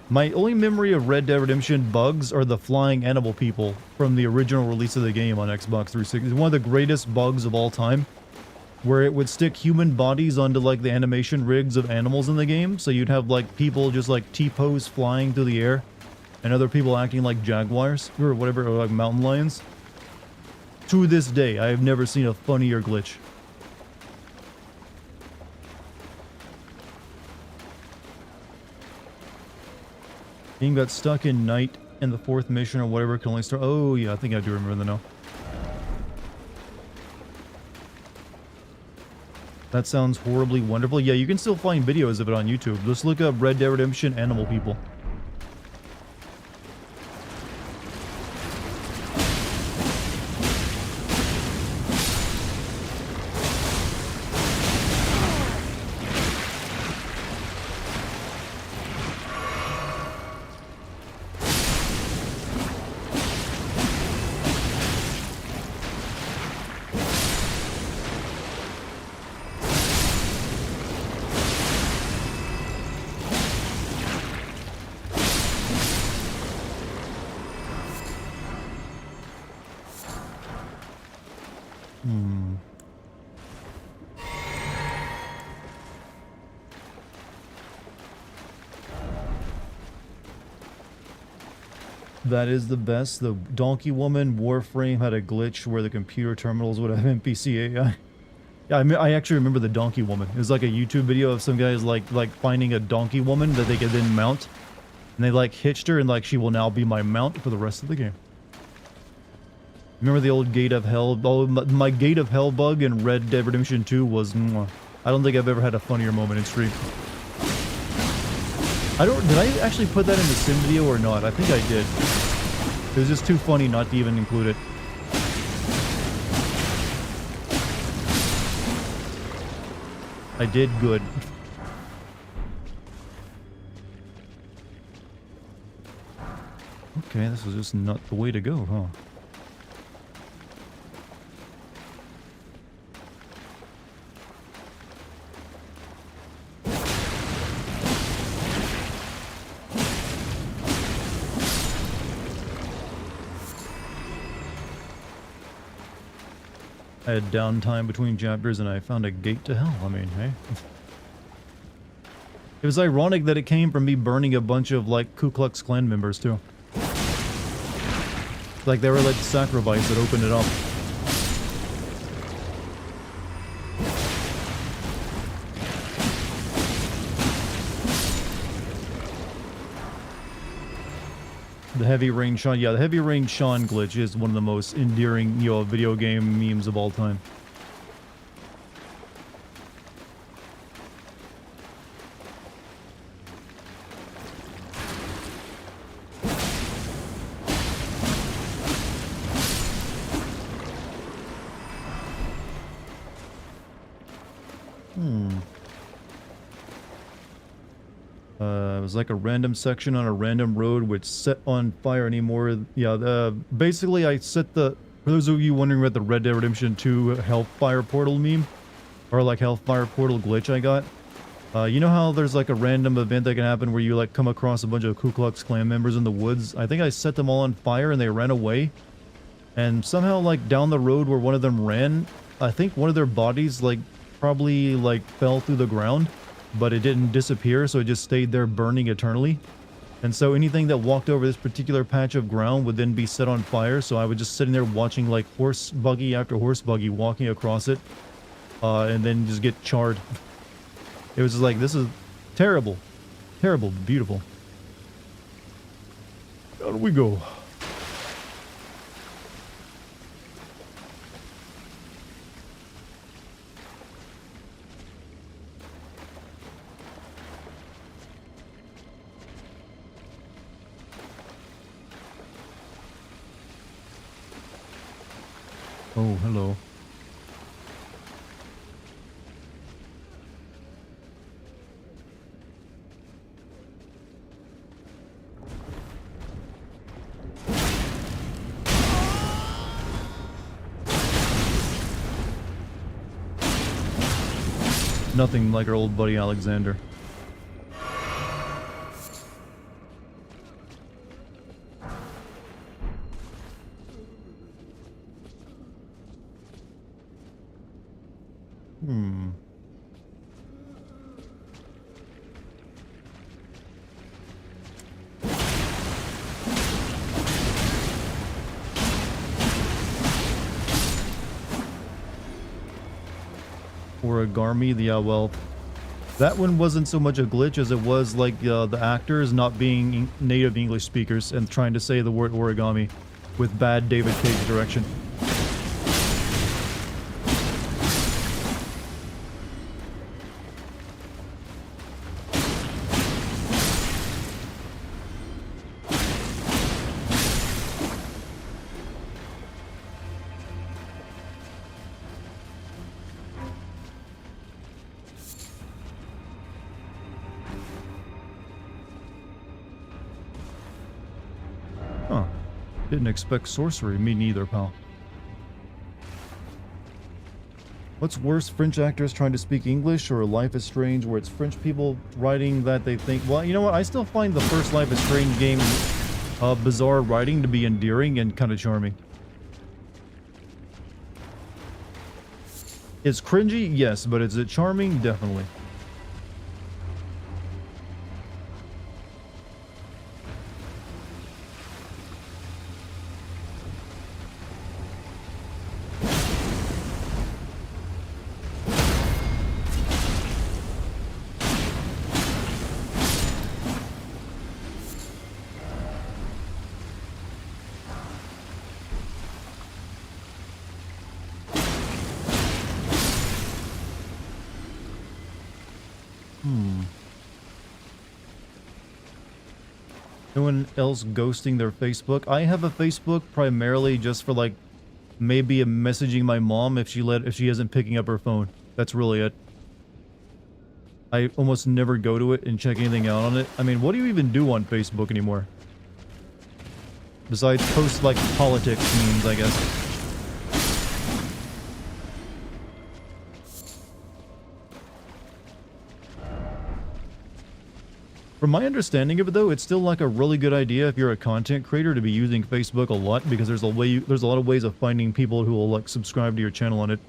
Speaker 1: My only memory of Red Dead Redemption bugs are the flying animal people from the original release of the game on Xbox 360. It's one of the greatest bugs of all time, where it would stick human bodies onto like the animation rigs of animals in the game, so you'd have like people just like T-pose flying through the air, and other people acting like jaguars, or whatever, or like mountain lions. To this day, I have never seen a funnier glitch. Game got stuck in night, and the fourth mission or whatever can only start. Oh yeah, I think I do remember that now. That sounds horribly wonderful. Yeah, you can still find videos of it on YouTube. Just look up Red Dead Redemption Animal People. That is the best. The Donkey Woman Warframe had a glitch where the computer terminals would have NPC AI. Yeah, I actually remember the Donkey Woman. It was like a YouTube video of some guys like finding a Donkey Woman that they could then mount. And they like hitched her and like, she will now be my mount for the rest of the game. Remember the old Gate of Hell? Oh, my Gate of Hell bug in Red Dead Redemption 2 was... Mwah. I don't think I've ever had a funnier moment in stream. Did I actually put that in the sim video or not? I think I did. It was just too funny not to even include it. I did good. Okay, this is just not the way to go, huh? I had downtime between chapters and I found a gate to hell. I mean, hey. It was ironic that it came from me burning a bunch of, like, Ku Klux Klan members, too. Like, they were like the sacrifice that opened it up. The Heavy Rain Sean, yeah, the Heavy Rain Sean glitch is one of the most endearing, you know, video game memes of all time. It was like a random section on a random road which set on fire anymore. Yeah, basically I set the... For those of you wondering about the Red Dead Redemption 2 Hellfire Portal meme, or like Hellfire Portal glitch I got, you know how there's like a random event that can happen where you like come across a bunch of Ku Klux Klan members in the woods? I think I set them all on fire and they ran away. And somehow like down the road where one of them ran, I think one of their bodies like probably like fell through the ground. But it didn't disappear, so it just stayed there burning eternally. And so anything that walked over this particular patch of ground would then be set on fire. So I was just sitting there watching like horse buggy after horse buggy walking across it, and then just get charred. It was just like, this is terrible. Terrible, but beautiful. Down we go. Oh, hello. Nothing like our old buddy Alexander. Origami, yeah, well, that one wasn't so much a glitch as it was like the actors not being native English speakers and trying to say the word origami with bad David Cage direction. Huh. Didn't expect sorcery. Me neither, pal. What's worse, French actors trying to speak English or Life is Strange where it's French people writing that they think... Well, you know what? I still find the first Life is Strange game bizarre writing to be endearing and kind of charming. It's cringy? Yes, but is it charming? Definitely. No one else ghosting their Facebook? I have a Facebook primarily just for like maybe a messaging my mom if she isn't picking up her phone. That's really it. I almost never go to it and check anything out on it. I mean, what do you even do on Facebook anymore? Besides post like politics memes, I guess. From my understanding of it, though, it's still like a really good idea if you're a content creator to be using Facebook a lot because there's a lot of ways of finding people who will like subscribe to your channel on it.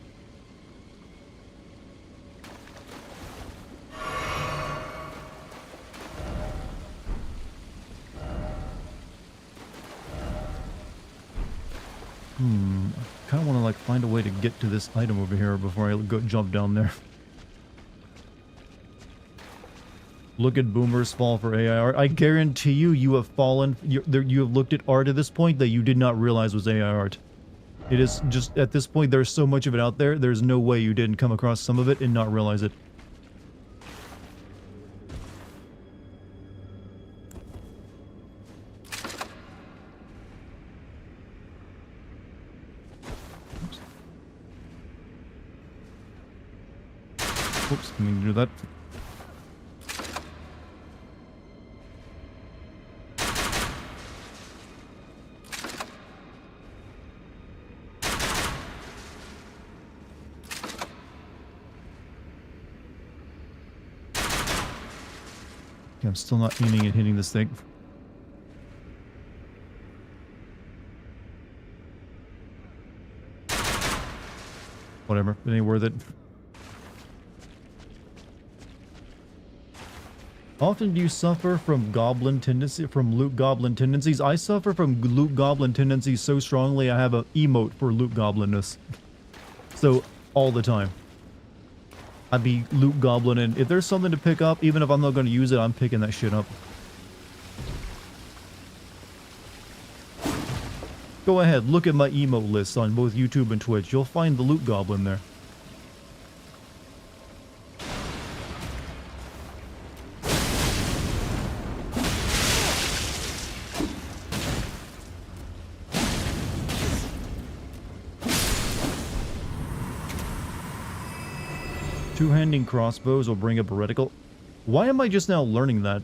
Speaker 1: I kind of want to like find a way to get to this item over here before I go jump down there. Look at boomers fall for AI art. I guarantee you, you have fallen. You have looked at art at this point that you did not realize was AI art. It is just at this point. There's so much of it out there. There's no way you didn't come across some of it and not realize it. Oops, I didn't mean to do that. I'm still not aiming at hitting this thing. Whatever, it ain't worth it. Often do you suffer from loot goblin tendencies? I suffer from loot goblin tendencies so strongly I have a emote for loot goblinness. So, all the time. I'd be loot goblin, and if there's something to pick up, even if I'm not going to use it, I'm picking that shit up. Go ahead, look at my emote list on both YouTube and Twitch. You'll find the loot goblin there. Two-handing crossbows will bring up a reticle. Why am I just now learning that?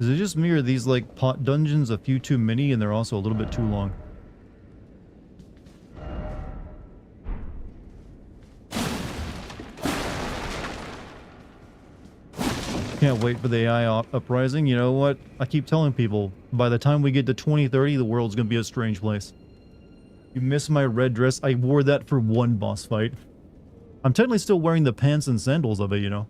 Speaker 1: Is it just me, or these like pot dungeons a few too many and they're also a little bit too long? Can't wait for the AI uprising. You know what? I keep telling people, by the time we get to 2030, the world's gonna be a strange place. You miss my red dress? I wore that for one boss fight. I'm technically still wearing the pants and sandals of it, you know?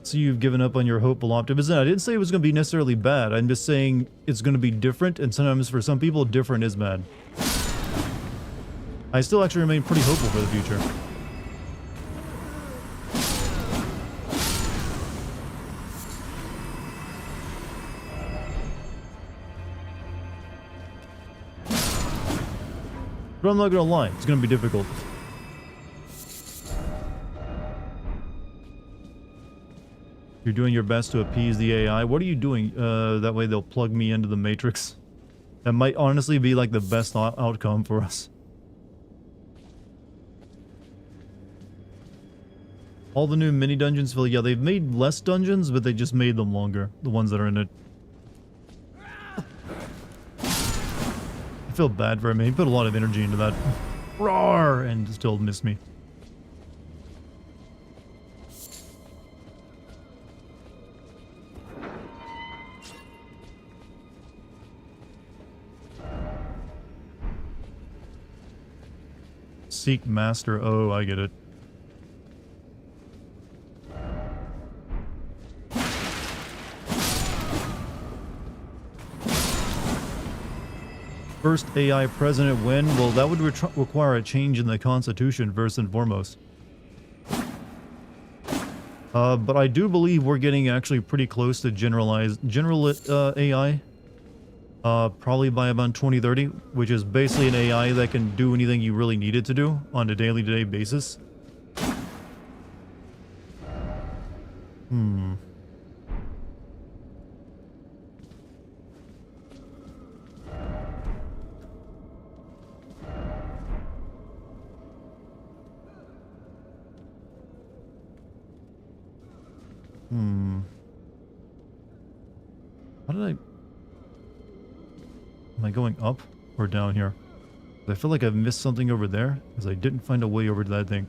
Speaker 1: So you've given up on your hopeful optimism. I didn't say it was going to be necessarily bad. I'm just saying it's going to be different, and sometimes for some people, different is bad. I still actually remain pretty hopeful for the future. But I'm not going to lie, it's going to be difficult. You're doing your best to appease the AI. What are you doing? That way they'll plug me into the Matrix. That might honestly be like the best outcome for us. All the new mini dungeons feel, yeah, they've made less dungeons, but they just made them longer. The ones that are in it. I feel bad for him. He put a lot of energy into that. Roar! And still missed me. Seek master. Oh, I get it. First AI president when? Well, that would require a change in the Constitution first and foremost. But I do believe we're getting actually pretty close to general AI. Probably by about 2030, which is basically an AI that can do anything you really need it to do on a daily-to-day basis. How did Am I going up or down here? I feel like I've missed something over there because I didn't find a way over to that thing.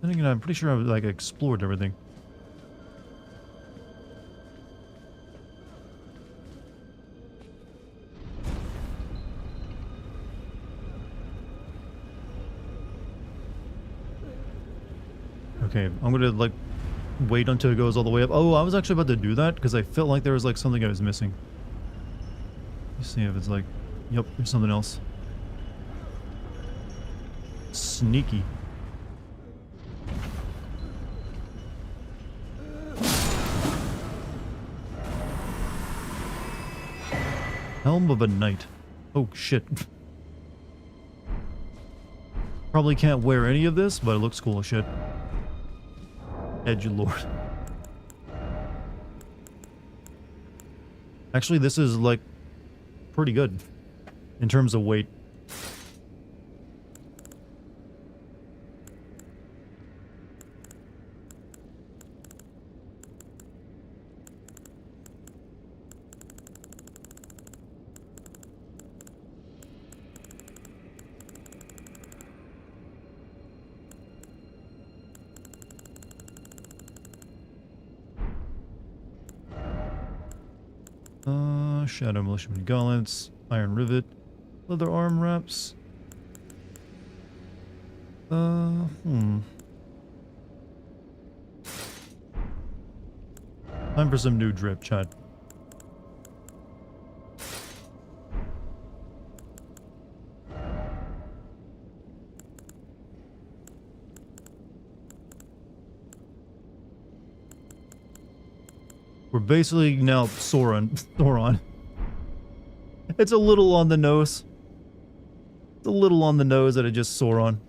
Speaker 1: Then again, I'm pretty sure I've like explored everything. Okay, I'm gonna like wait until it goes all the way up. Oh, I was actually about to do that because I felt like there was like something I was missing. Let's see if it's like, yep, there's something else. Sneaky. Helm of a Knight. Oh shit. Probably can't wear any of this, but it looks cool as shit. Edgelord. Actually, this is like pretty good in terms of weight. Shadow Militiaman Gauntlets, Iron Rivet, Leather Arm Wraps. Time for some new drip, chat. We're basically now Sauron. It's a little on the nose. It's a little on the nose that it just Sauron.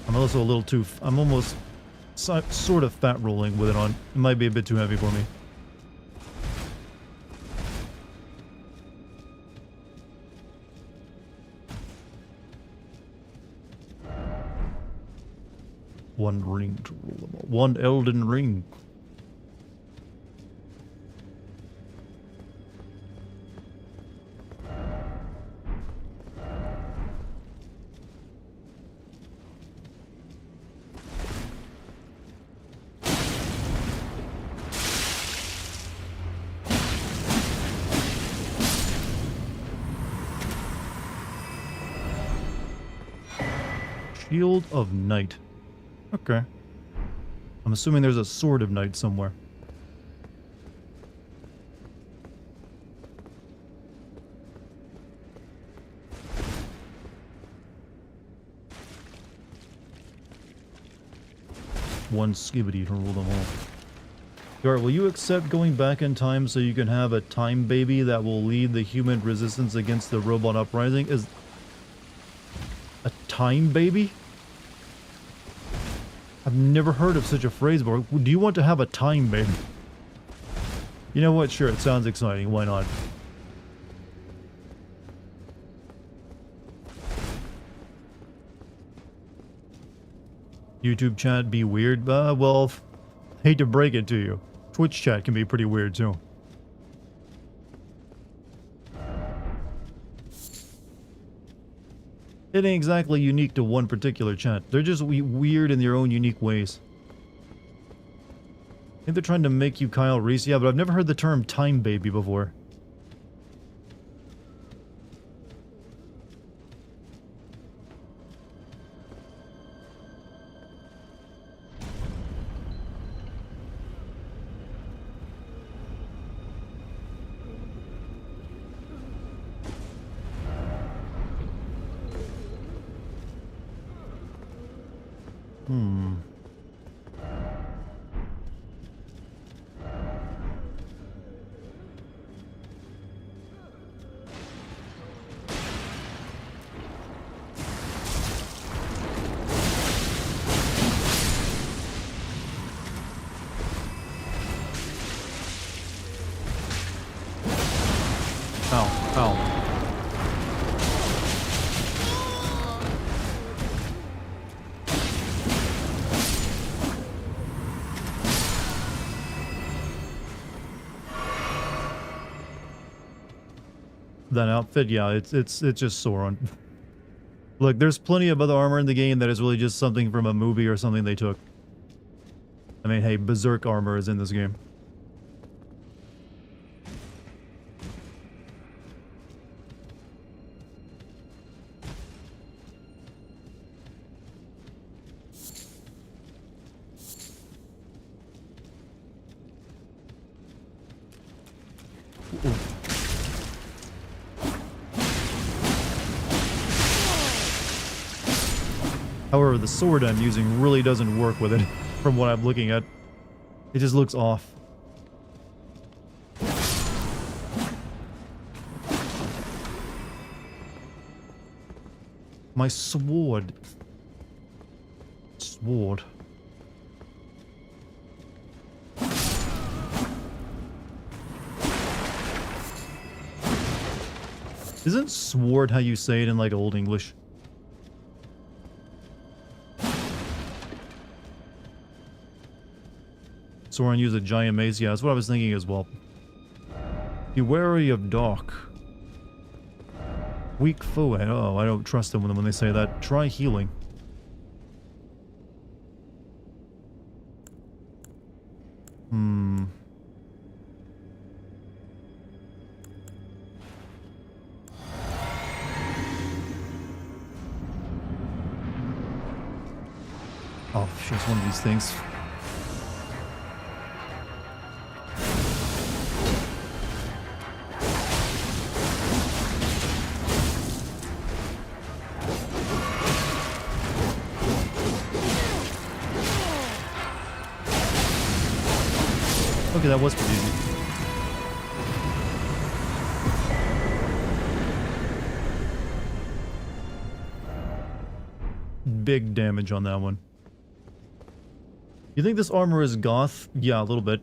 Speaker 1: I'm also a little too... I'm almost sort of fat rolling with it on. It might be a bit too heavy for me. One ring to rule them all. One Elden Ring. Shield of Night. Okay. I'm assuming there's a Sword of Night somewhere. One skibidi to rule them all. Dart, will you accept going back in time so you can have a time baby that will lead the human resistance against the robot uprising? Is a time baby? I've never heard of such a phrase before. Do you want to have a time baby? You know what? Sure, it sounds exciting. Why not? YouTube chat be weird? Well, hate to break it to you. Twitch chat can be pretty weird too. It ain't exactly unique to one particular chat. They're just weird in their own unique ways. I think they're trying to make you Kyle Reese. Yeah, but I've never heard the term time baby before. That outfit, yeah, it's just Sauron. Look, there's plenty of other armor in the game that is really just something from a movie or something they took. I mean, hey, Berserk armor is in this game. ooh. However, the sword I'm using really doesn't work with it, from what I'm looking at. It just looks off. My sword. Sword. Isn't sword how you say it in like Old English? Soren used a giant mace. Yeah, that's what I was thinking as well. Be wary of dark. Weak foe. Oh, I don't trust them when they say that. Try healing. Oh, shit, it's one of these things. Okay, that was pretty easy. Big damage on that one. You think this armor is goth? Yeah, a little bit.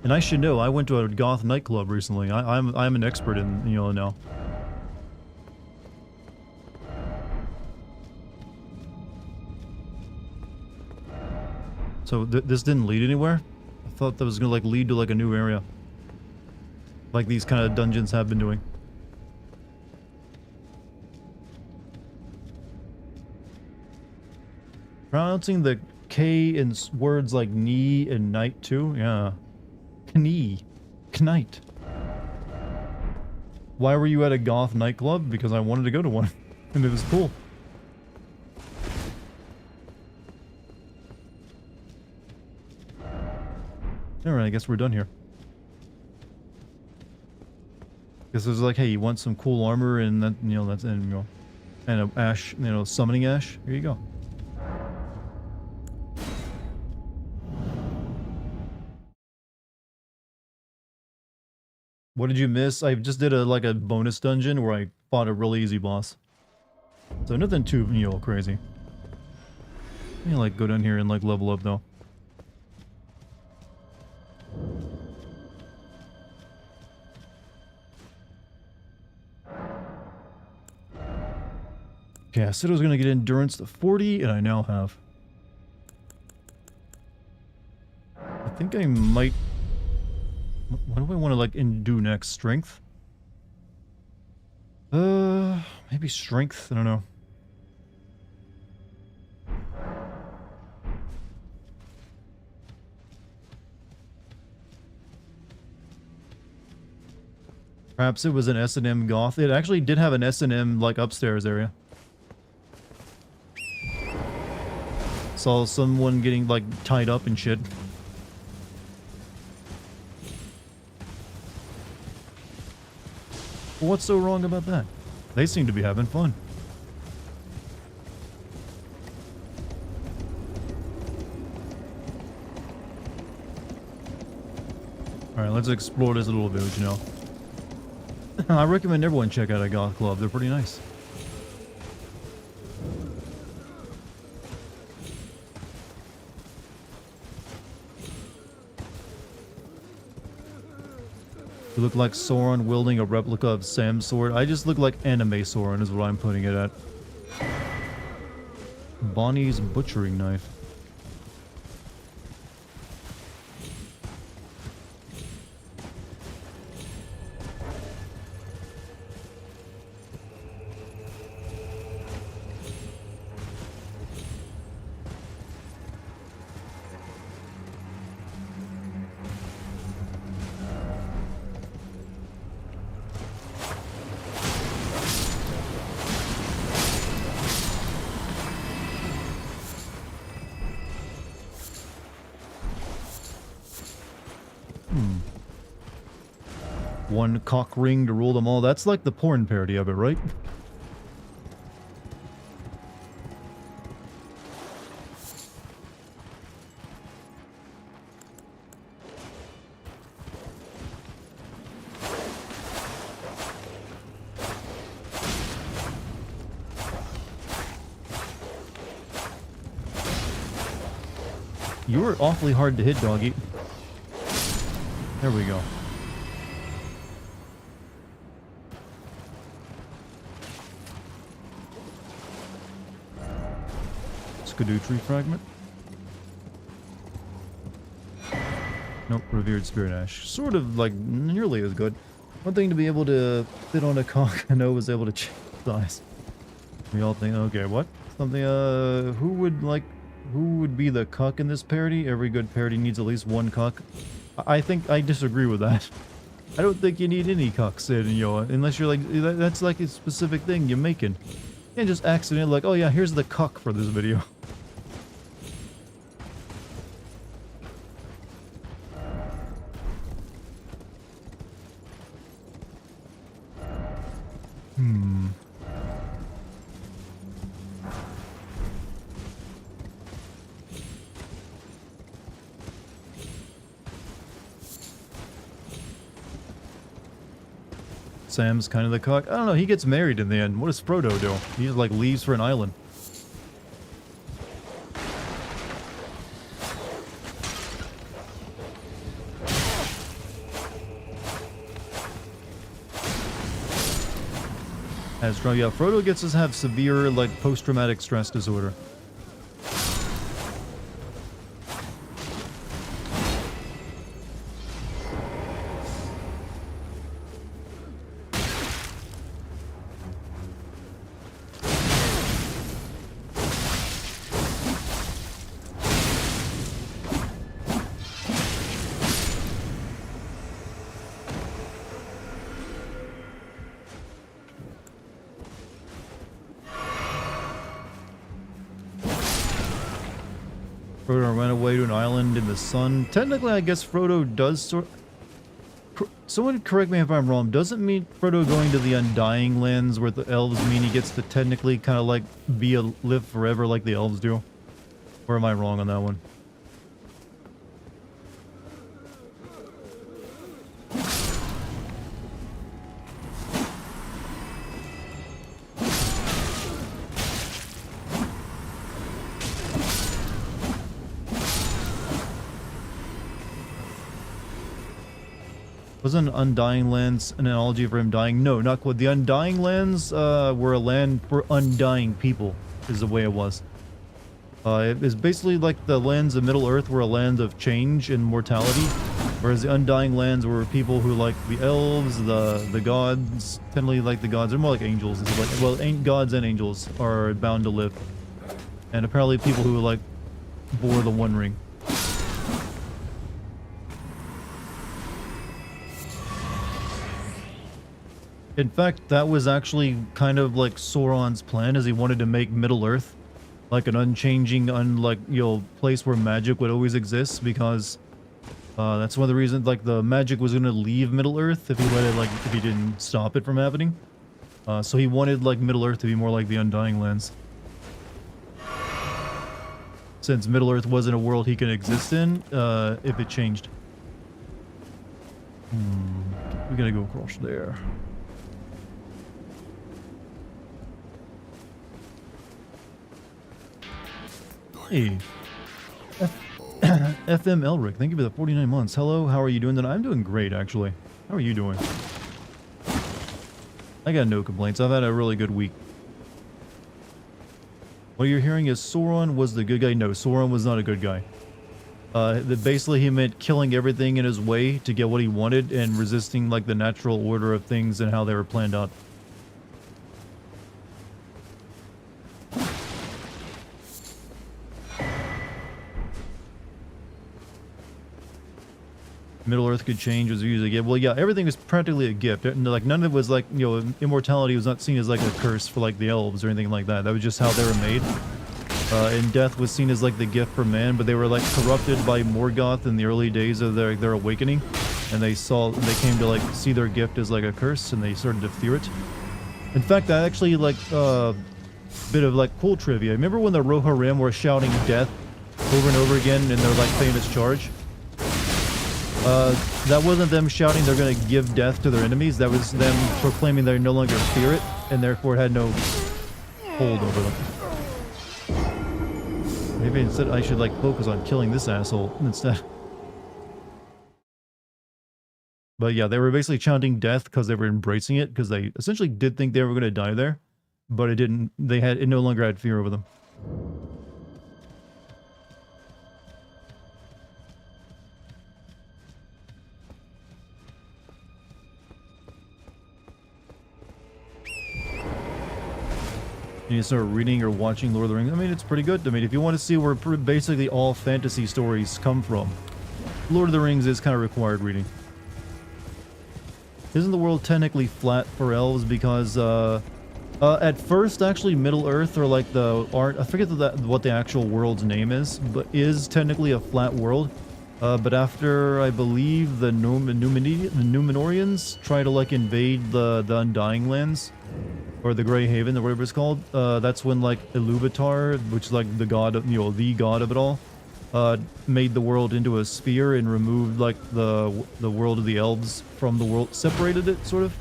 Speaker 1: And I should know, I went to a goth nightclub recently. I'm an expert in, you know, now. So this didn't lead anywhere? I thought that was gonna like lead to like a new area. Like these kind of dungeons have been doing. Pronouncing the K in words like knee and night too? Yeah. Knee. Knight. Why were you at a goth nightclub? Because I wanted to go to one. And it was cool. Alright, I guess we're done here. Guess it was like, hey, you want some cool armor and that, you know, that's, and, you know, and a ash, you know, summoning ash? Here you go. What did you miss? I just did a like a bonus dungeon where I fought a really easy boss. So nothing too, you know, crazy. Let me like go down here and like level up though. Okay, I said I was gonna get endurance to 40, and I now have. I think I might. What do I want to like do next? Strength? Maybe strength. I don't know. Perhaps it was an S&M goth. It actually did have an S&M like upstairs area. Saw someone getting like tied up and shit. What's so wrong about that? They seem to be having fun. Alright, let's explore this little village now. I recommend everyone check out a goth club. They're pretty nice. You look like Soren wielding a replica of Sam's sword. I just look like anime Soren is what I'm putting it at. Bonnie's butchering knife. one cock ring to rule them all. That's like the porn parody of it, right? You were awfully hard to hit, doggy. There we go. Skidoo tree fragment. Nope, revered spirit ash. Sort of like nearly as good. One thing to be able to fit on a cock, I know, was able to change size. We all think, okay, what? Something, who would be the cuck in this parody? Every good parody needs at least one cuck. I think I disagree with that. I don't think you need any cucks in, unless you're like, that's like a specific thing you're making. You can't just accidentally like, oh yeah, here's the cuck for this video. Sam's kind of the cock. I don't know, he gets married in the end. What does Frodo do? He just like leaves for an island. Yeah, Frodo gets to have severe like post-traumatic stress disorder. Frodo ran away to an island in the sun. Technically, I guess Frodo does sort... Someone correct me if I'm wrong. Doesn't mean Frodo going to the Undying Lands where the elves mean he gets to technically kind of like live forever like the elves do? Or am I wrong on that one? Wasn't Undying Lands an analogy for him dying? No, not quite. The Undying Lands were a land for undying people, is the way it was. It is basically like the lands of Middle-earth were a land of change and mortality, whereas the Undying Lands were people who like the elves, the gods, technically like the gods, they're more like angels and stuff like, well, gods and angels are bound to live. And apparently people who like bore the One Ring. In fact, that was actually kind of like Sauron's plan, as he wanted to make Middle-earth like an unchanging, place where magic would always exist, because that's one of the reasons like the magic was going to leave Middle-earth if he let it, if he didn't stop it from happening. So he wanted like Middle-earth to be more like the Undying Lands. Since Middle-earth wasn't a world he could exist in, if it changed. We gotta go across there. Hey, FM Elric, thank you for the 49 months. Hello, how are you doing tonight? I'm doing great, actually. How are you doing? I got no complaints. I've had a really good week. What you're hearing is Sauron was the good guy. No, Sauron was not a good guy. Basically, he meant killing everything in his way to get what he wanted and resisting like the natural order of things and how they were planned out. Middle-earth could change, was used a gift. Well, yeah, everything was practically a gift. Like, none of it was like, immortality was not seen as like a curse for like the elves or anything like that. That was just how they were made. And death was seen as like the gift for man, but they were like corrupted by Morgoth in the early days of their awakening. and they came to like see their gift as like a curse, and they started to fear it. In fact, I actually like bit of like cool trivia. Remember when the Rohirrim were shouting death over and over again in their like famous charge? That wasn't them shouting they're gonna give death to their enemies. That was them proclaiming they no longer fear it, and therefore had no hold over them. Maybe instead I should like focus on killing this asshole instead. But yeah, they were basically chanting death because they were embracing it, because they essentially did think they were gonna die there, but it didn't. It no longer had fear over them. You start reading or watching Lord of the Rings. I mean, it's pretty good. I mean, if you want to see where basically all fantasy stories come from, Lord of the Rings is kind of required reading. Isn't the world technically flat for elves? Because at first, actually, Middle Earth, or like I forget what the actual world's name is, but is technically a flat world. But after, I believe, the Numenorians try to like invade the Undying Lands, or the Grey Haven, or whatever it's called, that's when like Iluvatar, which is like the god of, the god of it all, made the world into a sphere and removed like the world of the elves from the world, separated it, sort of.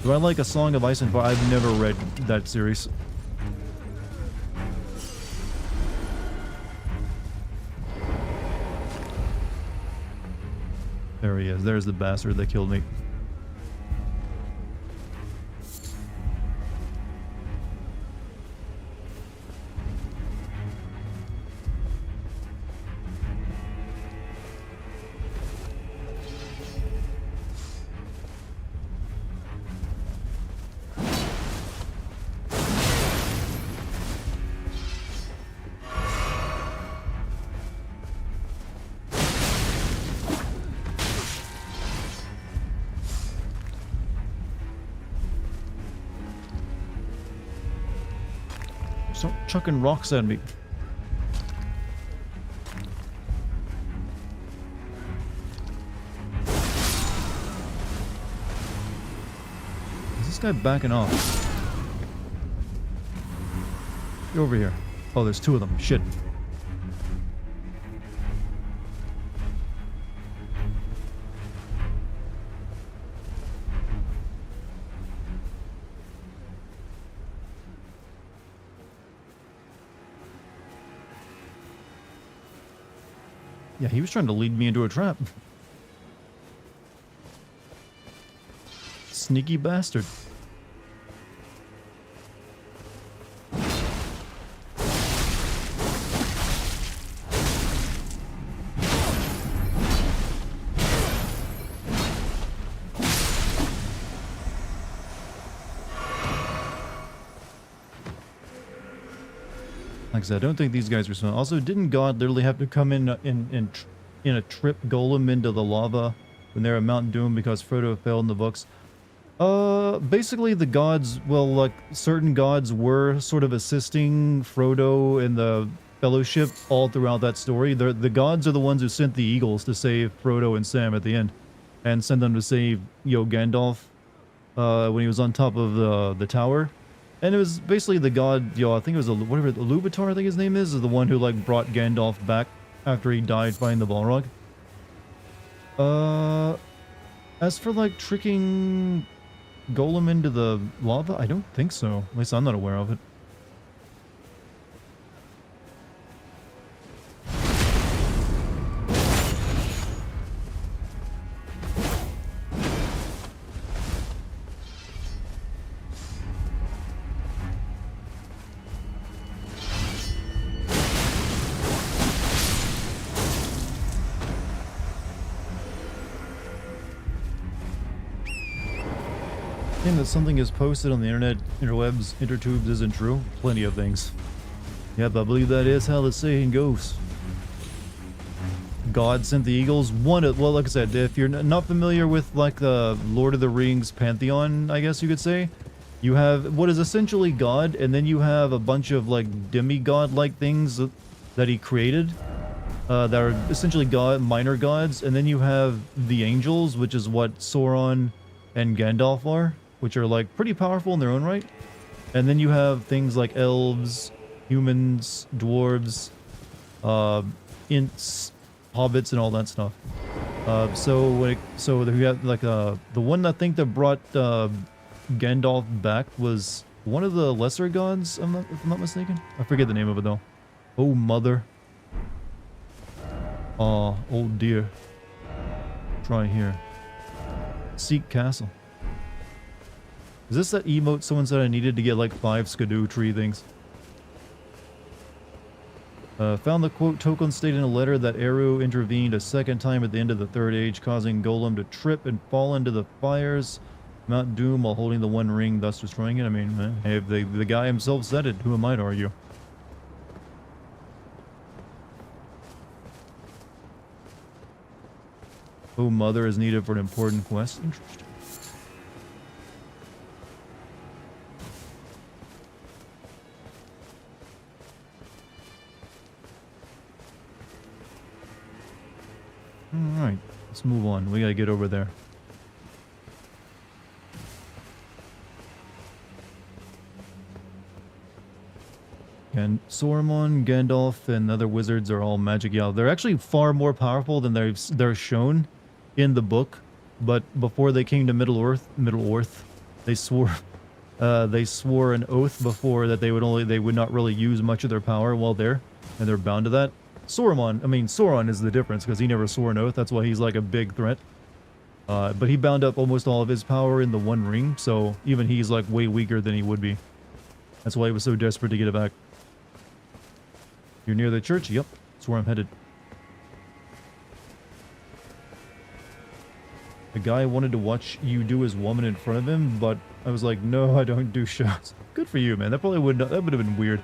Speaker 1: Do I like A Song of Ice and Fire? I've never read that series. There he is. There's the bastard that killed me. Stop chucking rocks at me. Is this guy backing off? Get over here. Oh, there's two of them. Shit. Yeah, he was trying to lead me into a trap. Sneaky bastard. Like I said, I don't think these guys were small. Also, didn't God literally have to come in a trip Golem into the lava when they're at Mount Doom because Frodo failed in the books? Basically the gods, well, like certain gods were sort of assisting Frodo and the Fellowship all throughout that story. The gods are the ones who sent the eagles to save Frodo and Sam at the end, and sent them to save Gandalf when he was on top of the tower. And it was basically the god, I think it was whatever, Iluvatar, I think his name is the one who like brought Gandalf back after he died fighting the Balrog. As for like tricking Golem into the lava, I don't think so. At least I'm not aware of it. That something is posted on the internet, interwebs, intertubes isn't true. Plenty of things. Yep, I believe that is how the saying goes. God sent the eagles. Well, like I said, if you're not familiar with like the Lord of the Rings pantheon, I guess you could say, you have what is essentially God, and then you have a bunch of like demigod-like things that he created. that are essentially minor gods, and then you have the angels, which is what Sauron and Gandalf are, which are like pretty powerful in their own right. And then you have things like elves, humans, dwarves, ints, hobbits, and all that stuff. So you have like the one I think that brought Gandalf back was one of the lesser gods, if I'm not mistaken. I forget the name of it though. Oh mother. Oh dear. Try here. Seek castle. Is this that emote someone said I needed to get like 5 skidoo tree things? Found the quote token stated in a letter that Eru intervened a second time at the end of the Third Age, causing Golem to trip and fall into the fires Mount Doom while holding the One Ring, thus destroying it. I mean, hey, if the guy himself said it, who am I to argue? Oh, mother is needed for an important quest. Interesting. Alright, let's move on. We gotta get over there. And Saruman, Gandalf, and other wizards are all magic. Yeah, they're actually far more powerful than they're shown in the book. But before they came to Middle Earth, they swore an oath before that they would not really use much of their power while there, and they're bound to that. Sauron is the difference because he never swore an oath. That's why he's like a big threat. But he bound up almost all of his power in the One Ring, so even he's like way weaker than he would be. That's why he was so desperate to get it back. You're near the church? Yep, that's where I'm headed. The guy wanted to watch you do his woman in front of him, but I was like, no, I don't do shows. Good for you, man. That would have been weird.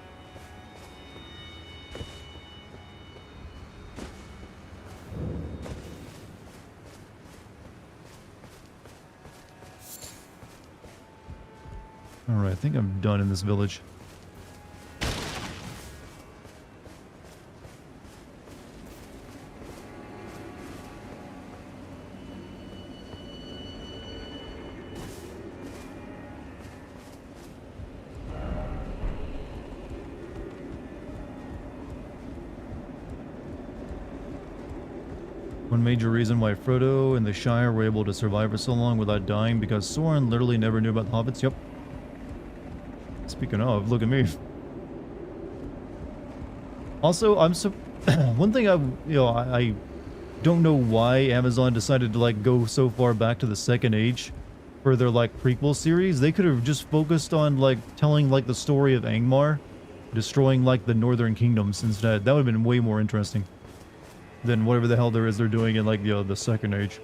Speaker 1: Alright, I think I'm done in this village. One major reason why Frodo and the Shire were able to survive for so long without dying, because Sauron literally never knew about the hobbits. Yep. Speaking of, look at me. Also, one thing I don't know why Amazon decided to like go so far back to the Second Age for their like prequel series. They could have just focused on like telling like the story of Angmar destroying like the Northern Kingdoms instead. That would have been way more interesting than whatever the hell they're doing in like the Second Age.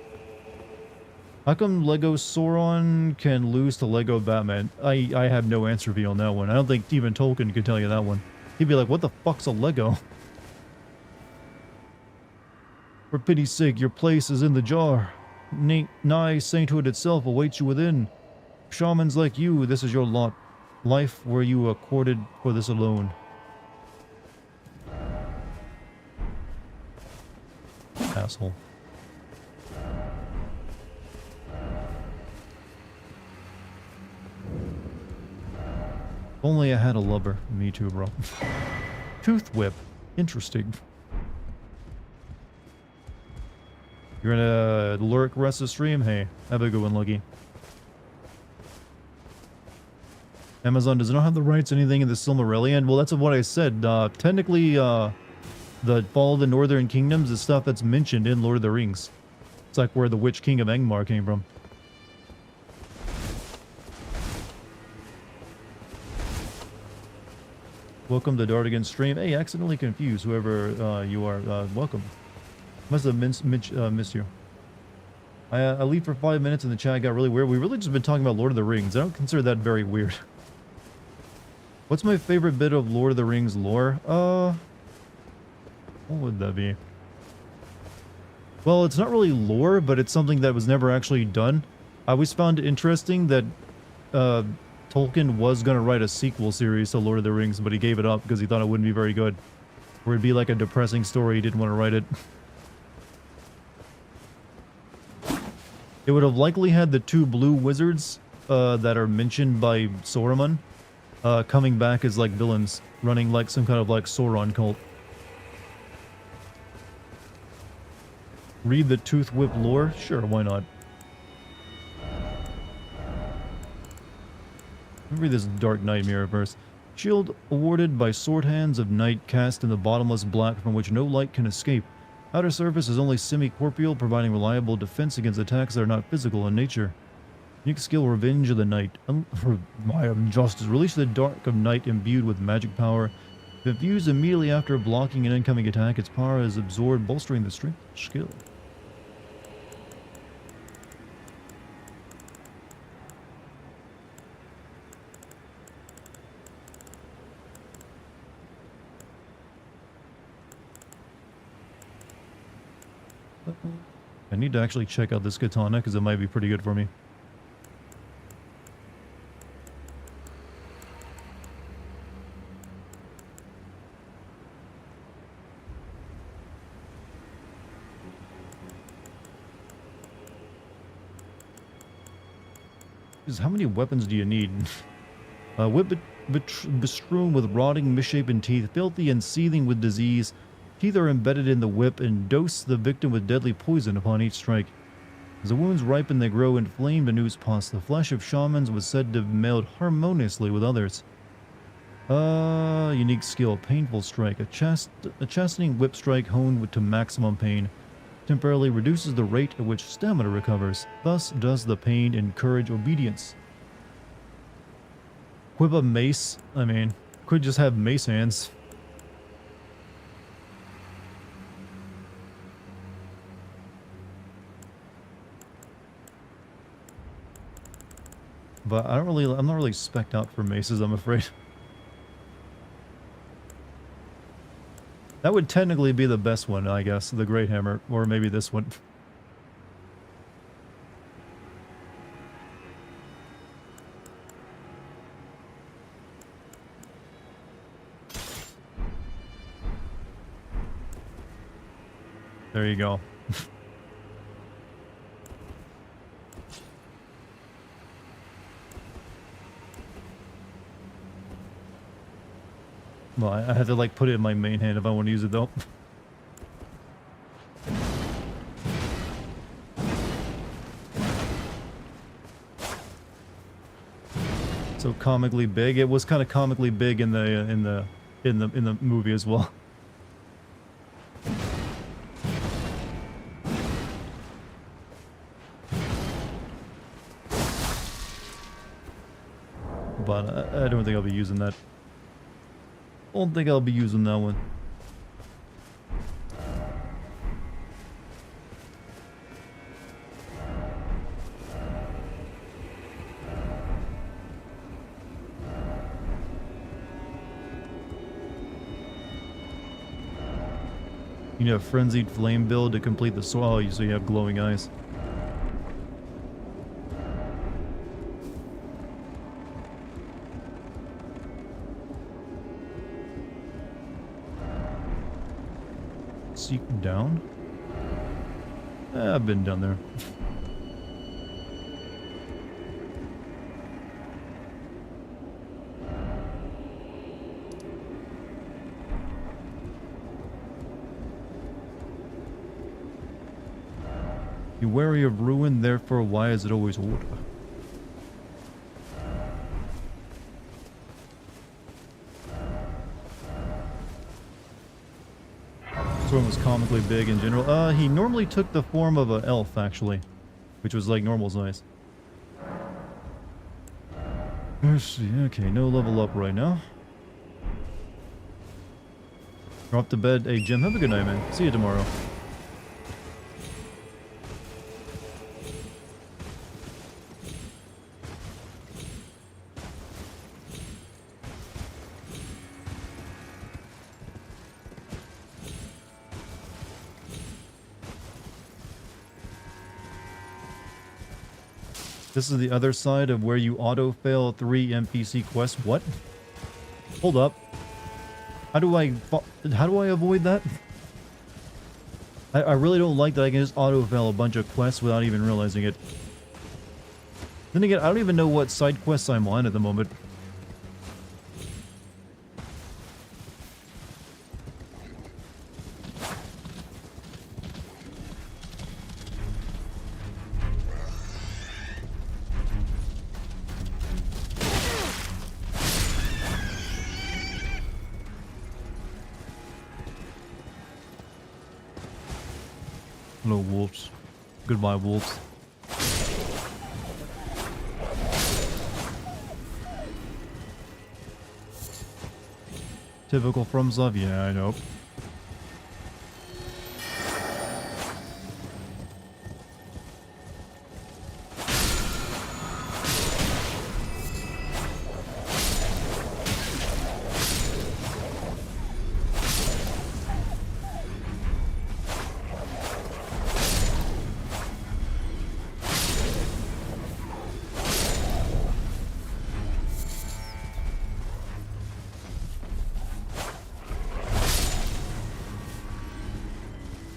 Speaker 1: How come Lego Sauron can lose to Lego Batman? I have no answer for you on that one. I don't think even Tolkien could tell you that one. He'd be like, what the fuck's a Lego? For pity's sake, your place is in the jar. Nigh sainthood itself awaits you within. Shamans like you, this is your lot. Life were you accorded for this alone. Asshole. If only I had a lover. Me too, bro. Tooth whip. Interesting. You're gonna lurk the rest of the stream? Hey, have a good one, Lucky. Amazon does not have the rights to anything in the Silmarillion. Well, that's what I said. Technically, the Fall of the Northern Kingdoms is stuff that's mentioned in Lord of the Rings. It's like where the Witch King of Angmar came from. Welcome to Dartigan stream. Hey, accidentally confused, whoever you are. Welcome. Must have missed you. I leave for 5 minutes and the chat got really weird. We've really just been talking about Lord of the Rings. I don't consider that very weird. What's my favorite bit of Lord of the Rings lore? What would that be? Well, it's not really lore, but it's something that was never actually done. I always found it interesting that Tolkien was going to write a sequel series to Lord of the Rings, but he gave it up because he thought it wouldn't be very good. Or it'd be like a depressing story, you didn't want to write it. It would have likely had the two blue wizards that are mentioned by Saruman coming back as like villains, running like some kind of like Sauron cult. Read the Tooth Whip lore? Sure, why not? Read this Dark Nightmare verse. Shield awarded by sword hands of night cast in the bottomless black from which no light can escape. Outer surface is only semi-corporeal, providing reliable defense against attacks that are not physical in nature. Unique skill Revenge of the Night. For my injustice, release the dark of night imbued with magic power. If used immediately after blocking an incoming attack, its power is absorbed, bolstering the strength skill. I need to actually check out this katana because it might be pretty good for me. How many weapons do you need? Whip bestrewn with rotting, misshapen teeth, filthy and seething with disease. Teeth are embedded in the whip and dose the victim with deadly poison upon each strike. As the wounds ripen, they grow inflamed and ooze pus. The flesh of shamans was said to have melded harmoniously with others. Unique skill, Painful Strike. A chastening whip strike honed to maximum pain. Temporarily reduces the rate at which stamina recovers. Thus does the pain encourage obedience. Whip a mace. I mean, could just have mace hands. But I'm not really spec'd out for maces, I'm afraid. That would technically be the best one, I guess, the Great Hammer, or maybe this one. There you go. Well, I have to like put it in my main hand if I want to use it though. So comically big. It was kind of comically big in the movie as well. But I don't think I'll be using that. Don't think I'll be using that one. You need a Frenzied Flame build to complete the so you have glowing eyes. Seek down? I've been down there. You're wary of ruin, therefore why is it always water? Storm was comically big in general. He normally took the form of an elf, actually, which was like normal size. Let's see. Okay, no level up right now. Drop to bed. Hey, Jim, have a good night, man. See you tomorrow. This is the other side of where you auto-fail 3 NPC quests. What? Hold up. How do I avoid that? I really don't like that I can just auto-fail a bunch of quests without even realizing it. Then again, I don't even know what side quests I'm on at the moment. Hello, wolves. Goodbye, wolves. Typical FromSoft, yeah, I know.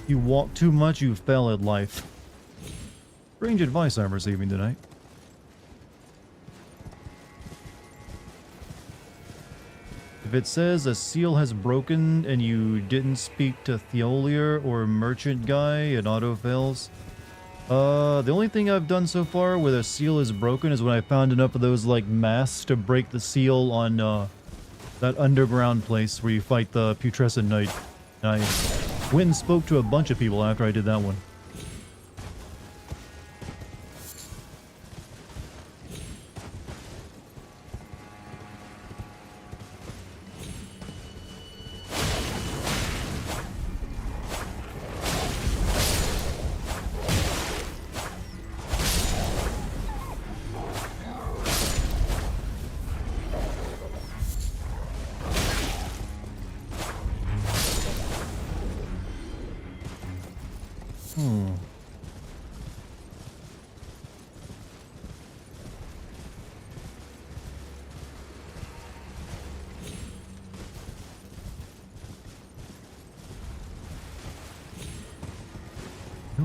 Speaker 1: You walk too much, you fail at life. Strange advice I'm receiving tonight. If it says a seal has broken and you didn't speak to Theolier or Merchant Guy, it auto-fails. The only thing I've done so far where a seal is broken is when I found enough of those, like, masks to break the seal on, that underground place where you fight the Putrescent Knight. And I went and spoke to a bunch of people after I did that one.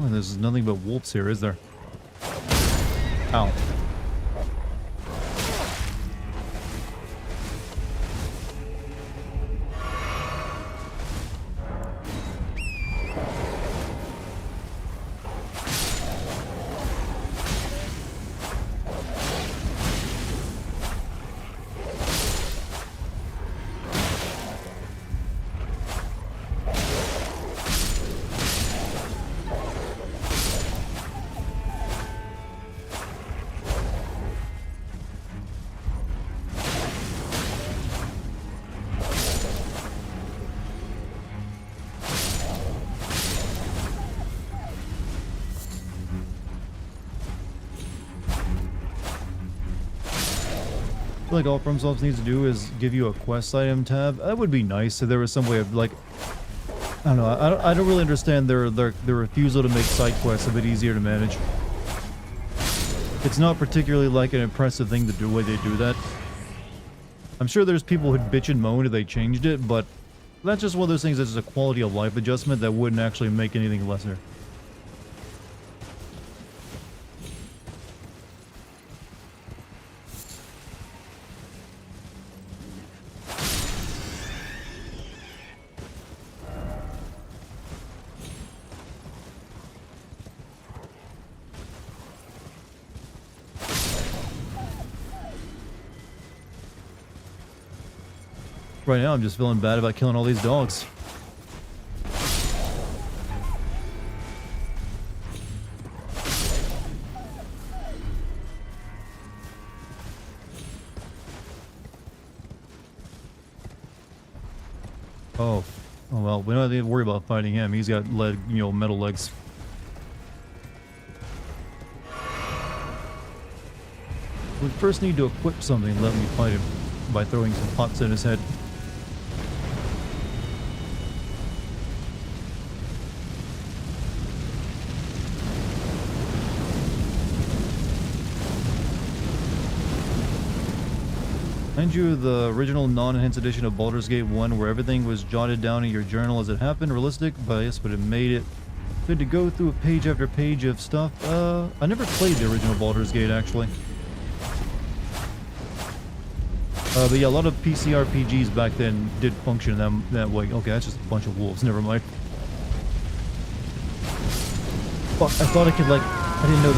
Speaker 1: Oh, there's nothing but wolves here, is there? Ow. I feel like all FromSoft needs to do is give you a quest item tab. That would be nice if there was some way of, like, I don't know. I don't really understand their refusal to make side quests a bit easier to manage. It's not particularly like an impressive thing to do the way they do that. I'm sure there's people who'd bitch and moan if they changed it, but that's just one of those things that's just a quality of life adjustment that wouldn't actually make anything lesser. Right now, I'm just feeling bad about killing all these dogs. Oh well, we don't need to worry about fighting him. He's got metal legs. We first need to equip something and let me fight him by throwing some pots in his head. Mind you, the original non-enhanced edition of Baldur's Gate 1, where everything was jotted down in your journal as it happened, realistic, but yes, but it made it good to go through a page after page of stuff. I never played the original Baldur's Gate, actually. But yeah, a lot of PC RPGs back then did function that way. Okay, that's just a bunch of wolves, never mind. Fuck, I thought I could, like, I didn't know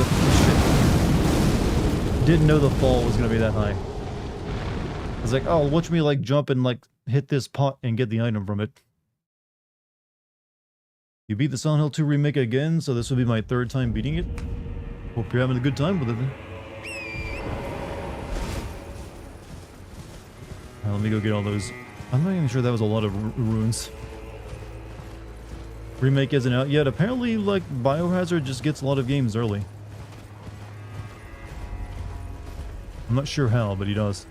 Speaker 1: shit. Didn't know the fall was gonna be that high. I was like, oh, watch me, like, jump and, like, hit this pot and get the item from it. You beat the Silent Hill 2 remake again, so this will be my third time beating it. Hope you're having a good time with it then. Alright, let me go get all those. I'm not even sure that was a lot of runes. Remake isn't out yet. Apparently, like, Biohazard just gets a lot of games early. I'm not sure how, but he does.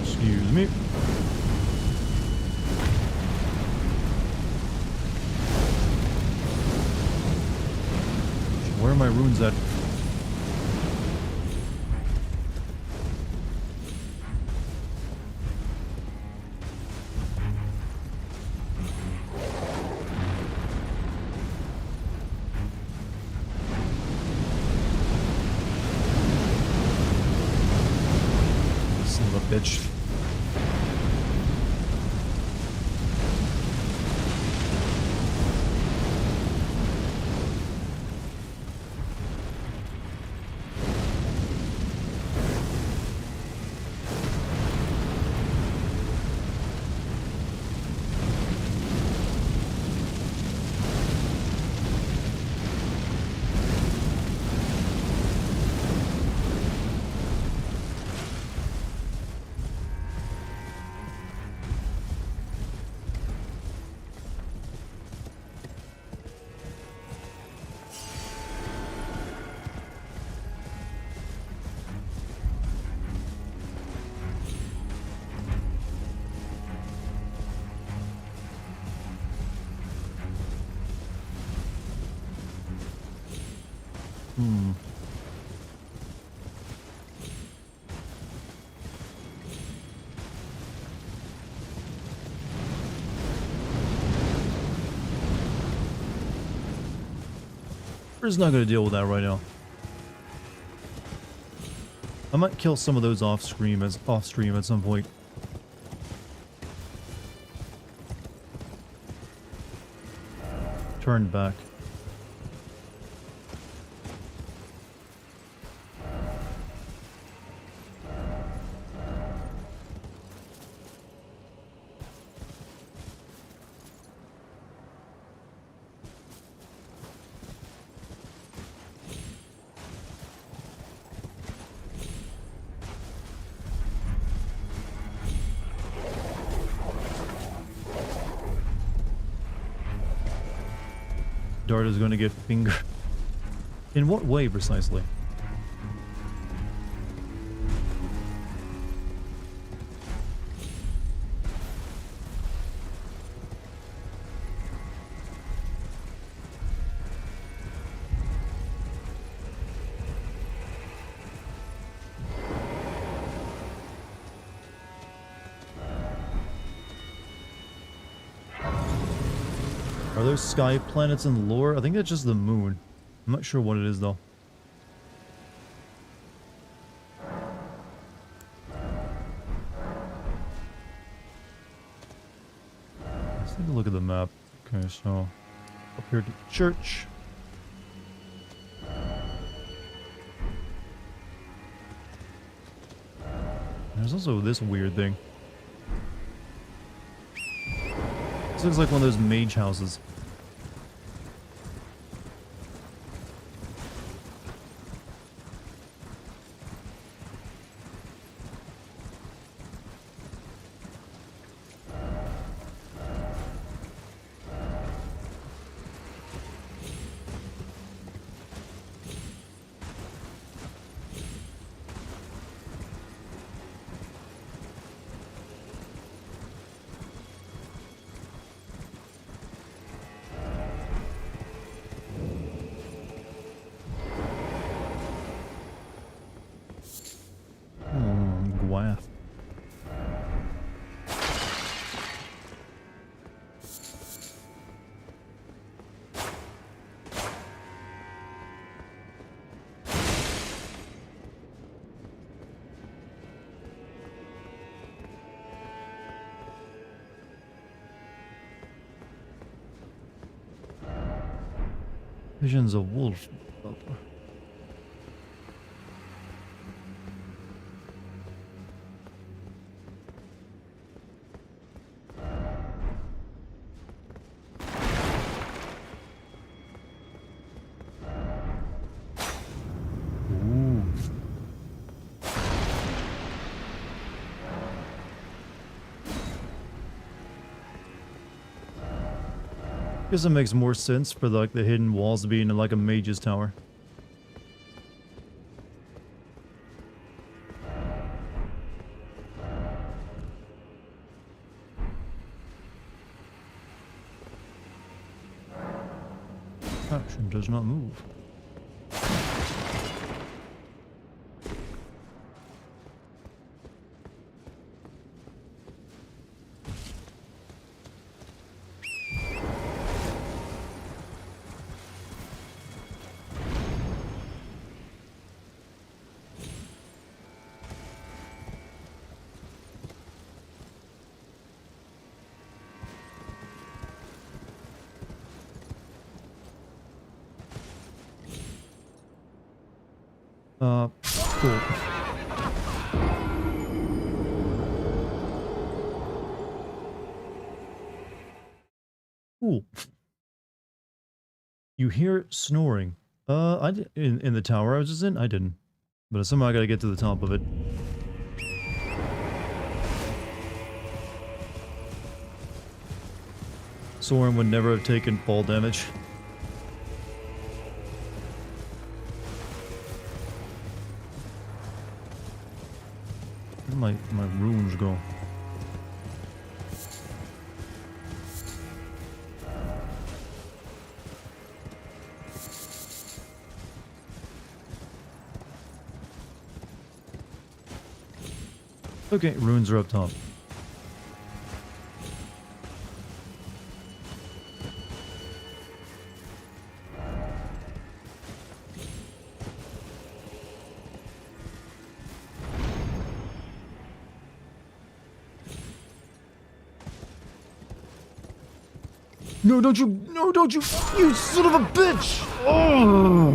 Speaker 1: Excuse me. Where are my runes at? Son of a bitch. We're just not going to deal with that right now. I might kill some of those off stream at some point. Turn back. Dart is going to get fingered. In what way, precisely? Are those sky planets in lore? I think that's just the moon. I'm not sure what it is, though. Let's take a look at the map. Okay, so up here to the church. There's also this weird thing. This looks like one of those mage houses. Visions of wolf. Ooh. Guess it makes more sense for like the hidden walls being in like a mage's tower. Action does not move. Cool. Cool. You hear snoring. In the tower I was just in? I didn't. But somehow I gotta get to the top of it. Soren would never have taken fall damage. Where'd my runes go? Okay, runes are up top. No, don't you, you son of a bitch! Oh!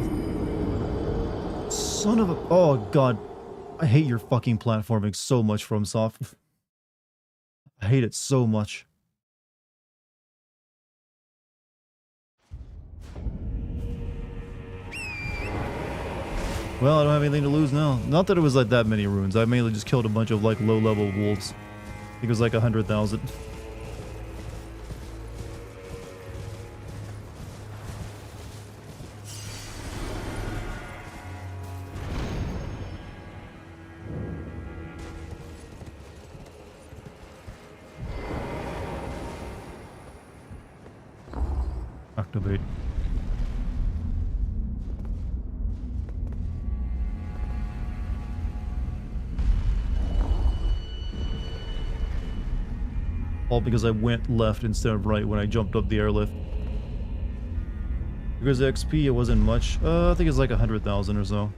Speaker 1: Son of a, oh god. I hate your fucking platforming so much, FromSoft. I hate it so much. Well, I don't have anything to lose now. Not that it was like that many runes. I mainly just killed a bunch of like low-level wolves. I think it was like 100,000. Activate. All because I went left instead of right when I jumped up the airlift. Because the XP, it wasn't much. I think it's like 100,000 or so.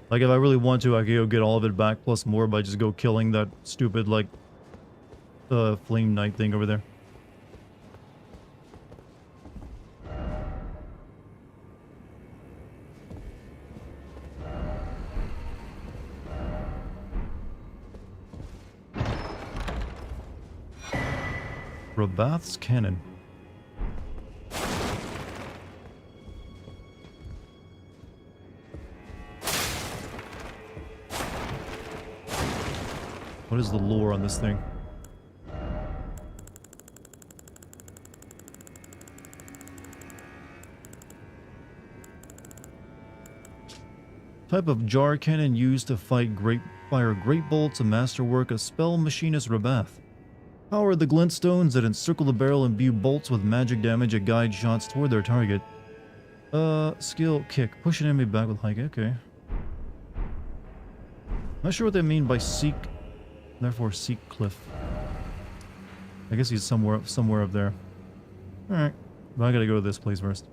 Speaker 1: Like if I really want to, I could go get all of it back plus more by just go killing that stupid like flame knight thing over there. Rabath's cannon. What is the lore on this thing? Type of jar cannon used to fire great bolts, a masterwork of spell machinist Rabath. Power the glintstones that encircle the barrel and imbue bolts with magic damage that guide shots toward their target. Skill kick. Push an enemy back with high kick. Okay. Not sure what they mean by seek. Therefore, seek cliff. I guess he's somewhere up there. Alright. But I gotta go to this place first.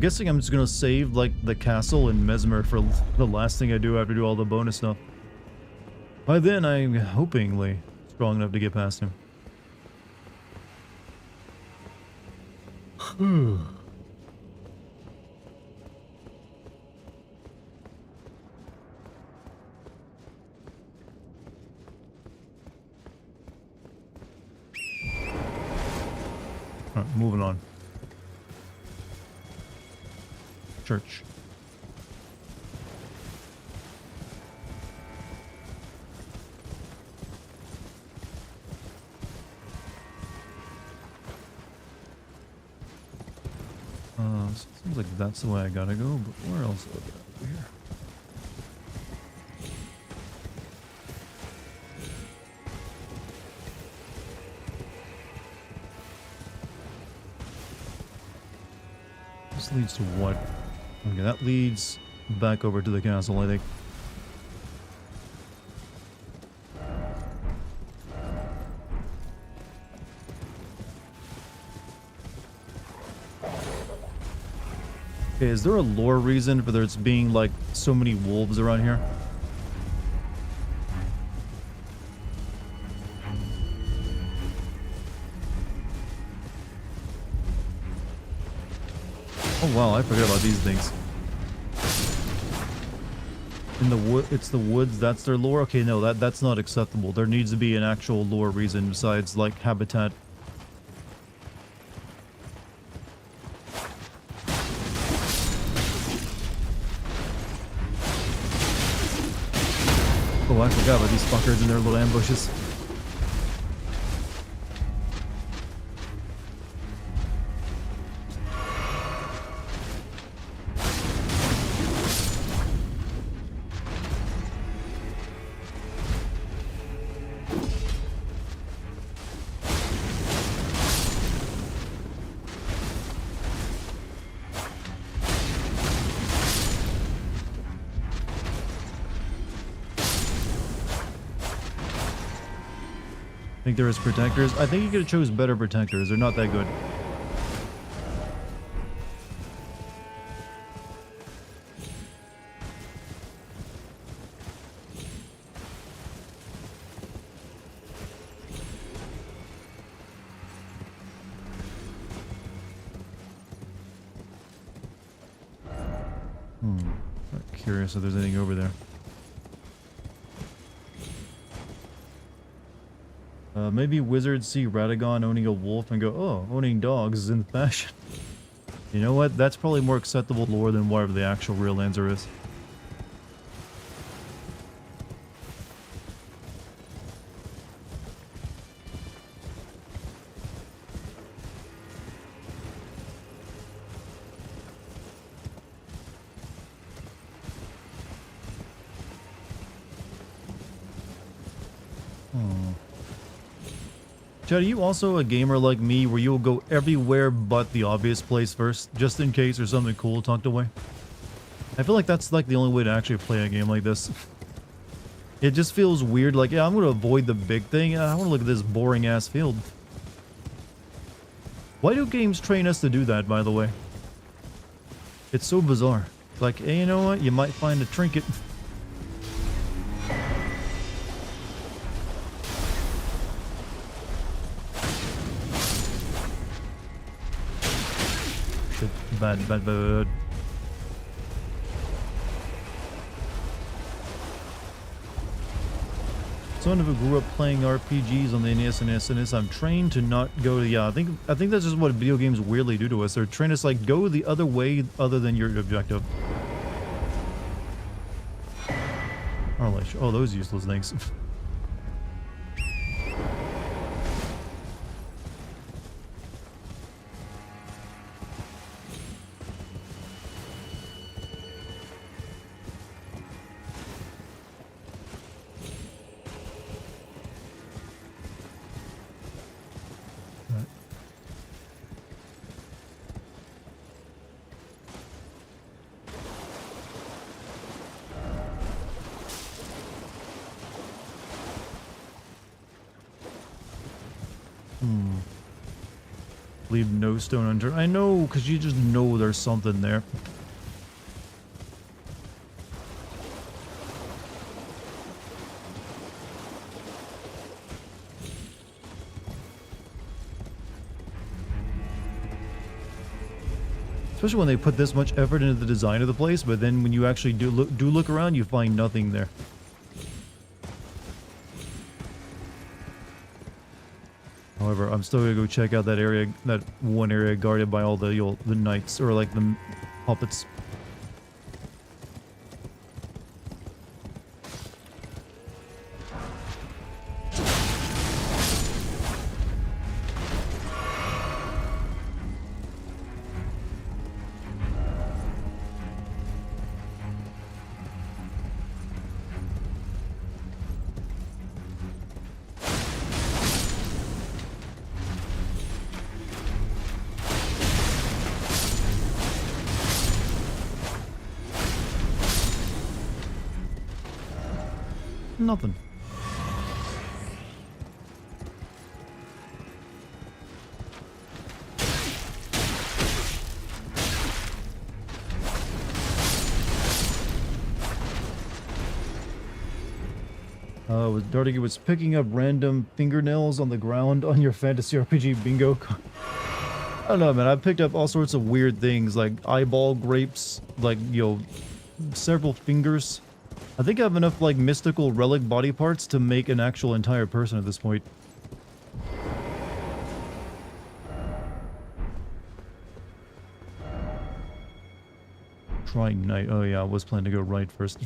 Speaker 1: guessing I'm just gonna save like the castle and Mesmer for the last thing I do after do all the bonus stuff. By then, I'm hopingly strong enough to get past him. Alright, moving on. Church. Seems like that's the way I gotta go, but where else do I get over here? This leads to what? Okay, that leads back over to the castle, I think. Okay, is there a lore reason for there's being like so many wolves around here? Oh wow, I forgot about these things. In the wood, it's the woods, that's their lore? Okay, no, that's not acceptable. There needs to be an actual lore reason besides like habitat. Oh, I forgot about these fuckers and their little ambushes. Think there is protectors? I think you could have chose better protectors. They're not that good. I'm curious if there's anything over there. Maybe wizards see Dartigan owning a wolf and go, oh, owning dogs is in fashion. You know what? That's probably more acceptable lore than whatever the actual real answer is. Chad, are you also a gamer like me where you'll go everywhere but the obvious place first, just in case there's something cool tucked away? I feel like that's like the only way to actually play a game like this. It just feels weird, like, yeah, I'm going to avoid the big thing. I want to look at this boring ass field. Why do games train us to do that, by the way? It's so bizarre. It's like, hey, you know what? You might find a trinket. Bad. Someone who grew up playing RPGs on the NES and SNES, I'm trained to not go to, yeah, I think that's just what video games weirdly do to us. They're trained us like, go the other way other than your objective. Oh, those useless things. Leave no stone unturned. I know, because you just know there's something there. Especially when they put this much effort into the design of the place, but then when you actually do look around, you find nothing there. However, I'm still gonna go check out that area, that one area guarded by all the knights, or like the puppets. Nothing. Dartigan was picking up random fingernails on the ground on your fantasy RPG bingo card. I don't know, man. I've picked up all sorts of weird things, like eyeball grapes, like, several fingers. I think I have enough, like, mystical relic body parts to make an actual entire person at this point. Try night. Oh yeah, I was planning to go right first.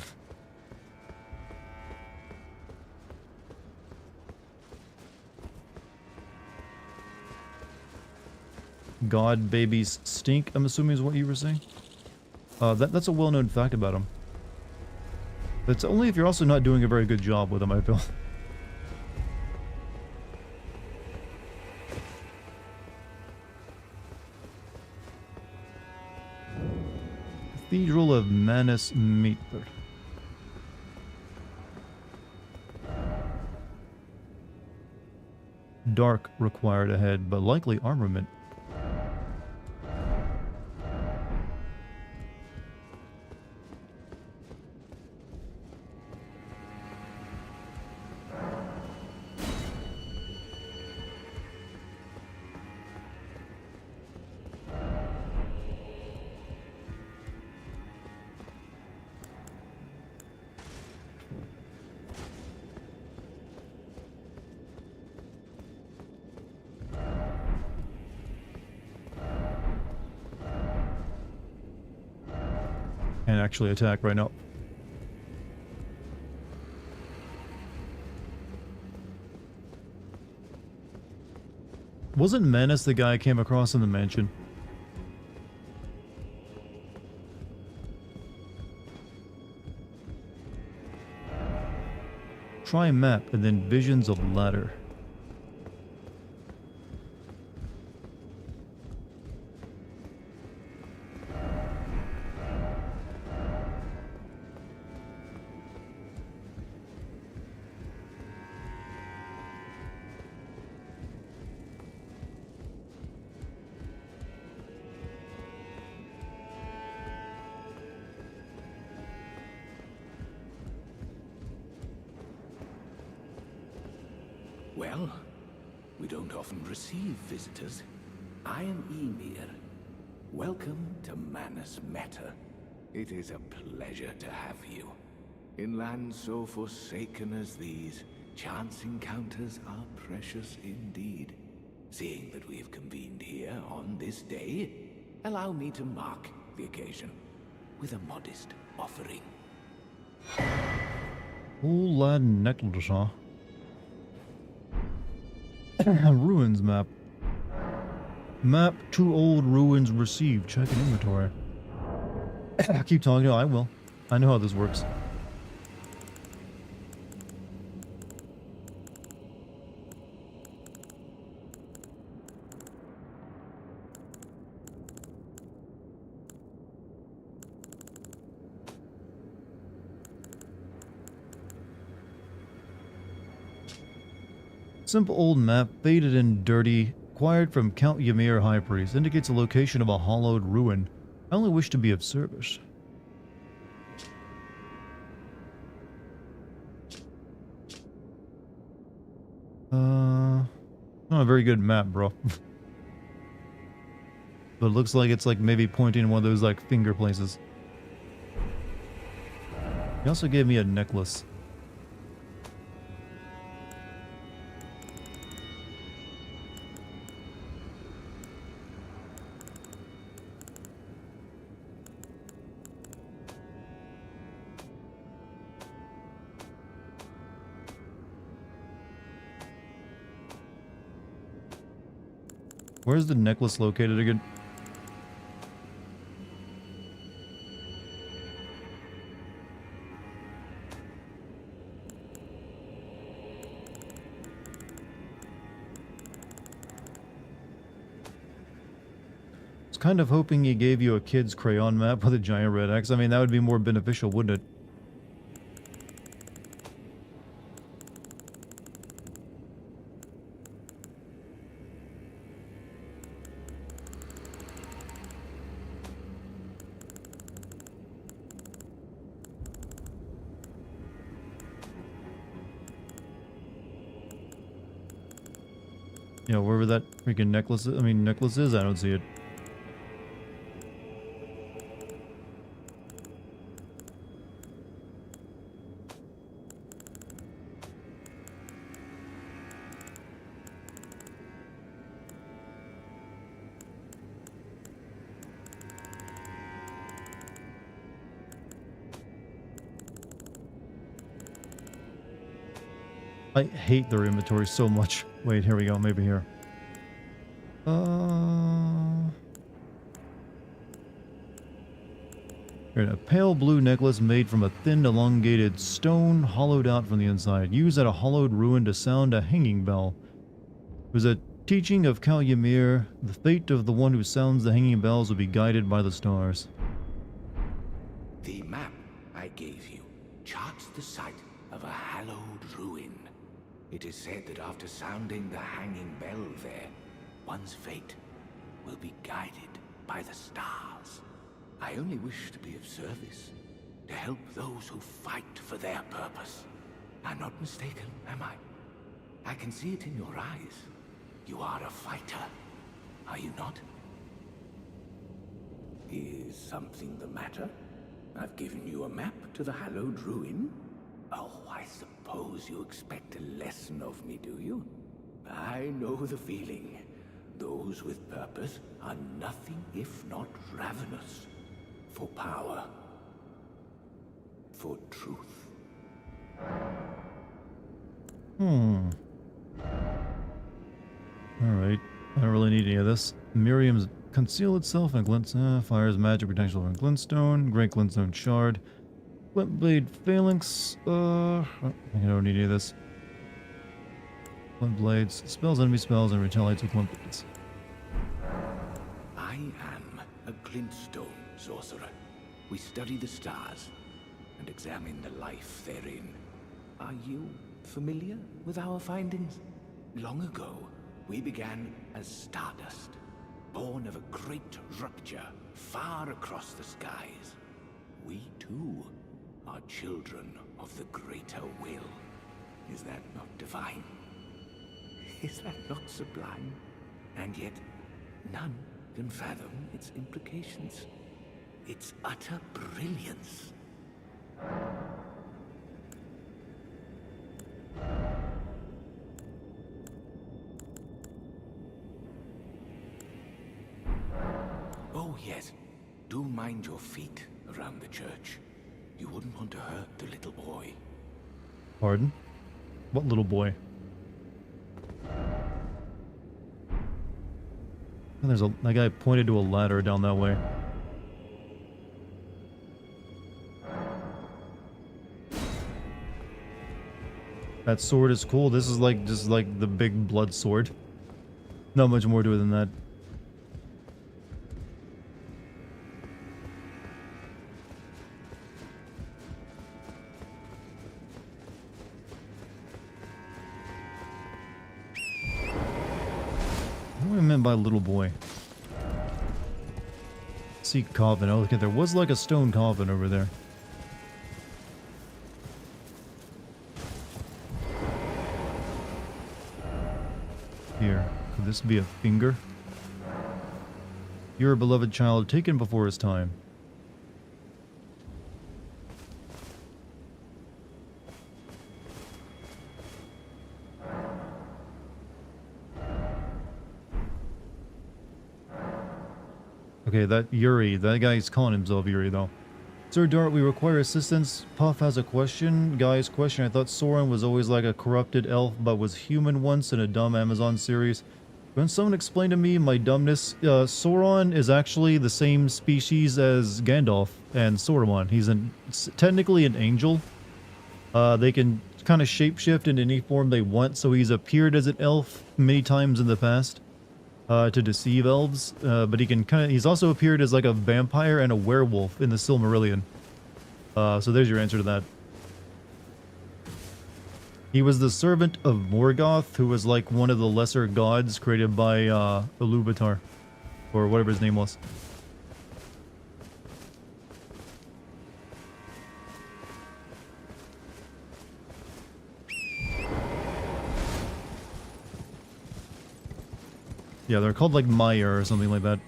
Speaker 1: God babies stink, I'm assuming is what you were saying? That's a well-known fact about them. That's only if you're also not doing a very good job with them, I feel. Cathedral of Manus Meter. Dark required ahead, but likely armament. Can't actually attack right now. Wasn't Manus the guy I came across in the mansion? Try map and then visions of ladder.
Speaker 2: Well, we don't often receive visitors. I am Ymir. Welcome to Manus Meta. It is a pleasure to have you. In lands so forsaken as these, chance encounters are precious indeed. Seeing that we have convened here on this day, allow me to mark the occasion with a modest offering.
Speaker 1: Old lad necklace, huh? Ruins map. Map to old ruins received. Check an inventory. Keep talking. No, I will. I know how this works. Simple old map, faded and dirty, Acquired from Count Ymir High Priest. Indicates the location of a hollowed ruin. I only wish to be of service. Not a very good map, bro. But it looks like it's like maybe pointing in one of those like finger places. He also gave me a necklace. Where's the necklace located again? I was kind of hoping he gave you a kid's crayon map with a giant red X. I mean, that would be more beneficial, wouldn't it? Yeah, wherever that freaking necklace is, necklace is, I don't see it. I hate their inventory so much. Wait, here we go. Maybe here. Here, a pale blue necklace made from a thin, elongated stone, hollowed out from the inside. Used at a hollowed ruin to sound a hanging bell. It was a teaching of Count Ymir. The fate of the one who sounds the hanging bells will be guided by the stars.
Speaker 2: The map I gave you charts the site of a hallowed ruin. It is said that after sounding the hanging bell there, one's fate will be guided by the stars. I only wish to be of service, to help those who fight for their purpose. I'm not mistaken, am I? I can see it in your eyes. You are a fighter, are you not? Is something the matter? I've given you a map to the hallowed ruin. Oh, I suppose you expect a lesson of me, do you? I know the feeling. Those with purpose are nothing if not ravenous. For power. For truth.
Speaker 1: Alright. I don't really need any of this. Miriam's conceal itself in glint fires magic protection over glintstone. Great glintstone shard. Glint blade phalanx. I think I don't need any of this. Glint blades. Spells enemy spells and retaliates with glint blades.
Speaker 2: I am a glintstone sorcerer. We study the stars and examine the life therein. Are you familiar with our findings? Long ago, we began as stardust, born of a great rupture far across the skies. We too are children of the greater will. Is that not divine? Is that not sublime? And yet, none can fathom its implications. Its utter brilliance. Oh yes, do mind your feet around the church. You wouldn't want to hurt the little boy.
Speaker 1: Pardon? What little boy? And there's that guy pointed to a ladder down that way. That sword is cool. This is like just like the big blood sword. Not much more to it than that. examined by a little boy. Seek coffin. Oh, look at there was like a stone coffin over there. Here, could this be a finger? You're a beloved child taken before his time. Okay, that Yuri, that guy's calling himself Yuri though. Sir Dart, we require assistance. Puff has a question. Guy's question, I thought Soren was always like a corrupted elf, but was human once in a dumb Amazon series. When someone explained to me my dumbness, Sauron is actually the same species as Gandalf and Saruman. He's technically an angel. They can kind of shapeshift into any form they want, so he's appeared as an elf many times in the past. To deceive elves, but he's also appeared as like a vampire and a werewolf in the Silmarillion. So there's your answer to that. He was the servant of Morgoth, who was like one of the lesser gods created by Iluvatar, or whatever his name was. Yeah, they're called like Maya or something like that.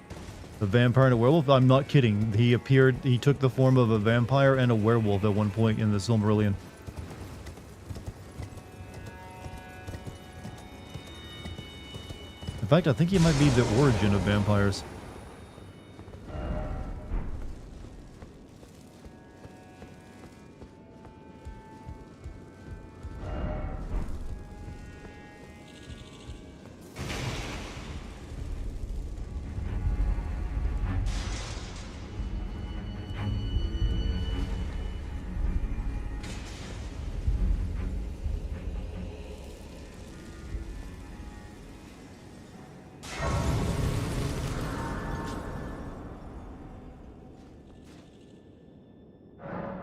Speaker 1: The vampire and a werewolf? I'm not kidding. He took the form of a vampire and a werewolf at one point in the Silmarillion. In fact, I think he might be the origin of vampires.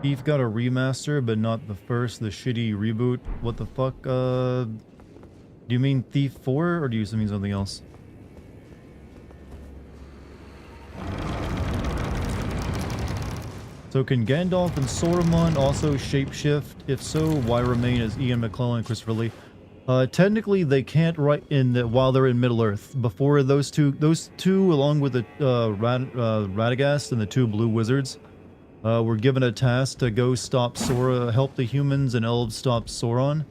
Speaker 1: Thief got a remaster, but not the first, the shitty reboot. What the fuck? Do you mean Thief 4, or do you mean something else? So can Gandalf and Saruman also shapeshift? If so, why remain as Ian McClellan and Christopher Lee? Technically, they can't while they're in Middle Earth. Before those two, along with the Radagast and the two blue wizards, were given a task to go help the humans and elves stop Sauron.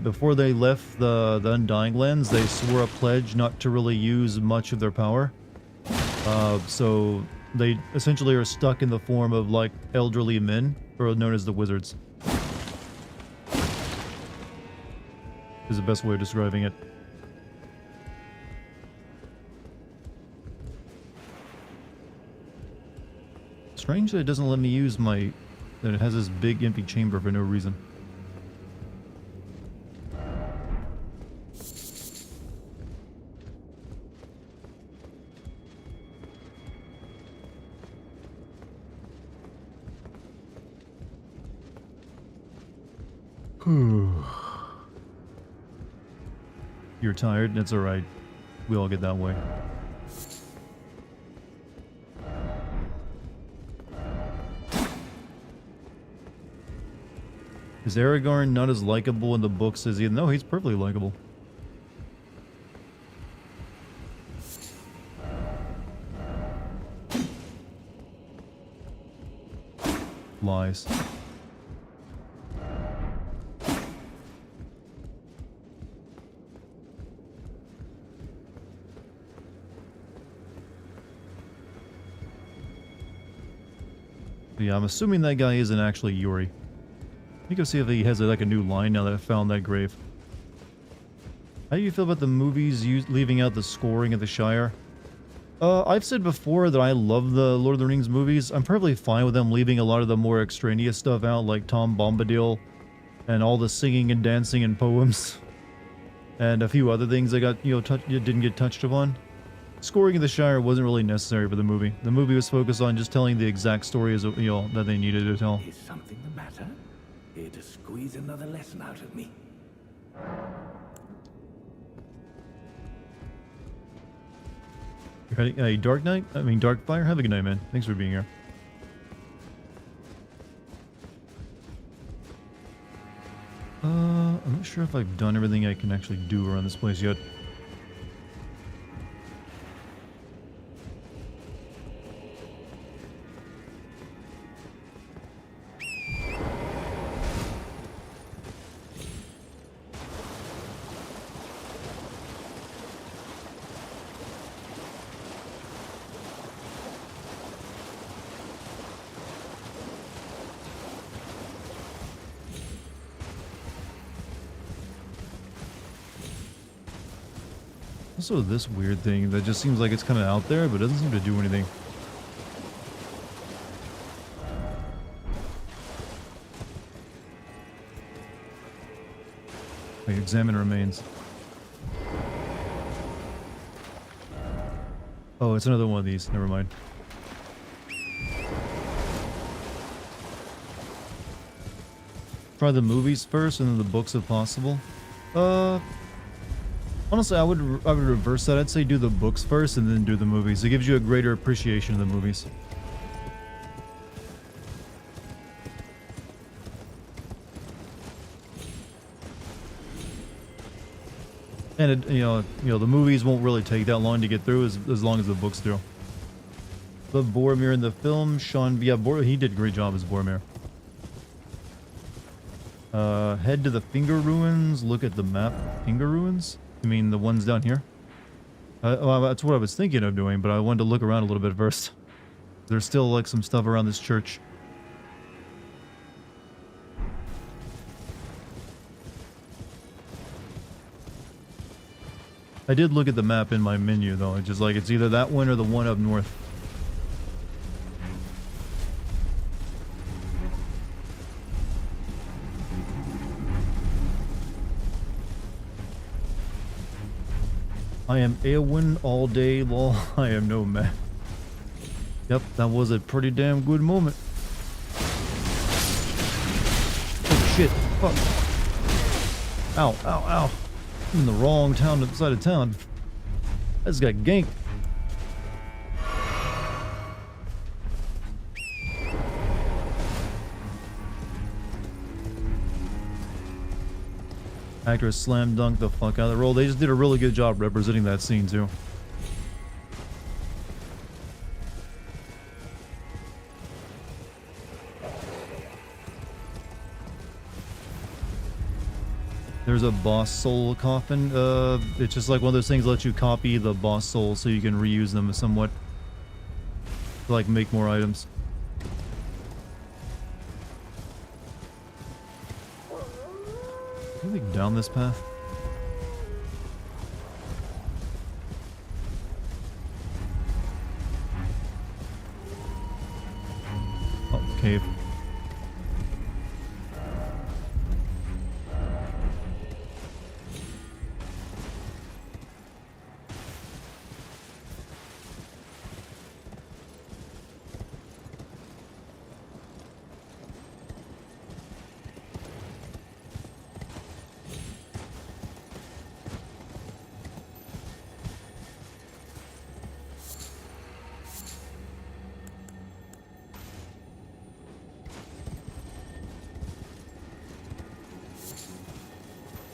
Speaker 1: Before they left the Undying Lands, they swore a pledge not to really use much of their power. So they essentially are stuck in the form of like elderly men, or known as the wizards. Is the best way of describing it. Strange that it doesn't let me use that it has this big empty chamber for no reason. You're tired? It's alright. We all get that way. Is Aragorn not as likable in the books as he... No, he's perfectly likable. Lies. Yeah, I'm assuming that guy isn't actually Yuri. Let me go see if he has like a new line now that I found that grave. How do you feel about the movies leaving out the scoring of the Shire? I've said before that I love the Lord of the Rings movies. I'm perfectly fine with them leaving a lot of the more extraneous stuff out, like Tom Bombadil and all the singing and dancing and poems and a few other things that got didn't get touched upon. Scoring of the Shire wasn't really necessary for the movie. The movie was focused on just telling the exact stories that they needed to tell.
Speaker 2: Is something the matter? Here to squeeze another lesson out of me.
Speaker 1: Hey, Dark Knight? I mean, Dark Fire? Have a good night, man. Thanks for being here. I'm not sure if I've done everything I can actually do around this place yet. Also, this weird thing that just seems like it's kind of out there, but doesn't seem to do anything. Like, examine remains. Oh, it's another one of these. Never mind. Try the movies first and then the books if possible. Honestly, I would reverse that. I'd say do the books first and then do the movies. It gives you a greater appreciation of the movies. And it, you know, the movies won't really take that long to get through as long as the books do. The Boromir in the film, Sean, yeah, he did a great job as Boromir. Head to the Finger Ruins. Look at the map. Finger Ruins? I mean, the ones down here? Well, that's what I was thinking of doing, but I wanted to look around a little bit first. There's still, like, some stuff around this church. I did look at the map in my menu, though. It's just like, it's either that one or the one up north. I am Eowyn all day, lol. I am no man. Yep, that was a pretty damn good moment. Oh shit, fuck. Ow, ow, ow. I'm in the wrong side of town. I just got ganked. Actress slam dunked the fuck out of the role. They just did a really good job representing that scene too. There's a boss soul coffin. It's just like one of those things that lets you copy the boss soul so you can reuse them somewhat. To like make more items. Can we down this path? Oh, cave.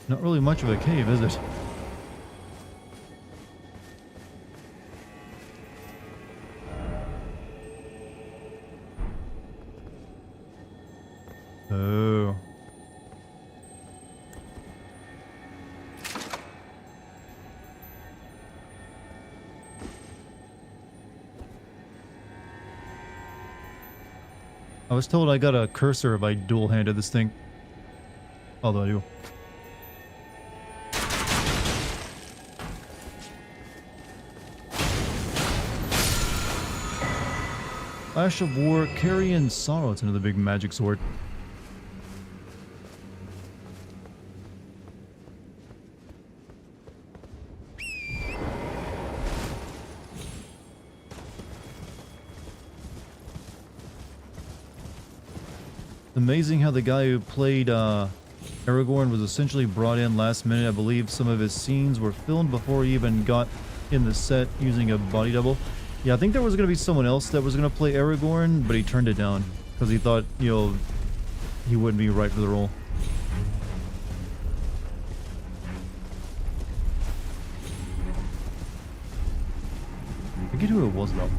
Speaker 1: Not really much of a cave, is it? Oh. I was told I got a cursor if I dual-handed this thing. Although I do. Ash of War, Carrion Sorrow. It's another big magic sword. Amazing how the guy who played Aragorn was essentially brought in last minute. I believe some of his scenes were filmed before he even got in the set using a body double. Yeah, I think there was going to be someone else that was going to play Aragorn, but he turned it down because he thought, you know, he wouldn't be right for the role. I forget who it was though.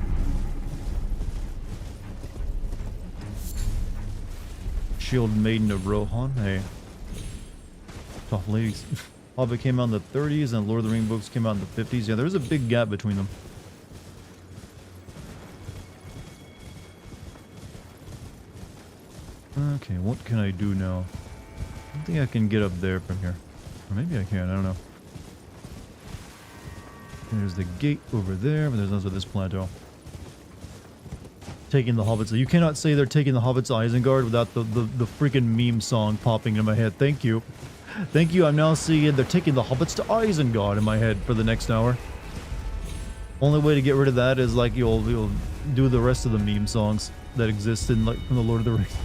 Speaker 1: Shield Maiden of Rohan. Hey. Tough ladies. Hobbit came out in the 30s and Lord of the Ring books came out in the 50s. Yeah, there was a big gap between them. Okay, what can I do now? I don't think I can get up there from here. Or maybe I can, I don't know. There's the gate over there, but there's also this plateau. Taking the hobbits. You cannot say they're taking the hobbits to Isengard without the freaking meme song popping in my head. Thank you. Thank you. I'm now seeing they're taking the hobbits to Isengard in my head for the next hour. Only way to get rid of that is like you'll do the rest of the meme songs that exist in like from the Lord of the Rings.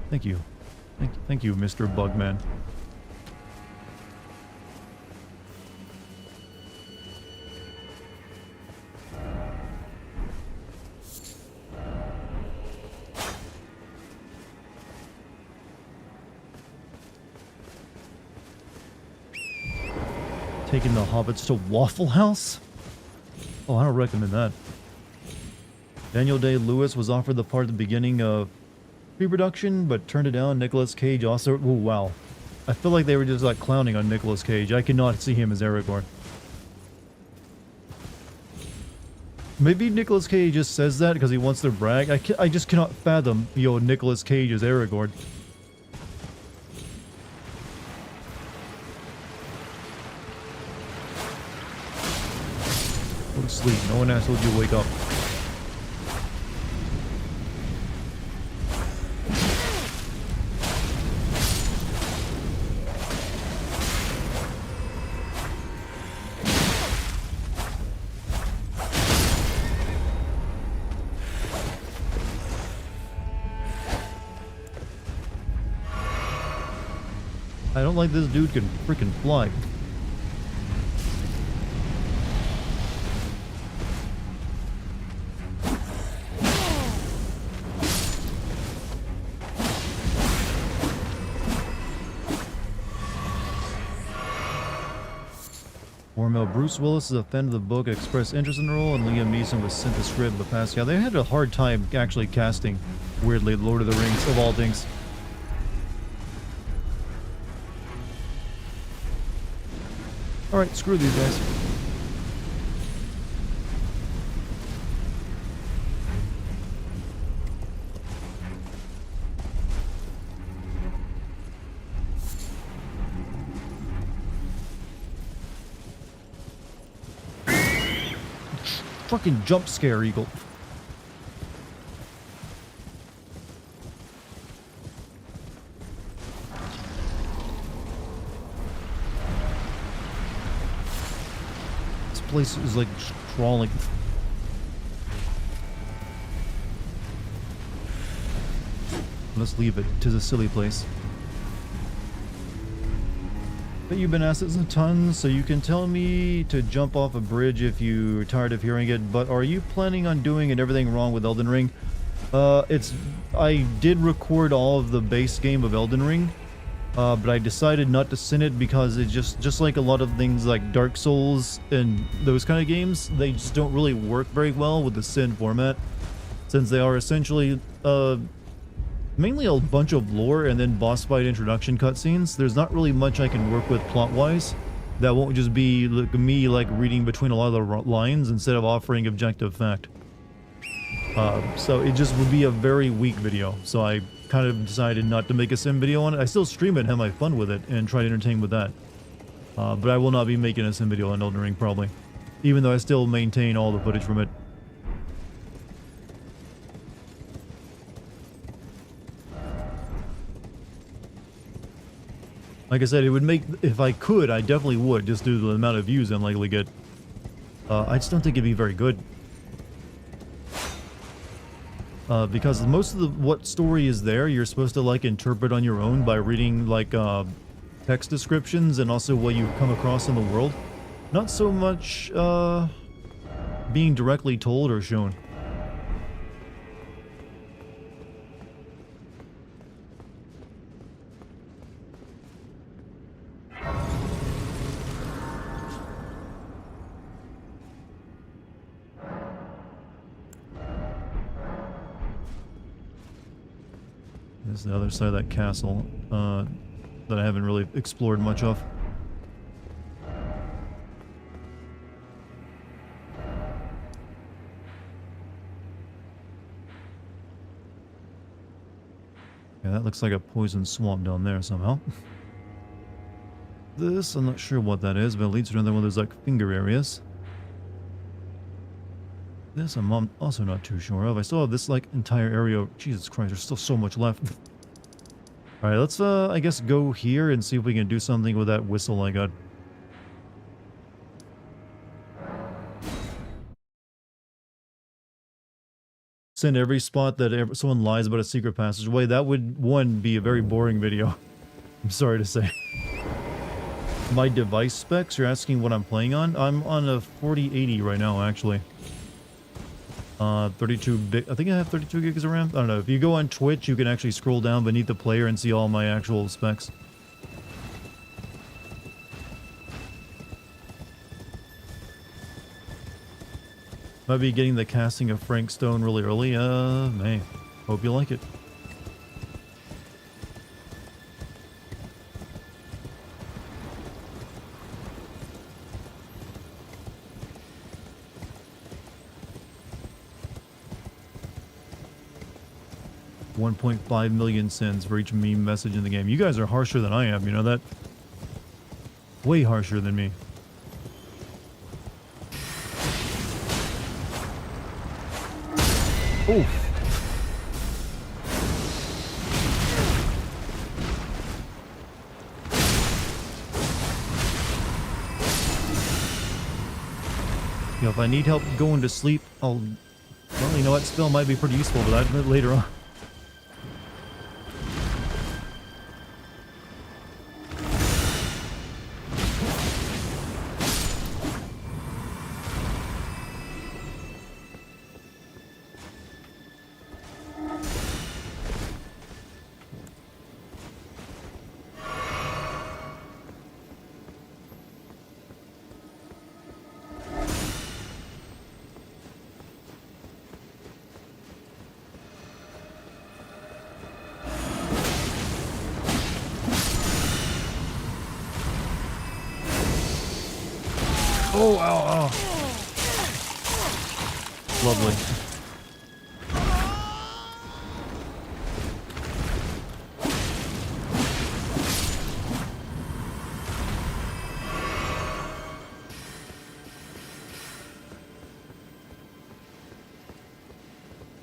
Speaker 1: Thank you. Thank you, Mr. Bugman. Taking the hobbits to Waffle House? Oh, I don't recommend that. Daniel Day-Lewis was offered the part at the beginning of pre-production, but turned it down. Nicolas Cage also... Oh, wow. I feel like they were just like clowning on Nicolas Cage. I cannot see him as Aragorn. Maybe Nicolas Cage just says that because he wants to brag. I just cannot fathom, yo, Nicolas Cage as Aragorn. Go to sleep. No one asked you to wake up. I don't like this dude can freaking fly. Hormel Bruce Willis is a fan of the book, expressed interest in the role, and Liam Neeson was sent the script but passed. Yeah, they had a hard time actually casting, weirdly, Lord of the Rings, of all things. Alright, screw these guys. Fucking jump scare, Eagle. Place is like crawling. Let's leave it. 'Tis a silly place. But you've been asked this a ton, so you can tell me to jump off a bridge if you're tired of hearing it. But are you planning on doing everything wrong with Elden Ring? I did record all of the base game of Elden Ring. But I decided not to send it because it just like a lot of things like Dark Souls and those kind of games, they just don't really work very well with the Sin format, since they are essentially mainly a bunch of lore and then boss fight introduction cutscenes. There's not really much I can work with plot-wise that won't just be like me like reading between a lot of the lines instead of offering objective fact. So it just would be a very weak video, so I kind of decided not to make a sim video on it. I still stream it and have my fun with it and try to entertain with that. But I will not be making a sim video on Elden Ring probably, even though I still maintain all the footage from it. Like I said, it would make, if I could, I definitely would, just due to the amount of views I'm likely to get. I just don't think it'd be very good. because most of the what story is there, you're supposed to like interpret on your own by reading like text descriptions and also what you come across in the world. Not so much being directly told or shown. This is the other side of that castle that I haven't really explored much of. Yeah, that looks like a poison swamp down there somehow. This, I'm not sure what that is, but it leads to another one of those like finger areas. This I'm also not too sure of. I still have this like entire area. Jesus Christ, there's still so much left. Alright, let's I guess go here and see if we can do something with that whistle I got. Send every spot that someone lies about a secret passageway. That would, one, be a very boring video. I'm sorry to say. My device specs, you're asking what I'm playing on? I'm on a 4080 right now, actually. 32 big, I think I have 32 gigs of RAM. I don't know. If you go on Twitch, you can actually scroll down beneath the player and see all my actual specs. Might be getting the casting of Frank Stone really early. May. Hope you like it. $1.5 million sends for each meme message in the game. You guys are harsher than I am, you know that? Way harsher than me. Oh. Yeah, if I need help going to sleep, well, you know what? Spell might be pretty useful for that later on. Oh, ow, ow. Lovely.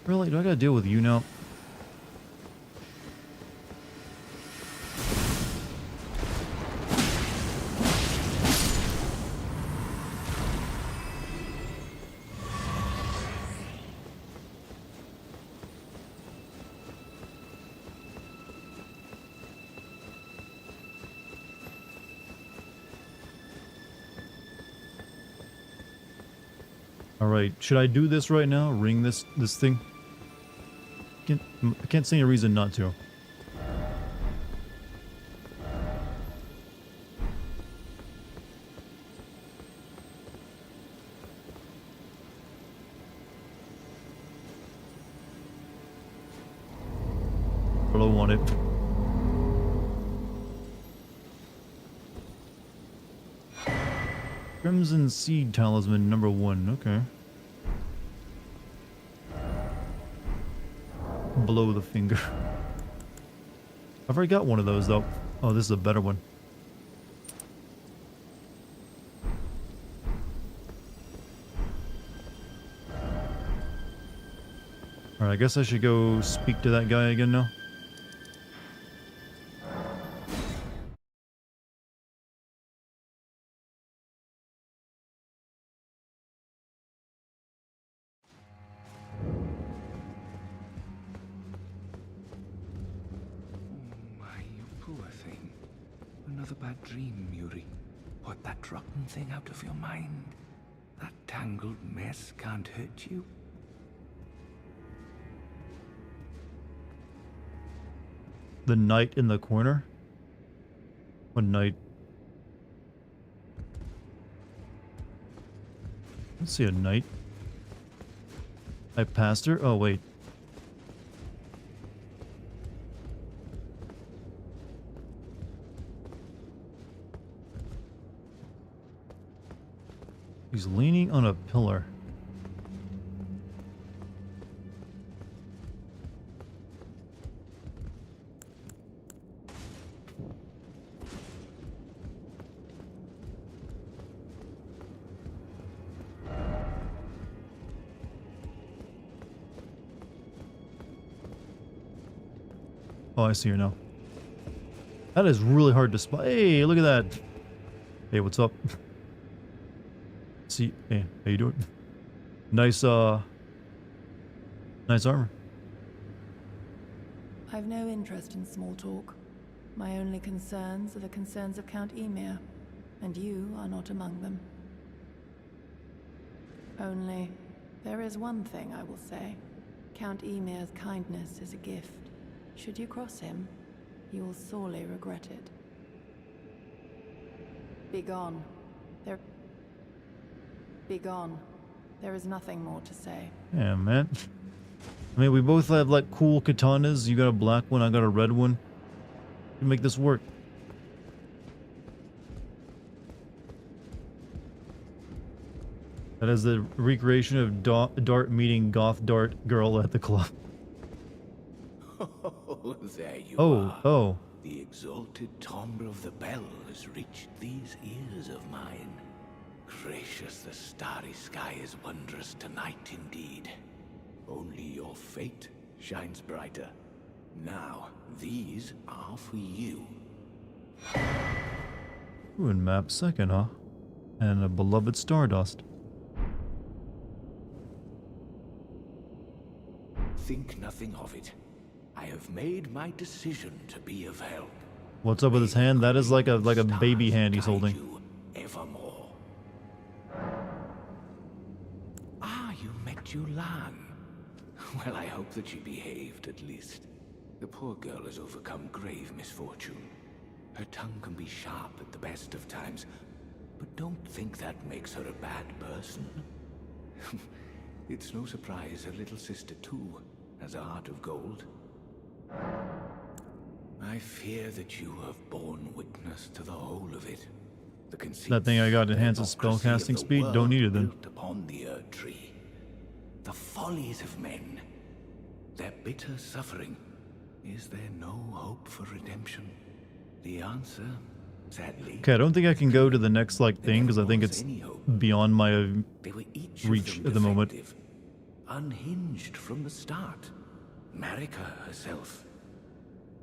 Speaker 1: Really? Do I gotta deal with you now? Alright, should I do this right now? Ring this thing? I can't see any reason not to. But I want it. Crimson Seed Talisman number 1, okay. Below the finger. I've already got one of those though. Oh, this is a better one. Alright, I guess I should go speak to that guy again now.
Speaker 2: another bad dream, Yuri. Put that rotten thing out of your mind. That tangled mess can't hurt you.
Speaker 1: The knight in the corner? What knight? Let's see a knight. I passed her? Oh, wait. He's leaning on a pillar. Oh, I see her now. That is really hard to spot. Hey, look at that. Hey, what's up? See, hey, how you doing? Nice, nice armor.
Speaker 4: I've no interest in small talk. My only concerns are the concerns of Count Emir, and you are not among them. Only, there is one thing I will say. Count Emir's kindness is a gift. Should you cross him, you will sorely regret it. Begone. Begone. There is nothing more to say.
Speaker 1: Yeah, man. I mean, we both have like cool katanas. You got a black one, I got a red one. We can make this work. That is the recreation of Dart meeting goth Dart girl at the club.
Speaker 2: Oh, there you
Speaker 1: Oh,
Speaker 2: are.
Speaker 1: oh.
Speaker 2: The exalted timbre of the bell has reached these ears of mine. Gracious, the starry sky is wondrous tonight indeed. Only your fate shines brighter. Now, these are for you.
Speaker 1: Ruin map second, huh? And a beloved Stardust.
Speaker 2: Think nothing of it. I have made my decision to be of help.
Speaker 1: What's up with his hand? That is like a baby
Speaker 2: Stars
Speaker 1: hand he's
Speaker 2: guide
Speaker 1: holding.
Speaker 2: you evermore. Ah, you met Yulan. Well, I hope that she behaved at least. The poor girl has overcome grave misfortune. Her tongue can be sharp at the best of times, but don't think that makes her a bad person. It's no surprise her little sister too has a heart of gold. I fear that you have borne witness to the whole of it. The
Speaker 1: That thing I got enhances spellcasting speed. Don't need it then.
Speaker 2: Built upon the Earth Tree. The follies of men. Their bitter suffering. Is there no hope for redemption? The answer, sadly.
Speaker 1: Okay, I don't think I can go to the next like thing because I think it's beyond my
Speaker 2: they were each
Speaker 1: reach
Speaker 2: of them
Speaker 1: at the moment.
Speaker 2: defective, unhinged from the start. Marika herself.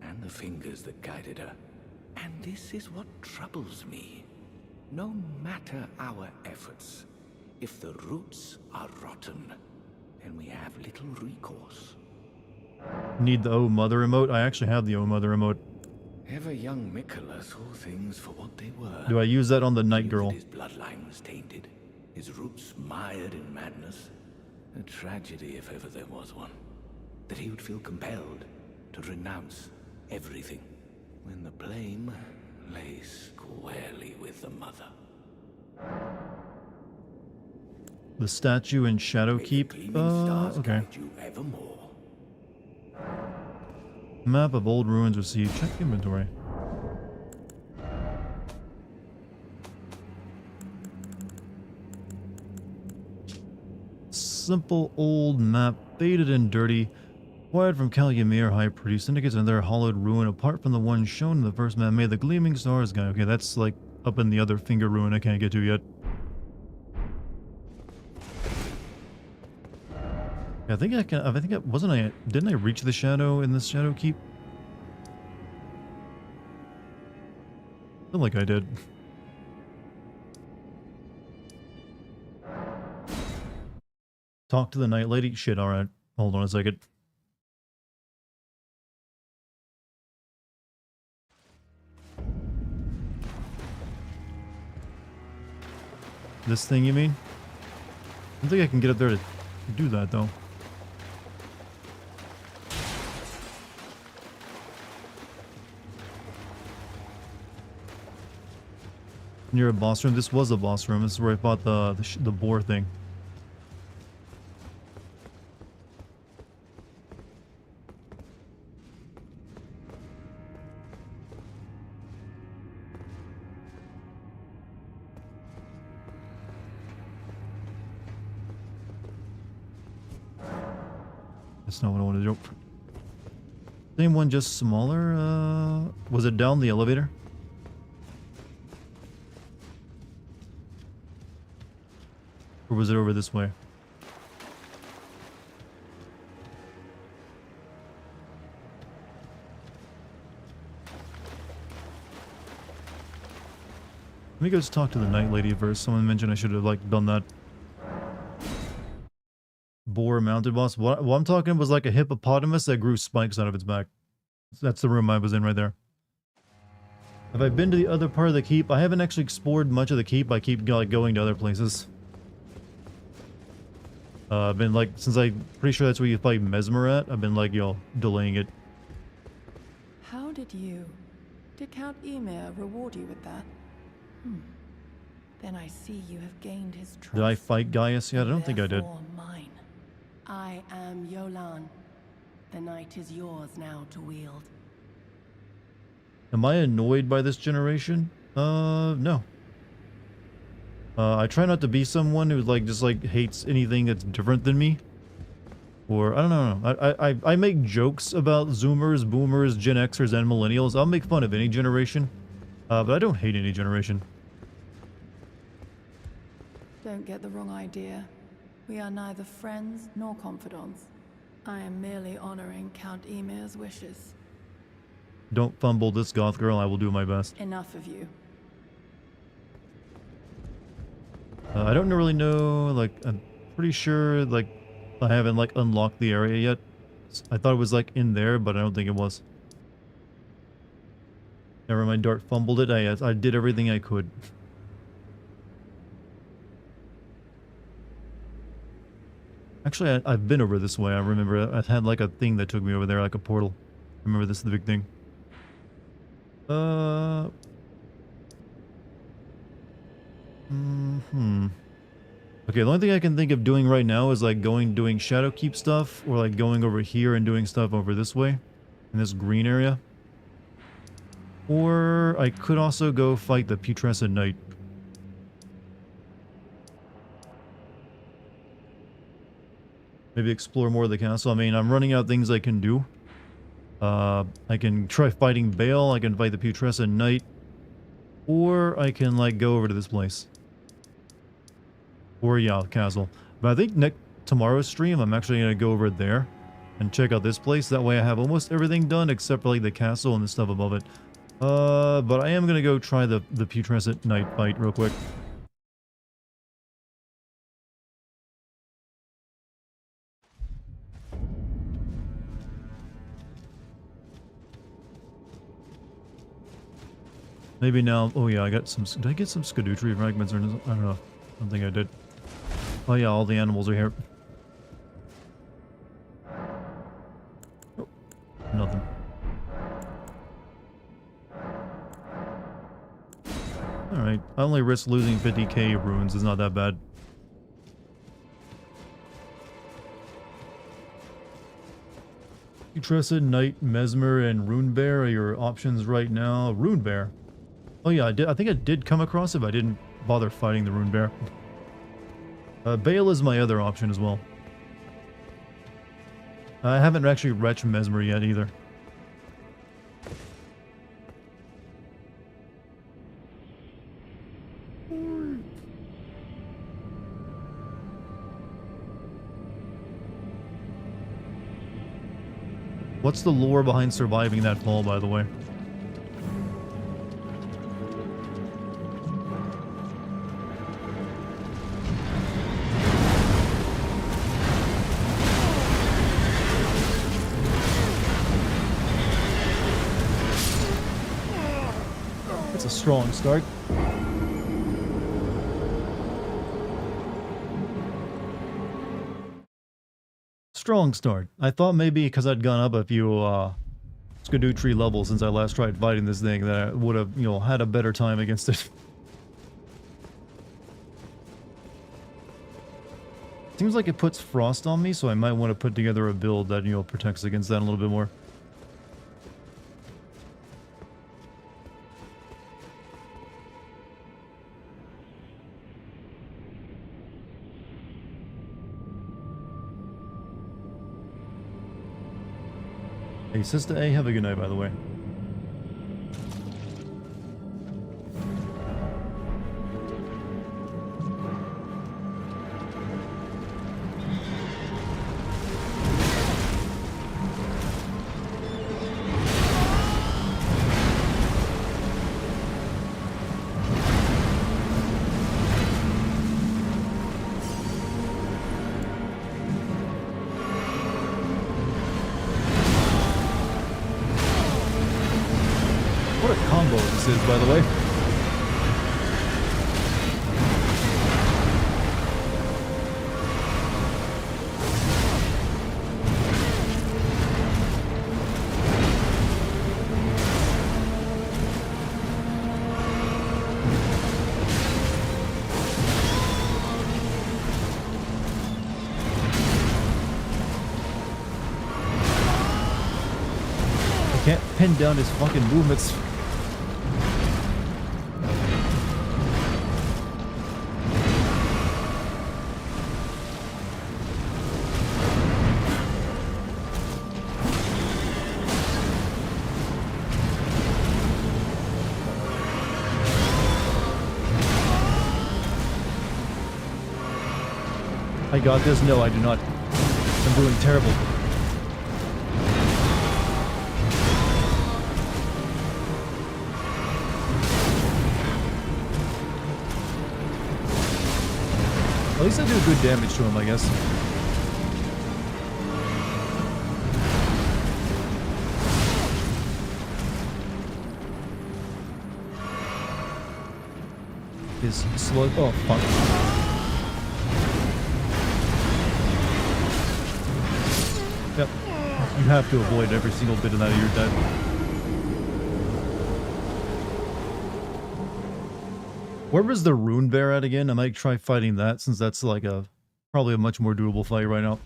Speaker 2: And the fingers that guided her. And this is what troubles me. No matter our efforts, if the roots are rotten, then we have little recourse.
Speaker 1: Need the Oh Mother emote? I actually have the Oh Mother emote.
Speaker 2: Ever young Mikola saw things for what they were.
Speaker 1: Do I use that on the Night
Speaker 2: He knew
Speaker 1: Girl?
Speaker 2: that his bloodline was tainted, his roots mired in madness. A tragedy if ever there was one. That he would feel compelled to renounce everything when the blame lay squarely with the mother.
Speaker 1: The statue in Shadow
Speaker 2: May the
Speaker 1: Keep?
Speaker 2: gleaming stars
Speaker 1: Okay.
Speaker 2: guide you evermore.
Speaker 1: Map of old ruins received. Check inventory. Simple old map, faded and dirty. Wired from Calumet High Priest indicates another hollowed ruin apart from the one shown in the first map. May the gleaming stars guide. Okay, that's like up in the other finger ruin I can't get to yet. I think I can. I think didn't I reach the shadow in this Shadow Keep? I feel like I did. Talk to the Night Lady? Shit, alright. Hold on a second. This thing, you mean? I don't think I can get up there to do that, though. Near a boss room. This was a boss room. This is where I fought the boar thing. That's not what I wanted to do. Same one, just smaller. Was it down the elevator? Or was it over this way? Let me go just talk to the night lady first. Someone mentioned I should have like done that. Boar mounted boss. What I'm talking was like a hippopotamus that grew spikes out of its back. That's the room I was in right there. Have I been to the other part of the keep? I haven't actually explored much of the keep. I keep like going to other places. I've been like, since I'm pretty sure that's where you fight Mesmer at, I've been like, delaying it.
Speaker 4: How did Count Emir reward you with that? Then I see you have gained his trust.
Speaker 1: Did I fight Gaius yet? I don't think I did.
Speaker 5: Therefore mine. I am Yolan. The night is yours now to wield.
Speaker 1: Am I annoyed by this generation? No. I try not to be someone who just hates anything that's different than me. Or, I don't know. I make jokes about Zoomers, Boomers, Gen Xers, and Millennials. I'll make fun of any generation. But I don't hate any generation.
Speaker 4: Don't get the wrong idea. We are neither friends nor confidants. I am merely honoring Count Emir's wishes.
Speaker 1: Don't fumble this goth girl. I will do my best.
Speaker 4: Enough of you.
Speaker 1: I don't really know, I'm pretty sure, I haven't, unlocked the area yet. I thought it was, in there, but I don't think it was. Never mind, Dart fumbled it. I did everything I could. Actually, I've been over this way. I remember I had, a thing that took me over there, like a portal. I remember this is the big thing. Okay, the only thing I can think of doing right now is doing Shadowkeep stuff, or going over here and doing stuff over this way, in this green area. Or I could also go fight the Putrescent Knight. Maybe explore more of the castle. I mean, I'm running out of things I can do. I can try fighting Bale, I can fight the Putrescent Knight, or I can go over to this place. Or yeah, castle. But I think tomorrow's stream, I'm actually going to go over there and check out this place. That way I have almost everything done except for the castle and the stuff above it. But I am going to go try the Putrescent Knight fight real quick. Maybe now. Oh yeah, I got some. Did I get some Scadutree fragments or I don't know. I don't think I did. Oh yeah, all the animals are here. Oh, nothing. Alright, I only risk losing 50k runes. It's not that bad. Putrescent, Knight, Mesmer, and Runebear are your options right now. Runebear. Oh yeah, I think I did come across it, but I didn't bother fighting the Runebear. Bale is my other option as well. I haven't actually retched Mesmer yet either. What's the lore behind surviving that fall, by the way? It's a strong start. strong start. I thought maybe because I'd gone up a few Skidoo tree levels since I last tried fighting this thing that I would have, you know, had a better time against it. Seems like it puts frost on me, so I might want to put together a build that, you know, protects against that a little bit more. Hey, Sister A, have a good night, by the way. What a combo this is, by the way. I can't pin down his fucking movements. I got this? No, I do not. I'm doing terrible. At least I do good damage to him, I guess. His slug. Oh, fuck. Yep. You have to avoid every single bit of that or you're dead. Where was the Rune Bear at again? I might try fighting that since that's like probably a much more doable fight right now.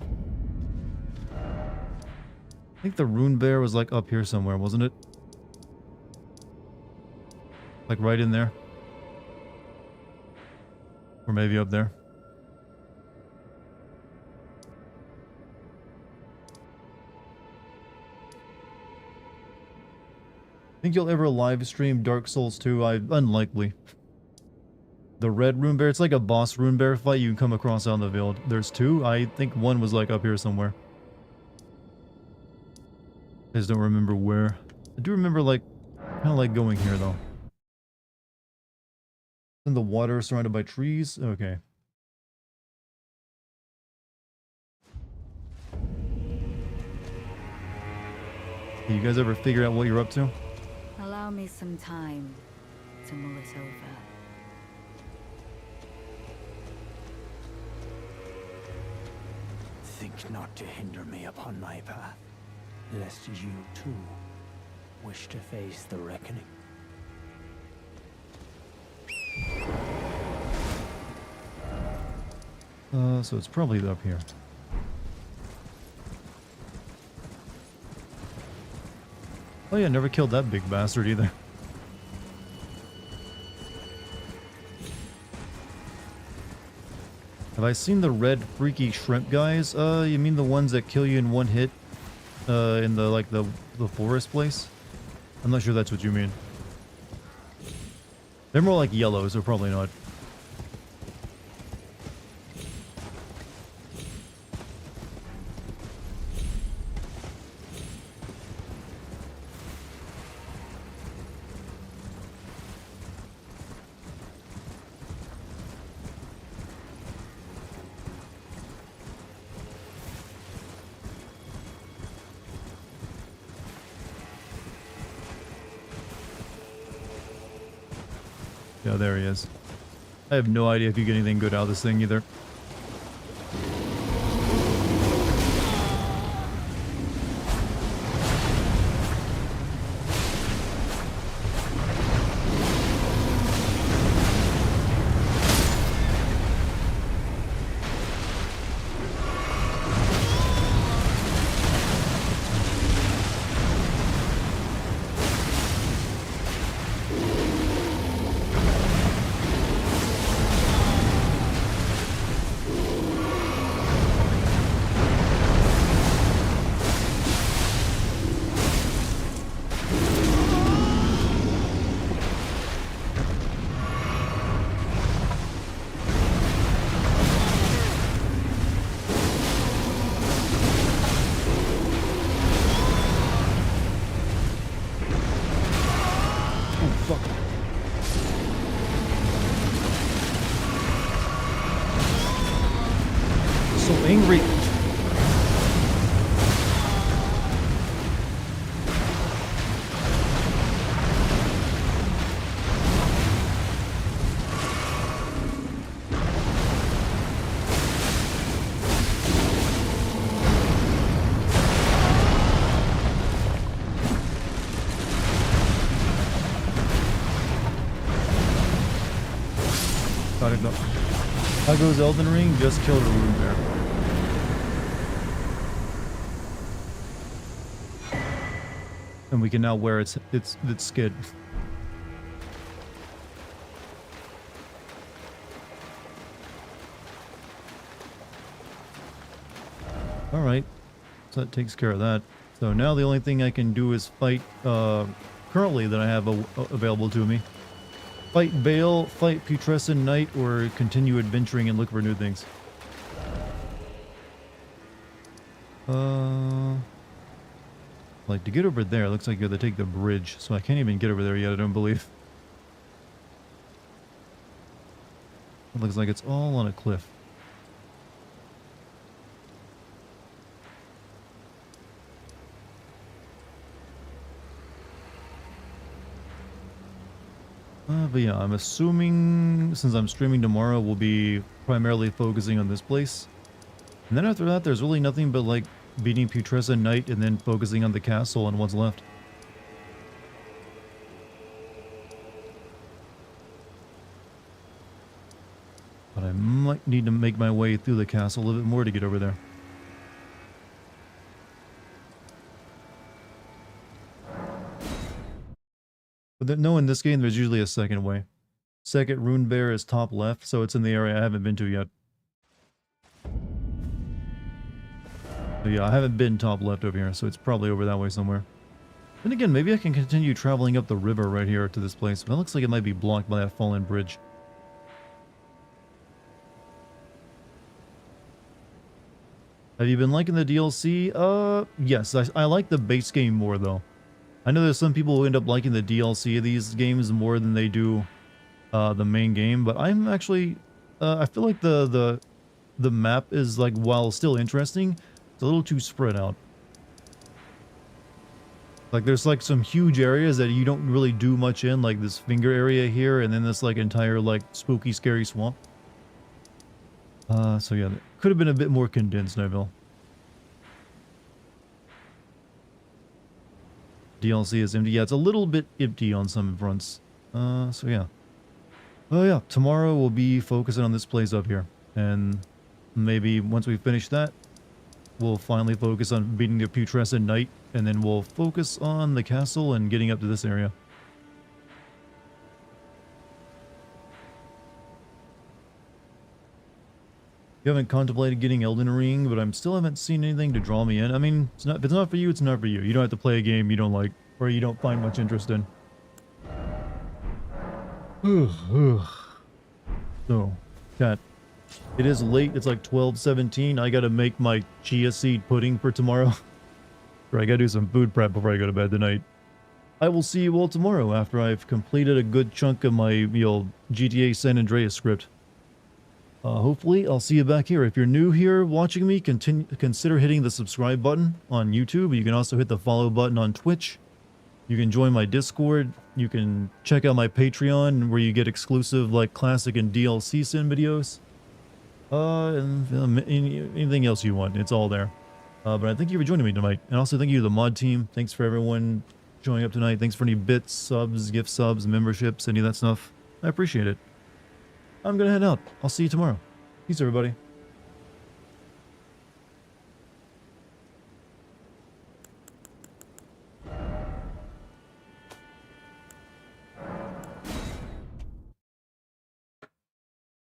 Speaker 1: I think the Rune Bear was like up here somewhere, wasn't it? Like right in there. Or maybe up there. Think you'll ever live stream Dark Souls 2? Unlikely. The red Rune Bear, it's like a boss Rune Bear fight you can come across on the field. There's two. I think one was like up here somewhere. I just don't remember where. I do remember like, kind of like going here though. In the water surrounded by trees? Okay. You guys ever figure out what you're up to?
Speaker 6: Allow me some time to mull it over.
Speaker 7: Think not to hinder me upon my path, lest you too wish to face the reckoning.
Speaker 1: So it's probably up here. Oh yeah, never killed that big bastard either. Have I seen the red freaky shrimp guys? You mean the ones that kill you in one hit? In the, like, the forest place? I'm not sure that's what you mean. They're more like yellow, so probably not. Yeah, there he is. I have no idea if you get anything good out of this thing either. so angry. Gotta go. How goes Elden Ring? Just killed a rune bear. And we can now wear its skid. Alright. So that takes care of that. So now the only thing I can do is fight currently that I have available to me. Fight Bale, fight Putrescent Knight, or continue adventuring and look for new things. Like to get over there, it looks like you have to take the bridge, so I can't even get over there yet, I don't believe. It looks like it's all on a cliff. But yeah, I'm assuming since I'm streaming tomorrow, we'll be primarily focusing on this place. And then after that, there's really nothing but like beating Putrescent Knight and then focusing on the castle and what's left. But I might need to make my way through the castle a little bit more to get over there. But no, in this game, there's usually a second way. Second rune bear is top left, so it's in the area I haven't been to yet. So yeah, I haven't been top left over here, so it's probably over that way somewhere. And again, maybe I can continue traveling up the river right here to this place. But it looks like it might be blocked by that fallen bridge. Have you been liking the DLC? Yes, I like the base game more though. I know there's some people who end up liking the DLC of these games more than they do the main game, but I'm actually I feel like the map is, like, while still interesting, it's a little too spread out. Like there's like some huge areas that you don't really do much in, like this finger area here, and then this like entire like spooky scary swamp. So yeah, it could have been a bit more condensed, I feel. DLC is empty. Yeah, it's a little bit empty on some fronts. So yeah. Oh yeah, tomorrow we'll be focusing on this place up here. And maybe once we finish that, we'll finally focus on beating the Putrescent Knight. And then we'll focus on the castle and getting up to this area. You haven't contemplated getting Elden Ring, but I still haven't seen anything to draw me in. I mean, if it's not for you, it's not for you. You don't have to play a game you don't like, or you don't find much interest in. So, chat. It is late. It's like 12:17. I gotta make my chia seed pudding for tomorrow. Or I gotta do some food prep before I go to bed tonight. I will see you all tomorrow after I've completed a good chunk of my GTA San Andreas script. Hopefully, I'll see you back here. If you're new here watching me, consider hitting the subscribe button on YouTube. You can also hit the follow button on Twitch. You can join my Discord. You can check out my Patreon, where you get exclusive like classic and DLC sim videos. And anything else you want, it's all there. But I thank you for joining me tonight. And also thank you to the mod team. Thanks for everyone showing up tonight. Thanks for any bits, subs, gift subs, memberships, any of that stuff. I appreciate it. I'm gonna head out. I'll see you tomorrow. Peace, everybody.